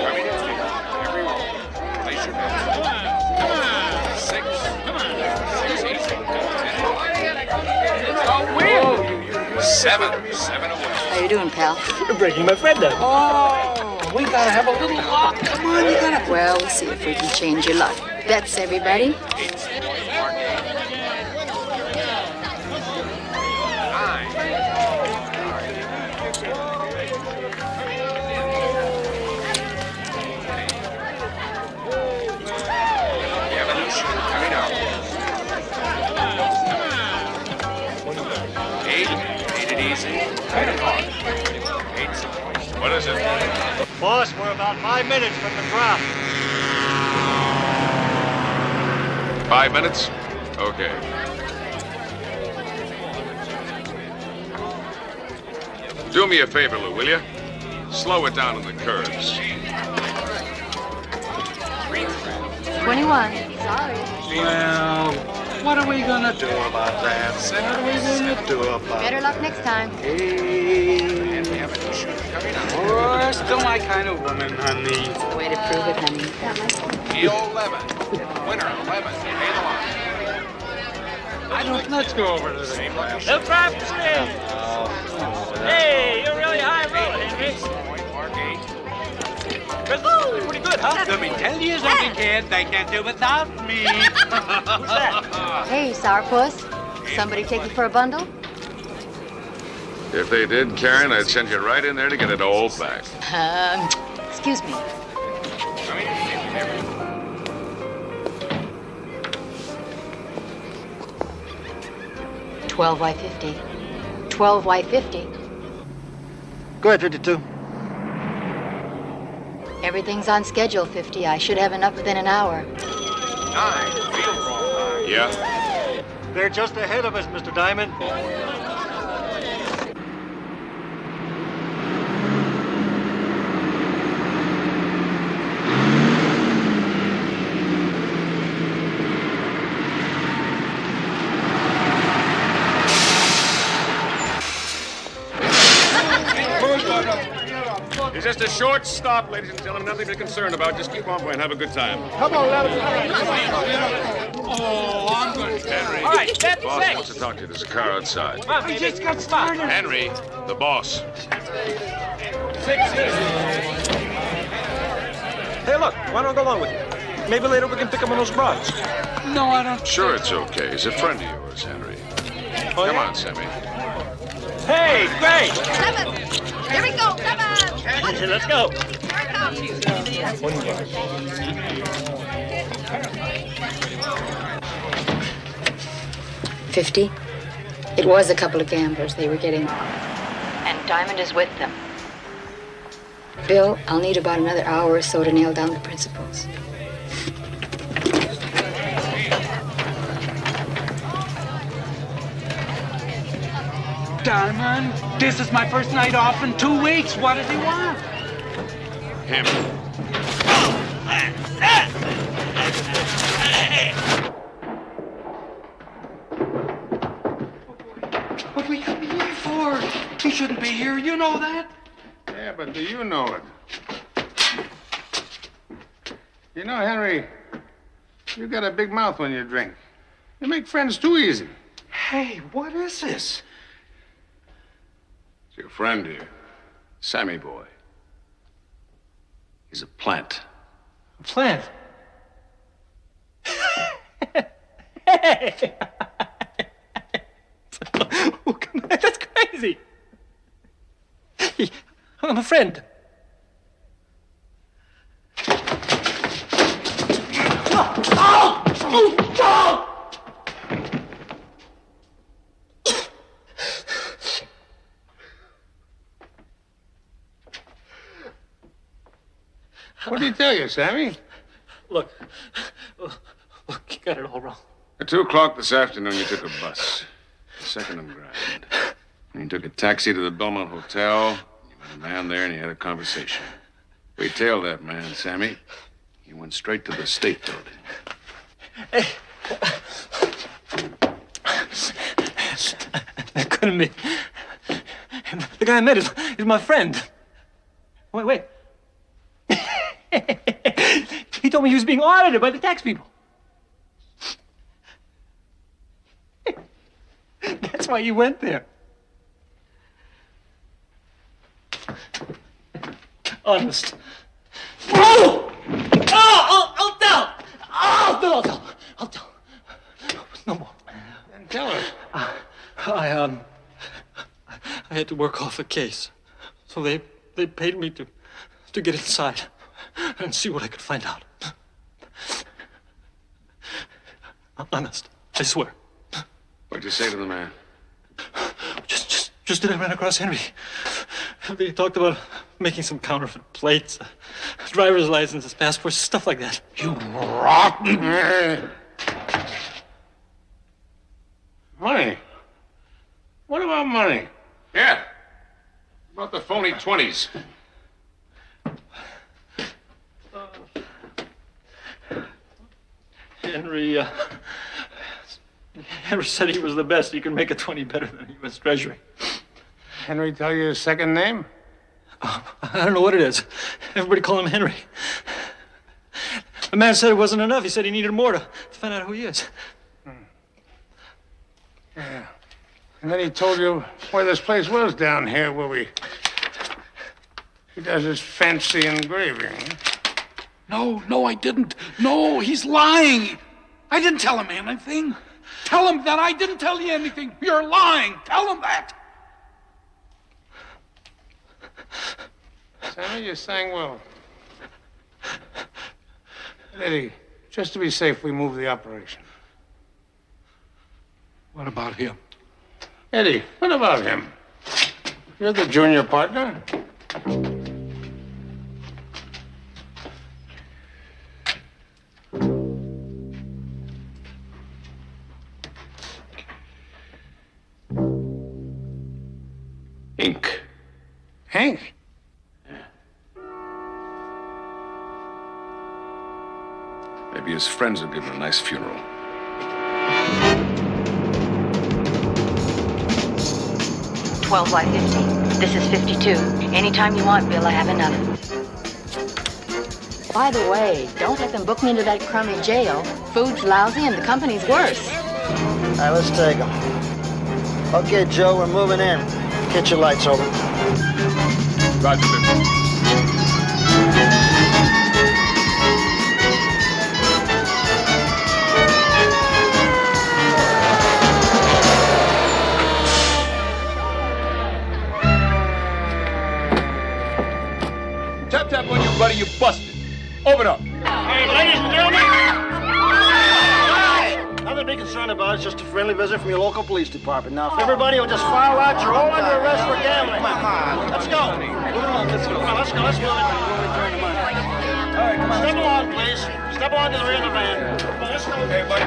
Coming in every roll. Place your bets. 6, 7 away. How you doing, pal? You're breaking my friend up. Oh, we gotta have a little luck. Come on, you gotta. Well, we'll see if we can change your luck. Bets, everybody. 8, made it easy. Right apart. 8. What is it? Boss, we're about 5 minutes from the drop. 5 minutes? Okay. Do me a favor, Lou, will you? Slow it down on the curves. 21. Sorry. Well, what are we gonna do about that? What are we gonna do about Better luck next time. And we have a new shooter coming out. Oh, still my kind of woman, honey. That's the way to prove it, honey. E11. Winner, 11. Pay the line. Let's go over to the Same lucky The shooter. crop's in. Hey, you're really high roller, Henry. Mark 8. Pretty good, huh? Let me tell you something, kid. They can't do without me. Who's that? Hey, sourpuss. Somebody take you for a bundle? If they did, Karen, I'd send you right in there to get it all back. Excuse me. Coming in every 12Y50. 12Y50. Go ahead, 52. Everything's on schedule, 50. I should have enough within an hour. 9. Field roll. Yeah. They're just ahead of us, Mr. Diamond. It's just a short stop, ladies and gentlemen. Nothing to be concerned about. Just keep on going. Have a good time. Come on, let us. Oh, I'm good. Henry. All right, step Boss 6. wants to talk to you. There's a car outside. We just got started. Henry, the boss. 6. Hey, look, why don't I go along with you? Maybe later we can pick up on those broads. No, I don't. Sure, it's okay. He's a friend of yours, Henry. Oh, Come yeah? on, Sammy. Hey, great. 7. Here we go, 7. Let's go. $50. It was a couple of gamblers. They were getting... And Diamond is with them. Bill, I'll need about another hour or so to nail down the principles. Diamond, this is my first night off in 2 weeks. What does he want? Him. What we coming here? He shouldn't be here. You know that? Yeah, but do you know it? You know, Henry, you got a big mouth when you drink. You make friends too easy. Hey, what is this? It's your friend here, Sammy boy. He's a plant. A plant? Hey! Oh, come on, that's crazy. I'm a friend. What did he tell you, Sammy? Look, you got it all wrong. At 2 o'clock this afternoon, you took a bus. The second and Grand. And you took a taxi to the Belmont Hotel. You met a man there and you had a conversation. We tailed that man, Sammy. He went straight to the State Building. Hey. That couldn't be. The guy I met is my friend. Wait. He told me he was being audited by the tax people. That's why you went there. Honest. Oh! I'll tell! I'll tell. No more. Then tell us. I had to work off a case. So they paid me to get inside and see what I could find out. Honest, I swear. What'd you say to the man? Just that I ran across Henry. They talked about making some counterfeit plates, driver's licenses, passports, stuff like that. You rotten! Money? What about money? Yeah. About the phony 20s. Henry said he was the best. He could make a 20 better than the U.S. Treasury. Henry tell you his second name? I don't know what it is. Everybody call him Henry. The man said it wasn't enough. He said he needed more to find out who he is. Yeah. And then he told you where this place was down here where he does his fancy engraving. No, I didn't. No, he's lying. I didn't tell him anything. Tell him that I didn't tell you anything. You're lying. Tell him that. Sammy, you sang well. Eddie, just to be safe, we move the operation. What about him? Eddie, what about him? You're the junior partner. Ink. Hank? Maybe his friends will give him a nice funeral. by 50. This is 52. Anytime you want, Bill, I have enough. By the way, don't let them book me into that crummy jail. Food's lousy and the company's worse. All right, let's take them. Okay, Joe, we're moving in. Get your lights over. Roger, Tap on you, buddy. You busted. Open up. Hey, ladies and gentlemen. Nothing to be concerned about. It's just a friendly visit from your local police department. Now, if everybody will just file out, you're all under arrest for gambling. Come on. Let's go. Move along. Let's go. Let's go. Let's move it. We'll return the money. All right, come on. Step along, please. Step along to the rear of the van. Let's go. Hey, buddy.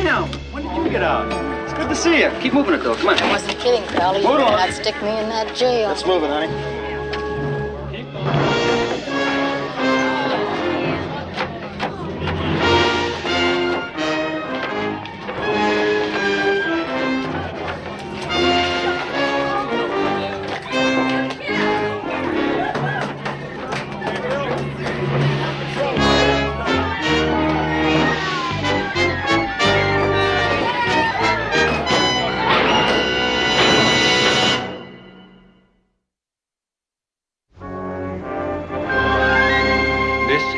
Damn, when did you get out? It's good to see you. Keep moving it, though. Come on. I wasn't kidding, pal. You better not stick me in that jail. Let's move it, honey.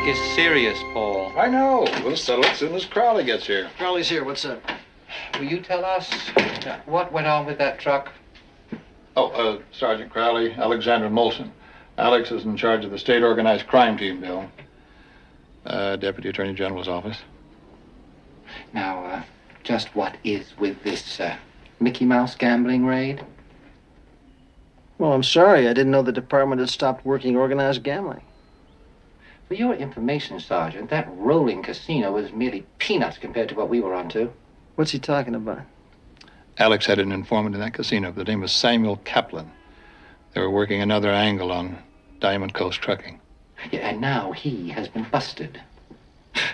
is serious, Paul. I know. We'll settle it as soon as Crowley gets here. Crowley's here. What's up? Will you tell us what went on with that truck? Oh, Sergeant Crowley, Alexander Molson. Alex is in charge of the state organized crime team, Bill. Deputy Attorney General's office. Now, just what is with this Mickey Mouse gambling raid? Well, I'm sorry. I didn't know the department had stopped working organized gambling. For your information, Sergeant, that rolling casino was merely peanuts compared to what we were onto. What's he talking about? Alex had an informant in that casino. The name was Samuel Kaplan. They were working another angle on Diamond Coast Trucking. Yeah, and now he has been busted.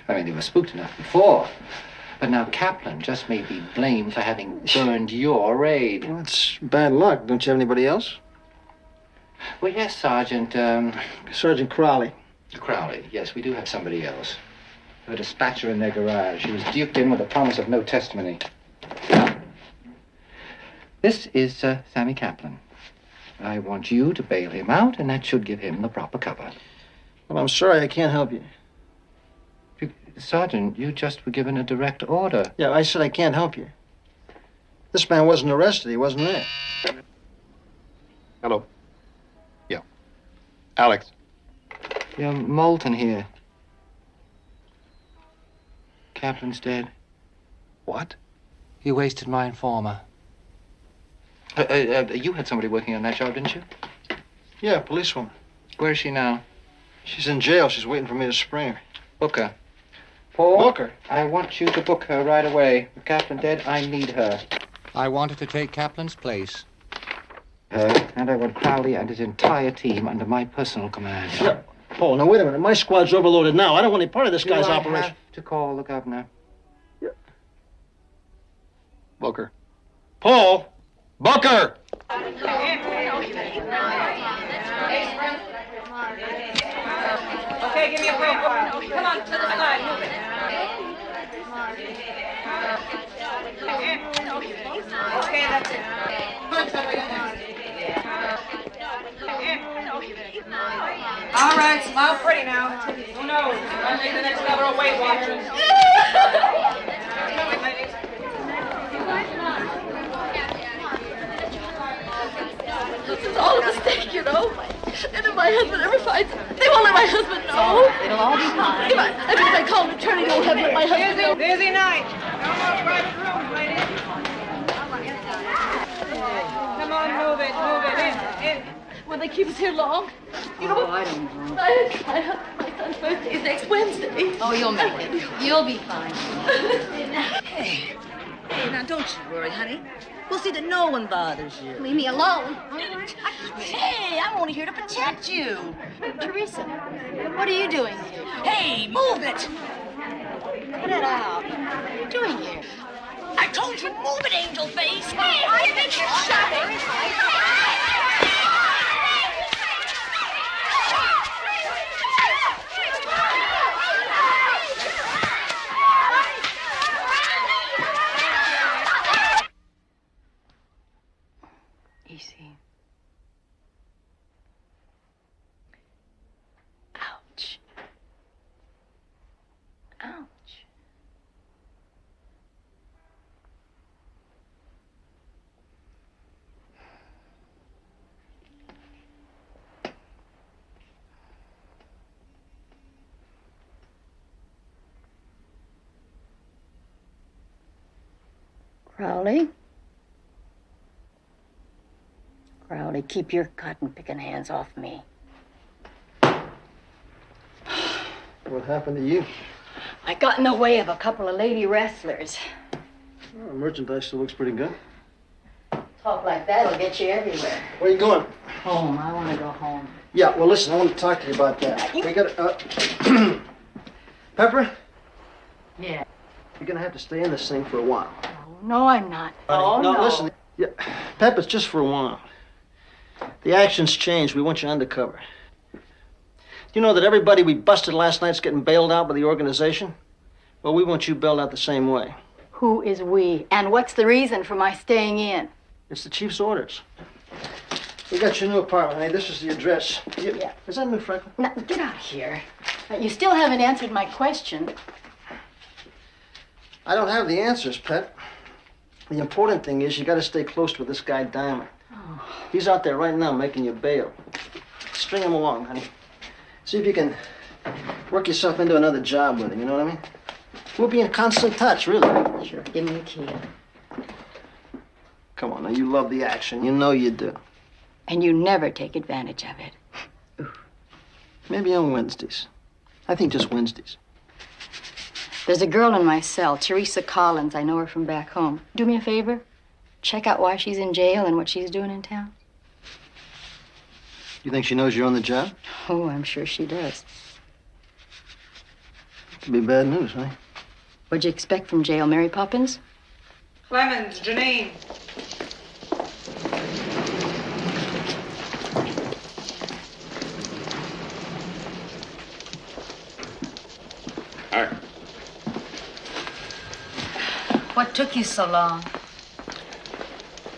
I mean, they were spooked enough before. But now Kaplan just may be blamed for having burned your raid. Well, that's bad luck. Don't you have anybody else? Well, yes, Sergeant, Sergeant Crowley. Crowley, yes, we do have somebody else. A dispatcher in their garage. She was duped in with a promise of no testimony. This is Sammy Kaplan. I want you to bail him out, and that should give him the proper cover. Well, I'm sorry, I can't help you. Sergeant, you just were given a direct order. Yeah, I said I can't help you. This man wasn't arrested. He wasn't there. Hello. Yeah. Alex. Yeah, Moulton here. Kaplan's dead. What? You wasted my informer. You had somebody working on that job, didn't you? Yeah, policewoman. Where is she now? She's in jail. She's waiting for me to spring her. Book her. Paul? Book her? I want you to book her right away. With Kaplan dead, I need her. I wanted to take Kaplan's place. And I want Crowley and his entire team under my personal command. Yeah. Paul, now wait a minute. My squad's overloaded now. I don't want any part of this guy's operation. I have to call the governor. Yeah. Booker. Paul! Booker! Okay, give me a break. Come on, to the side. Move it. Okay, that's it. All right, smile pretty now. Who knows? I think the next level of Weight Watchers. This is all a mistake, you know. And if my husband ever finds it, they won't let my husband know. It'll all be fine. If I call an attorney, they won't have let my husband know. Busy night. No more private rooms, ladies. Come on, move it. In. Will they keep us here long? You know, I don't know. my son's birthday is next Wednesday. Oh, you'll make it. You'll be fine. Hey, now don't you worry, honey. We'll see that no one bothers you. Leave me alone. Hey, I'm only here to protect you. Teresa, what are you doing here? Hey, move it. Cut it out. What are you doing here? I told you, move it, angel face. Hey, I think you're shouting. Easy. Ouch. Ouch. Crowley? Crowley, keep your cotton-picking hands off me. What happened to you? I got in the way of a couple of lady wrestlers. Oh, merchandise still looks pretty good. Talk like that'll get you everywhere. Where are you going? Home. I want to go home. Yeah, well, listen, I want to talk to you about that. We got Pepper, Yeah. you're going to have to stay in this thing for a while. No, I'm not. Oh, no, no. Listen. Yeah, Pep, it's just for a while. The action's changed. We want you undercover. Do you know that everybody we busted last night's getting bailed out by the organization? Well, we want you bailed out the same way. Who is we? And what's the reason for my staying in? It's the chief's orders. We got your new apartment, honey. This is the address. Yeah. Is that New Franklin? Now, get out of here. You still haven't answered my question. I don't have the answers, Pet. The important thing is you got to stay close with this guy Diamond. He's out there right now making you bail. String him along, honey. See if you can work yourself into another job with him, you know what I mean? We'll be in constant touch, really. Sure, give me the key. Come on, now, you love the action. You know you do. And you never take advantage of it. Maybe on Wednesdays. I think just Wednesdays. There's a girl in my cell, Teresa Collins. I know her from back home. Do me a favor. Check out why she's in jail and what she's doing in town. You think she knows you're on the job? Oh, I'm sure she does. Could be bad news, huh? What'd you expect from jail, Mary Poppins? Clemens, Janine. Hi. What took you so long?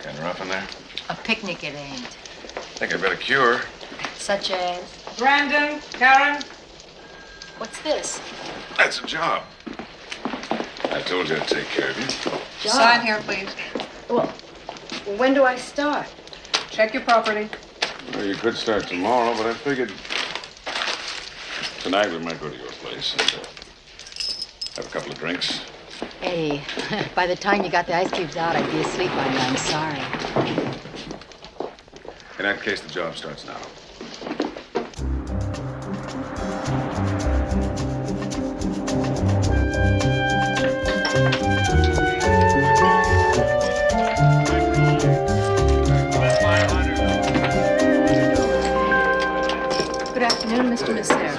Getting rough in there? A picnic it ain't. Think I'd better cure. Such as? Brandon, Karen. What's this? That's a job. I told you I'd take care of you. Job. Sign here, please. Well, when do I start? Check your property. Well, you could start tomorrow, but I figured tonight we might go to your place and have a couple of drinks. Hey, by the time you got the ice cubes out, I'd be asleep by now. I'm sorry. In that case, the job starts now. Good afternoon, Mr. Massera.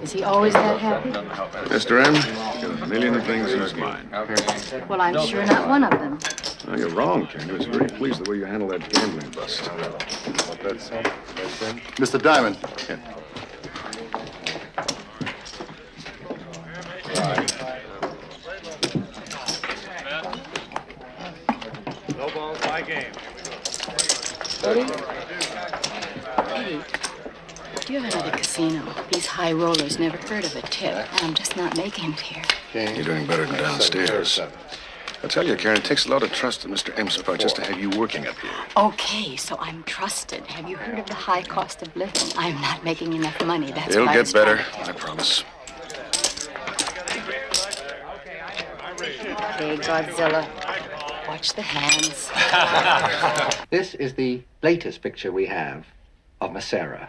Is he always that happy? Mr. M, got a million things in his mind. Well, I'm sure not one of them. No, you're wrong, Ken. I was very pleased the way you handled that gambling bust. Mr. Diamond. No balls, my game. Eddie? Do you have another casino? These high rollers never heard of a tip, and I'm just not making it here. You're doing better than downstairs. I tell you, Karen, it takes a lot of trust on Mr. M's part just to have you working up here. Okay, so I'm trusted. Have you heard of the high cost of living? I'm not making enough money. That's It'll what I get was better, trying to I promise. Okay, Godzilla. Watch the hands. This is the latest picture we have of Massera,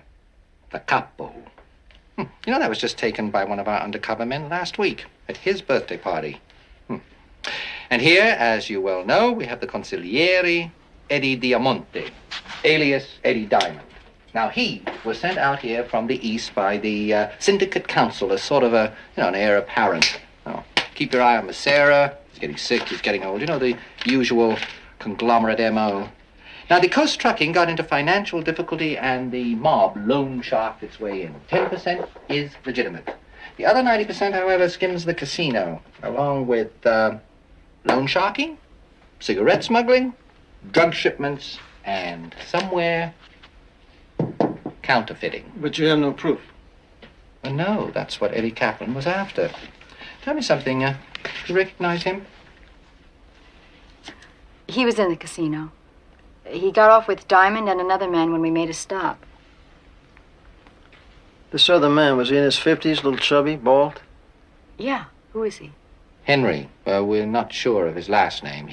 the capo. You know, that was just taken by one of our undercover men last week at his birthday party. And here, as you well know, we have the consigliere Eddie Diamante, alias Eddie Diamond. Now, he was sent out here from the east by the syndicate council as sort of a, an heir apparent. Oh, keep your eye on Massera. He's getting sick, he's getting old. You know, the usual conglomerate M.O. Now, the Coast Trucking got into financial difficulty and the mob loan sharked its way in. 10% is legitimate. The other 90%, however, skims the casino, along with loan sharking, cigarette smuggling, drug shipments, and somewhere counterfeiting. But you have no proof. Well, no, that's what Eddie Kaplan was after. Tell me something, do you recognize him? He was in the casino. He got off with Diamond and another man when we made a stop. This other man, was he in his 50s, little chubby, bald? Yeah, who is he? Henry. We're not sure of his last name.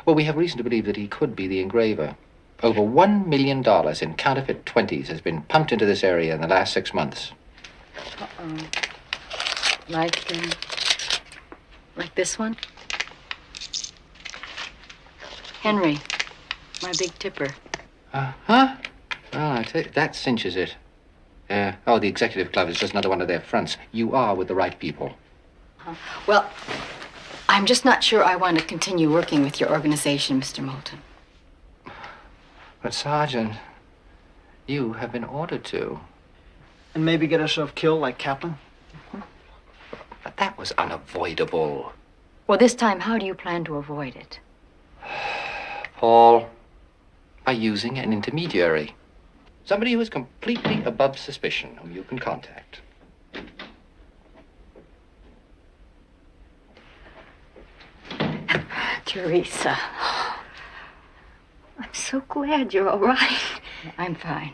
We have reason to believe that he could be the engraver. Over $1 million in counterfeit 20s has been pumped into this area in the last 6 months. Uh-oh. Like this one? Henry, my big tipper. Huh? Well, I tell you, that cinches it. The executive club is just another one of their fronts. You are with the right people. Well, I'm just not sure I want to continue working with your organization, Mr. Moulton. But, Sergeant, you have been ordered to. And maybe get herself killed like Kaplan? But that was unavoidable. Well, this time, how do you plan to avoid it? Paul, by using an intermediary. Somebody who is completely above suspicion, whom you can contact. Teresa. I'm so glad you're all right. I'm fine.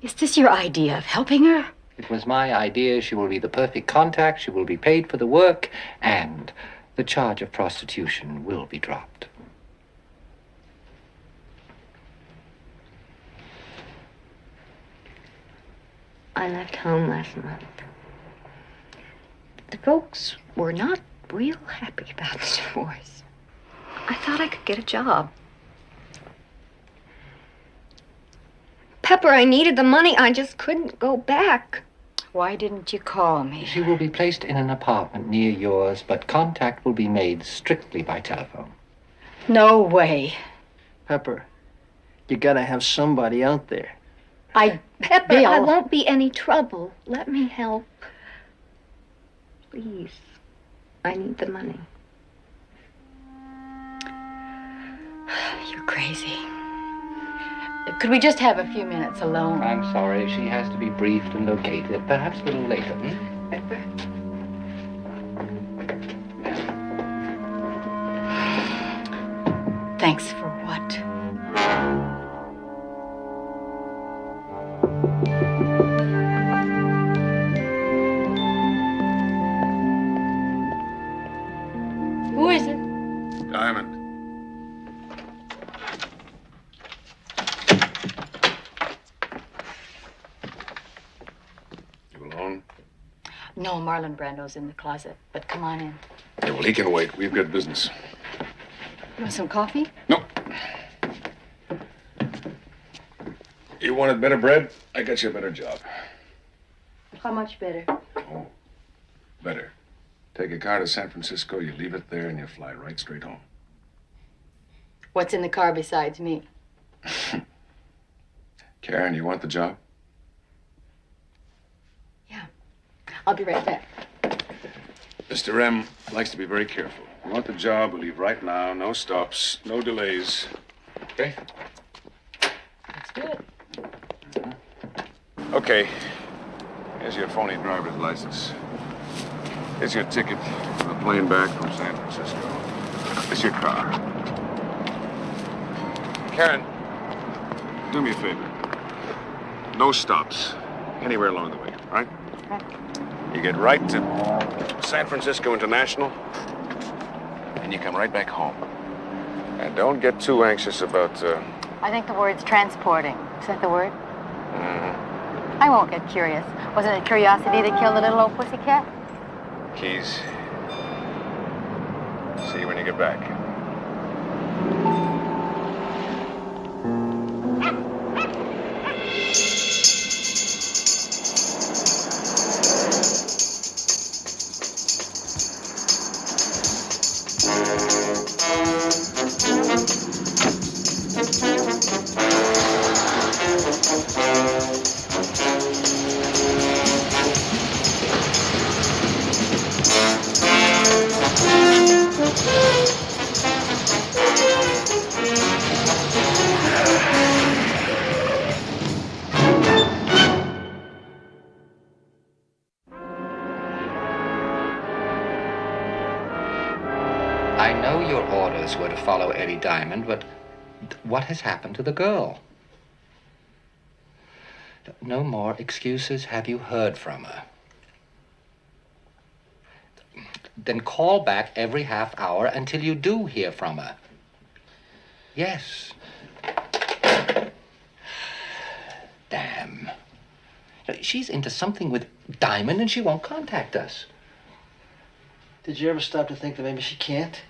Is this your idea of helping her? It was my idea. She will be the perfect contact. She will be paid for the work, and the charge of prostitution will be dropped. I left home last month. The folks were not real happy about the divorce. I thought I could get a job. Pepper, I needed the money. I just couldn't go back. Why didn't you call me? She will be placed in an apartment near yours, but contact will be made strictly by telephone. No way. Pepper, you gotta have somebody out there. Pepper, Bill. I won't be any trouble. Let me help. Please. I need the money. You're crazy. Could we just have a few minutes alone? I'm sorry. She has to be briefed and located. Perhaps a little later. Thanks for what? Who is it? Diamond. You alone? No, Marlon Brando's in the closet, but come on in. Yeah, well, he can wait. We've got business. You want some coffee? No. You wanted better bread? I got you a better job. How much better? Oh, better. Take a car to San Francisco, you leave it there, and you fly right straight home. What's in the car besides me? Karen, you want the job? I'll be right back. Mr. M likes to be very careful. You want the job, we'll leave right now. No stops, no delays. Okay? That's good. Okay. Here's your phony driver's license. Here's your ticket for the plane back from San Francisco. It's your car. Karen, do me a favor. No stops. Anywhere along the way, all right? You get right to San Francisco International, and you come right back home. And don't get too anxious about, I think the word's transporting. Is that the word? Mm-hmm. I won't get curious. Wasn't it curiosity that killed the little old pussycat? Keys. See you when you get back. I know your orders were to follow Eddie Diamond, but what has happened to the girl? No more excuses. Have you heard from her? Then call back every half hour until you do hear from her. Yes. Damn. She's into something with Diamond and she won't contact us. Did you ever stop to think that maybe she can't?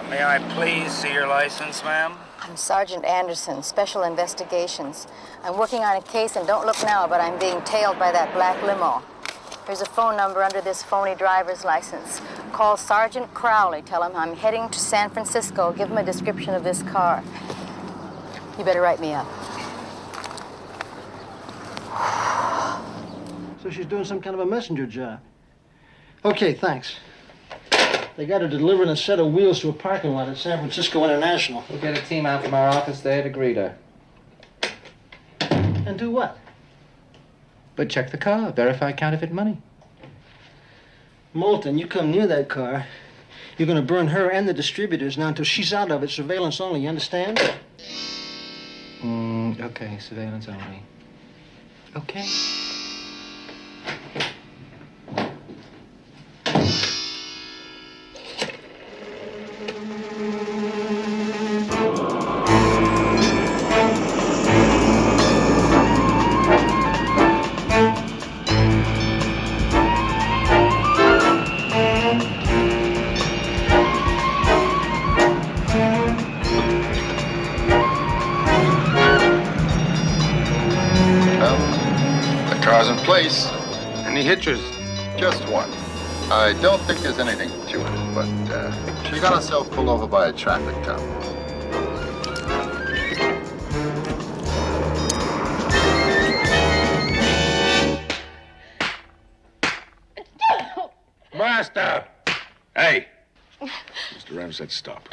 May I please see your license, ma'am? I'm Sergeant Anderson, Special Investigations. I'm working on a case, and don't look now, but I'm being tailed by that black limo. There's a phone number under this phony driver's license. Call Sergeant Crowley. Tell him I'm heading to San Francisco. Give him a description of this car. You better write me up. So she's doing some kind of a messenger job. Okay, thanks. They got her delivering a set of wheels to a parking lot at San Francisco International. We'll get a team out from our office there to greet her. And do what? But check the car, verify counterfeit money. Moulton, you come near that car, you're gonna burn her and the distributors now until she's out of it. Surveillance only, you understand? Okay, surveillance only. Okay. Place. Any hitches? Just one. I don't think there's anything to it, but she got herself pulled over by a traffic cop. Master! Hey! Mr. Ramsett, stop.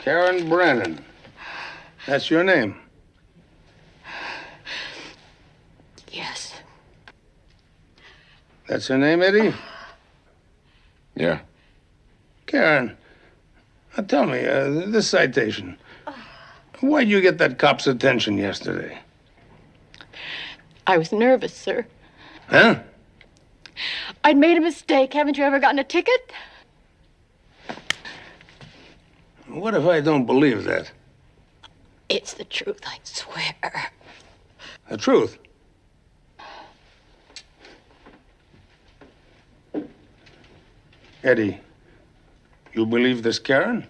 Karen Brennan. That's your name? Yes. That's your name, Eddie? Yeah. Karen, now tell me, this citation. Why'd you get that cop's attention yesterday? I was nervous, sir. Huh? I'd made a mistake. Haven't you ever gotten a ticket? What if I don't believe that? It's the truth, I swear. The truth? Eddie, you believe this Karen?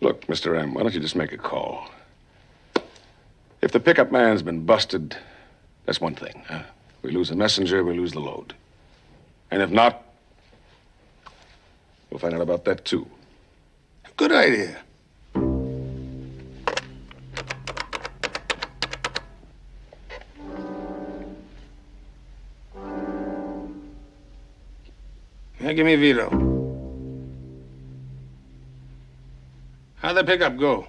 Look, Mr. M, why don't you just make a call? If the pickup man's been busted, that's one thing. Huh? We lose the messenger, we lose the load. And if not, we'll find out about that, too. Good idea. Now give me Vito. How'd the pickup go?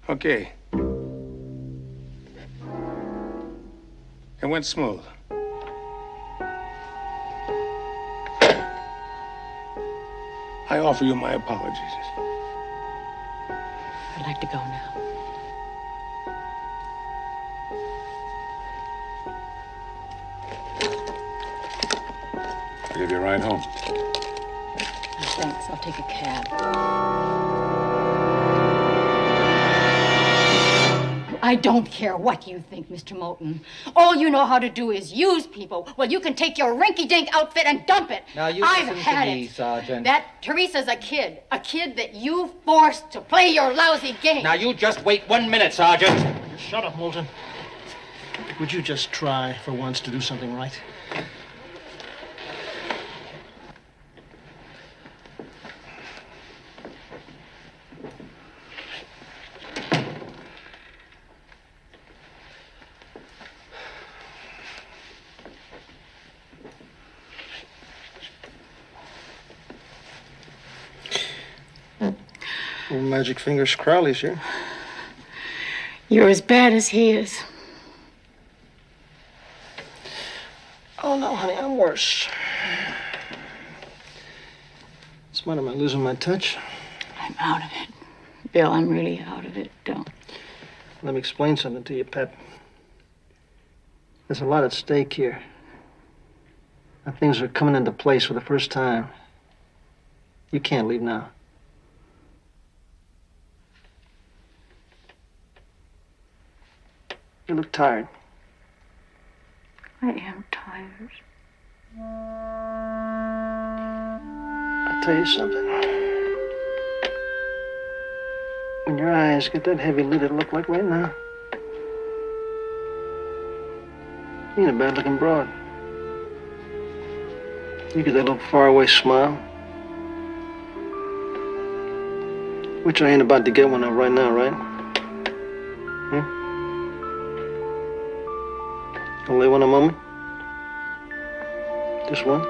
Okay. It went smooth. I offer you my apologies. I'd like to go now. I'll give you a ride home. Thanks, I'll take a cab. I don't care what you think, Mr. Moulton. All you know how to do is use people. Well, you can take your rinky-dink outfit and dump it. Now you I've listen had to me, it. Sergeant. That Teresa's a kid that you forced to play your lousy game. Now you just wait 1 minute, Sergeant. Shut up, Moulton. Would you just try for once to do something right? Old Magic Fingers Crowley's here. You're as bad as he is. Oh, no, honey, I'm worse. What's the matter? Am I losing my touch? I'm out of it. Bill, I'm really out of it. Don't. Let me explain something to you, Pep. There's a lot at stake here. And things are coming into place for the first time. You can't leave now. You look tired. I am tired. I'll tell you something. When your eyes get that heavy lidded look like right now, you ain't a bad looking broad. You get that little faraway smile, which I ain't about to get one of right now, right? Only one a moment? Just one?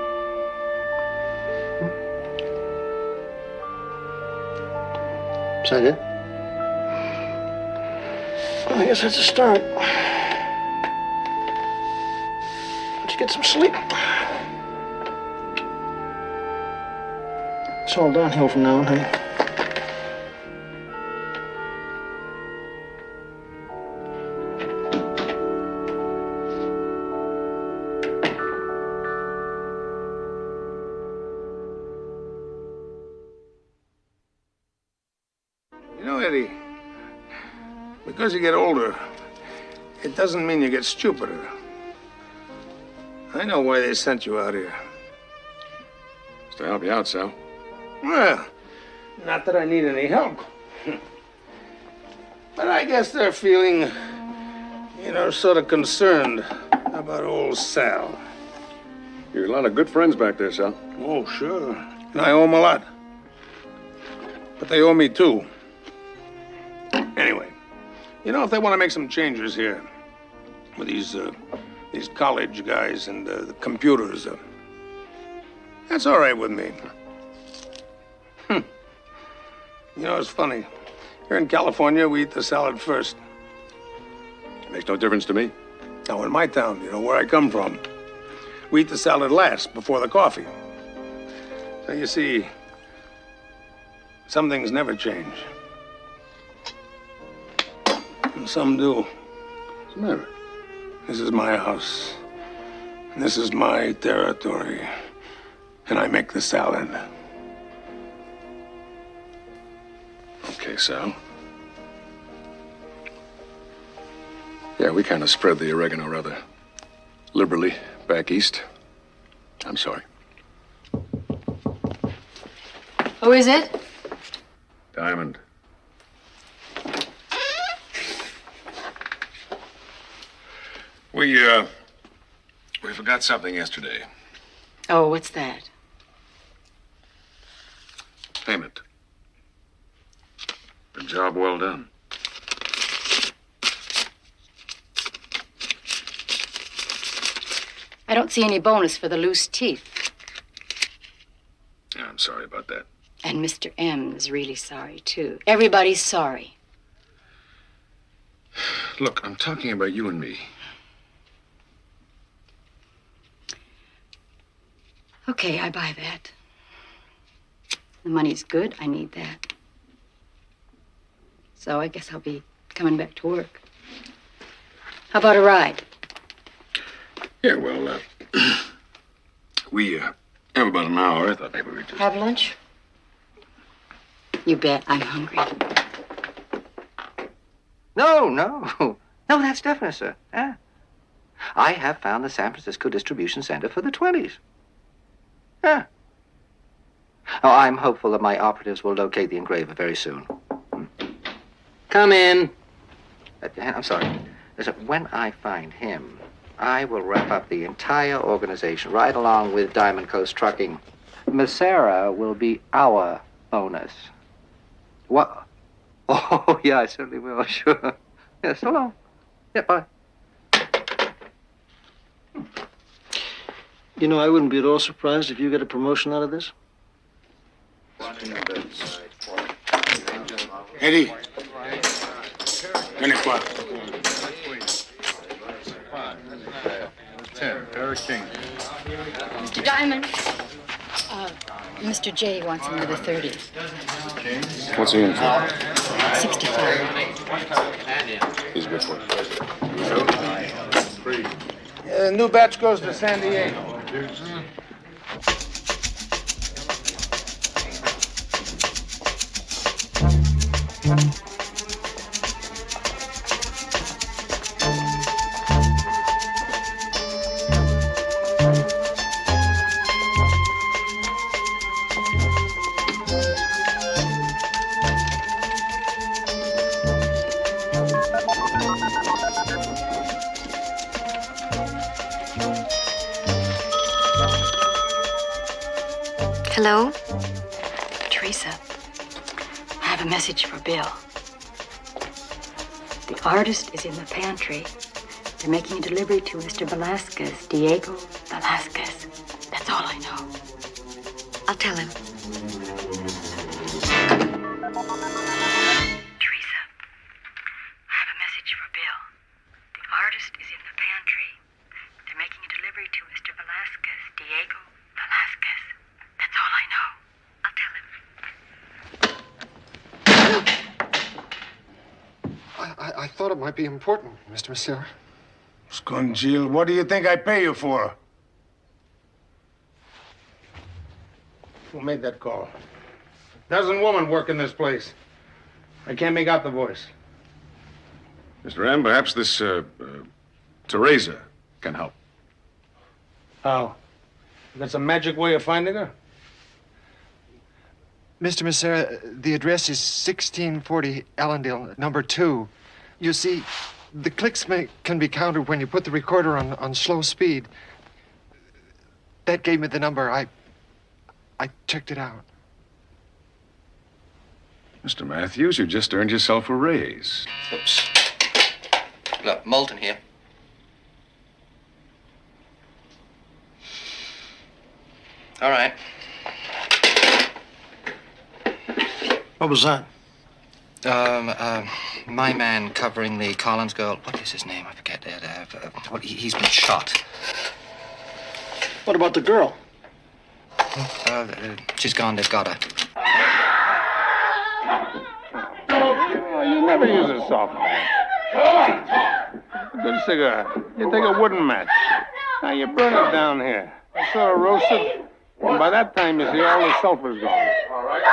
Is that it? Well, I guess that's a start. Let's get some sleep. It's all downhill from now on, honey. You know, Eddie, because you get older, it doesn't mean you get stupider. I know why they sent you out here. It's to help you out, Sal. Well, not that I need any help. But I guess they're feeling, sort of concerned about old Sal. You're a lot of good friends back there, Sal. Oh, sure. And I owe them a lot. But they owe me too. Anyway, if they want to make some changes here with these college guys and the computers, that's all right with me. It's funny. Here in California, we eat the salad first. Makes no difference to me. Now, in my town, where I come from, we eat the salad last, before the coffee. So you see, some things never change. And some do. What's the matter? This is my house. And this is my territory. And I make the salad. Okay, Sal. Yeah, we kind of spread the oregano rather liberally back east. I'm sorry. Who is it? Diamond. We forgot something yesterday. Oh, what's that? Payment. A job well done. I don't see any bonus for the loose teeth. Yeah, I'm sorry about that. And Mr. M is really sorry, too. Everybody's sorry. Look, I'm talking about you and me. Okay, I buy that. The money's good. I need that. So I guess I'll be coming back to work. How about a ride? Yeah, well, we have about an hour. I thought maybe we'd just... Have lunch? You bet. I'm hungry. No, that's definite, sir. Yeah. I have found the San Francisco Distribution Center for the 20s. Yeah. Oh, I'm hopeful that my operatives will locate the engraver very soon. Come in. I'm sorry. Listen, when I find him, I will wrap up the entire organization right along with Diamond Coast Trucking. Macera will be our bonus. What? Oh, yeah, I certainly will, sure. Yeah, so long. Yeah, bye. I wouldn't be at all surprised if you get a promotion out of this. Eddie. Quoi? 10, Eric King. Mr. Diamond. Mr. J wants another 30. What's he in for? 65. He's good for it. new batch goes to San Diego. Hello? Teresa, I have a message for Bill. The artist is in the pantry. They're making a delivery to Mr. Velasquez, Diego Velasquez. That's all I know. I'll tell him. Teresa, I have a message for Bill. The artist is in the pantry. They're making a delivery to Mr. Velasquez, Diego Velasquez. That's all I know. I'll tell him. I thought it might be important, Mr. Messera. Scongill, what do you think I pay you for? Who made that call? Dozen women work in this place. I can't make out the voice. Mr. M, perhaps this, Teresa can help. How? You got some magic way of finding her? Mr. Messera, the address is 1640 Allendale, number 2. You see, the clicks can be counted when you put the recorder on slow speed. That gave me the number. I checked it out. Mr. Matthews, you just earned yourself a raise. Oops. Look, Moulton here. All right. What was that? My man covering the Collins girl. What is his name? I forget. He's been shot. What about the girl? She's gone. They've got her. Oh, you never use a soft match. A good cigar. You take a wooden match. Now you burn it down here. I sort of roast it. And by that time, you see, all the sulfur's gone. All right.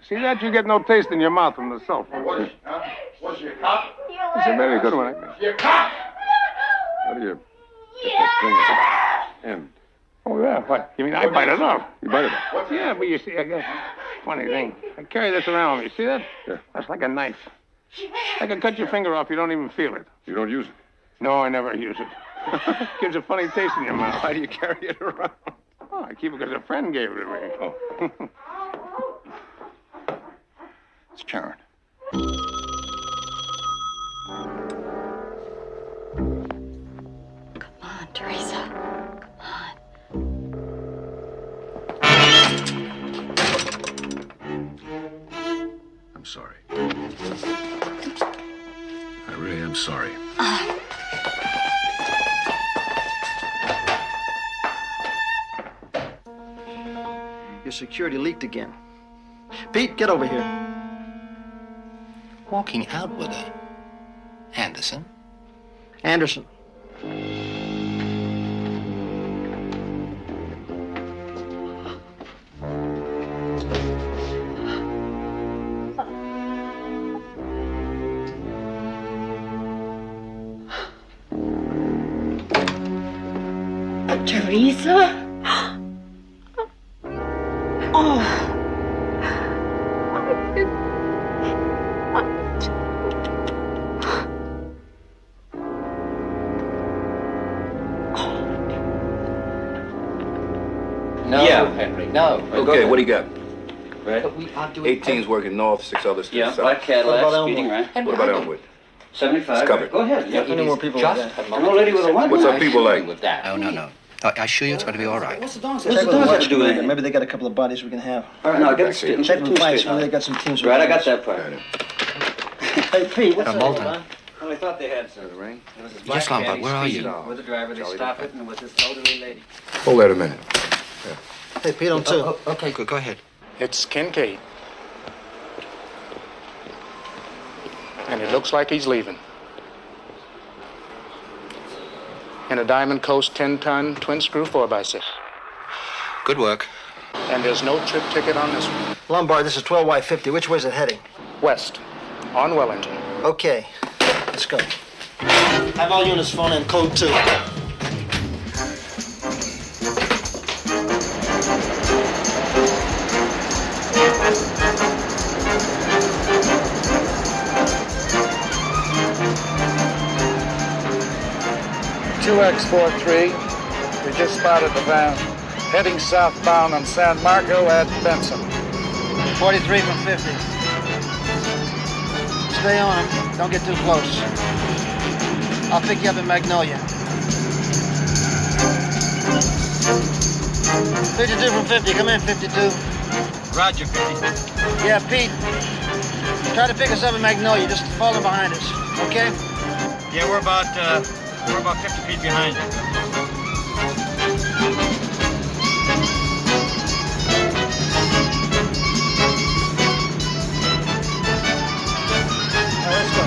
See that? You get no taste in your mouth from the sulfur. What's your cop? It's a very good one, I think. Your cop? How do you get that thing end? Oh, yeah. What? You mean I bite it off? You bite it off? Yeah, but you see, I guess. Funny thing. I carry this around with me. See that? Yeah. That's like a knife. I can cut your finger off. You don't even feel it. You don't use it? No, I never use it. Gives a funny taste in your mouth. Why do you carry it around? Oh, I keep it because a friend gave it to me. Oh. It's Karen. Come on, Teresa. I'm sorry. I really am sorry. Your security leaked again. Pete, get over here. Walking out with her. Anderson? Anderson. Teresa? Oh. No, Yeah. Henry, no. Okay, what do you got? Right. But we are doing... 18's working north, 6 others to the Yeah, south. black Cadillac, What about speeding Elmwood? right. What about Elmwood? 75. It's covered. Go ahead. How many more people just like that? a An old lady with a what? What's our people like? With that. Oh, no. I assure you it's going to be all right. What's the dog Check with the watch, maybe. Maybe they got a couple of bodies we can have. All right, now get the Check with Vice, maybe they got some teams. Right, I got that part. Hey, Pete, what's that? Moulton. Well, I thought they had some. The ring? Yes, Lombard, where are you? With the driver, they stop it, and with this elderly lady. Hold that a minute. Hey, Pete, on two. Okay, good. Go ahead. It's Kincaid. And and it looks like he's leaving. In a Diamond Coast 10-ton twin-screw 4x6. Good work. And there's no trip ticket on this one. Lombard, this is 12Y50. Which way's it heading? West, on Wellington. Okay, let's go. Have all units phone in code 2. X43, we just spotted the van heading southbound on San Marco at Benson. 43 from 50. Stay on him. Don't get too close. I'll pick you up in Magnolia. 52 from 50. Come in, 52. Roger, 50. Yeah, Pete. Try to pick us up in Magnolia. Just follow behind us, okay? Yeah, we're about 50 feet behind you. All right, let's go.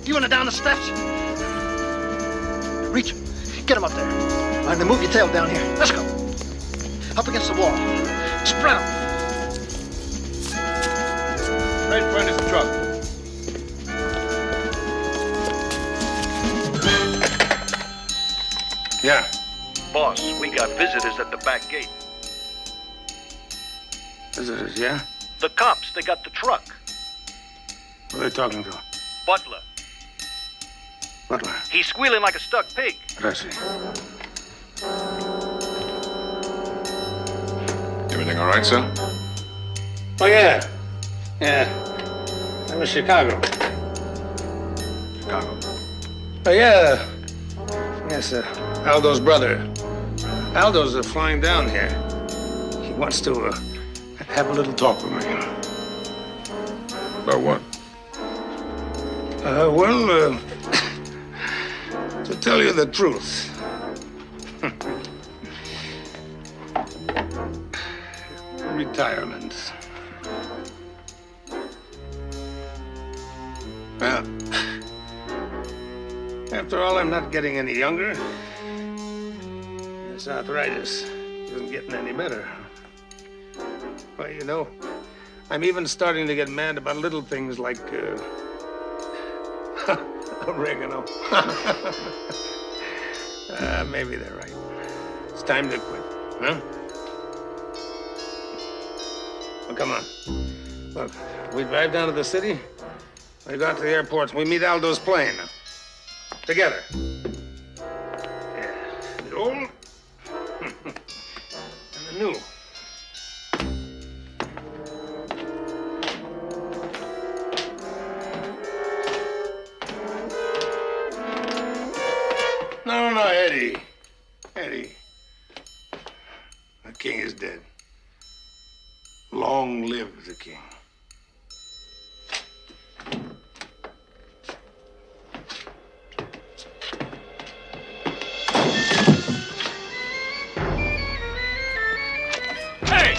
You want it down the steps? Reach him. Get him up there. All right, then move your tail down here. Let's go. Up against the wall. Spread them. Right in front of this truck. Yeah. Boss, we got visitors at the back gate. Visitors, yeah? The cops, they got the truck. Who are they talking to? Butler. Butler. He's squealing like a stuck pig. I see. Everything all right, sir? Oh, yeah. Yeah. That was Chicago. Chicago. Oh, yeah. Yes, Aldo's brother. Aldo's flying down here. He wants to have a little talk with me. About what? Well, to tell you the truth, retirement. Well, after all, I'm not getting any younger. This arthritis isn't getting any better. Well, you know, I'm even starting to get mad about little things like, oregano. Maybe they're right. It's time to quit, huh? Well, come on. Look, we drive down to the city. We go out to the airport and we meet Aldo's plane. Together. Yeah. The old and the new. No, Eddie. Eddie. The king is dead. Long live the king. Hey!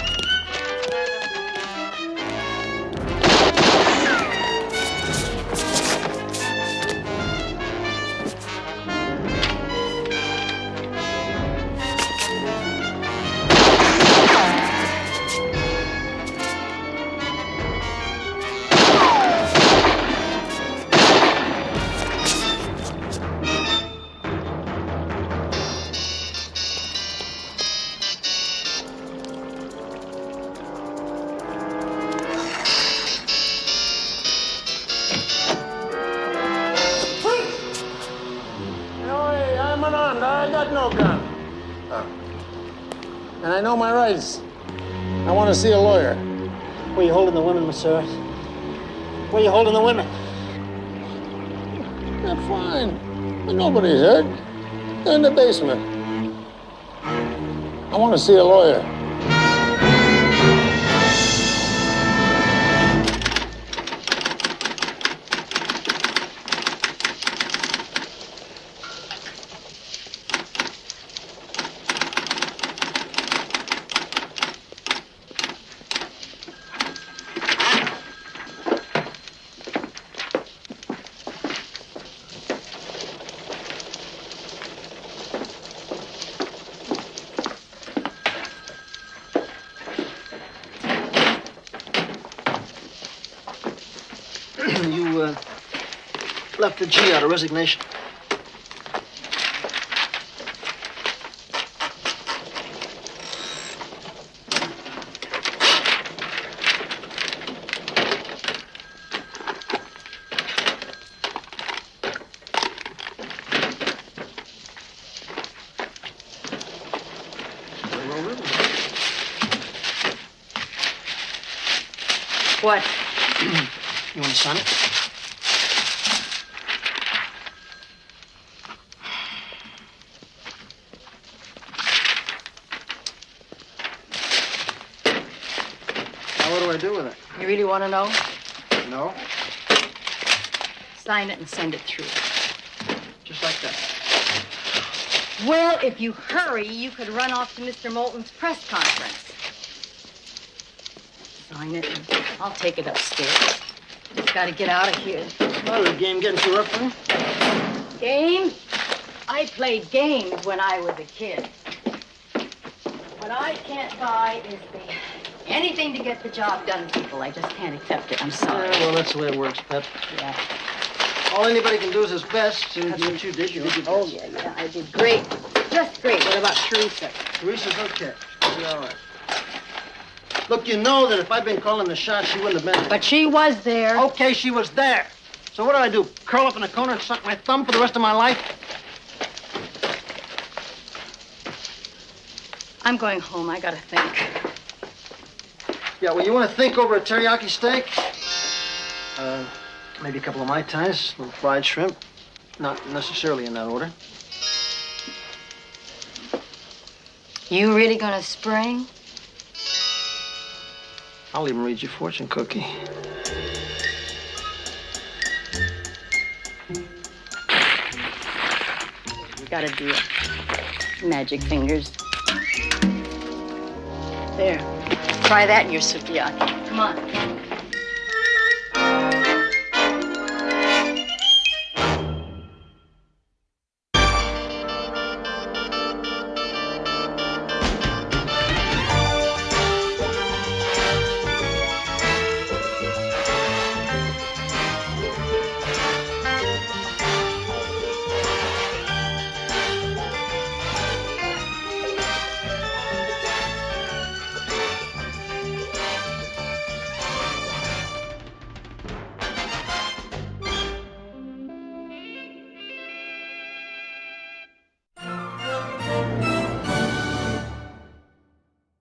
Commandant, I got no gun. And I know my rights. I want to see a lawyer. Where you holding the women, monsieur? Where you holding the women? They're fine. But nobody's hurt. They're in the basement. I want to see a lawyer. You left the G out of resignation. What? You want to sign it? Now, what do I do with it? You really want to know? No? Sign it and send it through. Just like that. Well, if you hurry, you could run off to Mr. Moulton's press conference. Sign it, and I'll take it upstairs. Just gotta get out of here. Well, the game getting too rough for you? Game? I played games when I was a kid. What I can't buy is anything to get the job done, people. I just can't accept it. I'm sorry. Yeah, well, that's the way it works, Pep. Yeah. All anybody can do is his best, and what you did, you did your best. Oh, yeah, I did great. Just great. What about Teresa? Teresa's okay. She'll be all right. Look, you know that if I'd been calling the shots, she wouldn't have been there. But she was there. Okay, she was there. So what do I do? Curl up in a corner and suck my thumb for the rest of my life? I'm going home. I gotta think. Yeah, well, you want to think over a teriyaki steak? Maybe a couple of Mai Tais, a little fried shrimp. Not necessarily in that order. You really gonna spring? I'll even read your fortune cookie. You gotta do it. Magic fingers. There. Try that in your sukiyaki. Come on.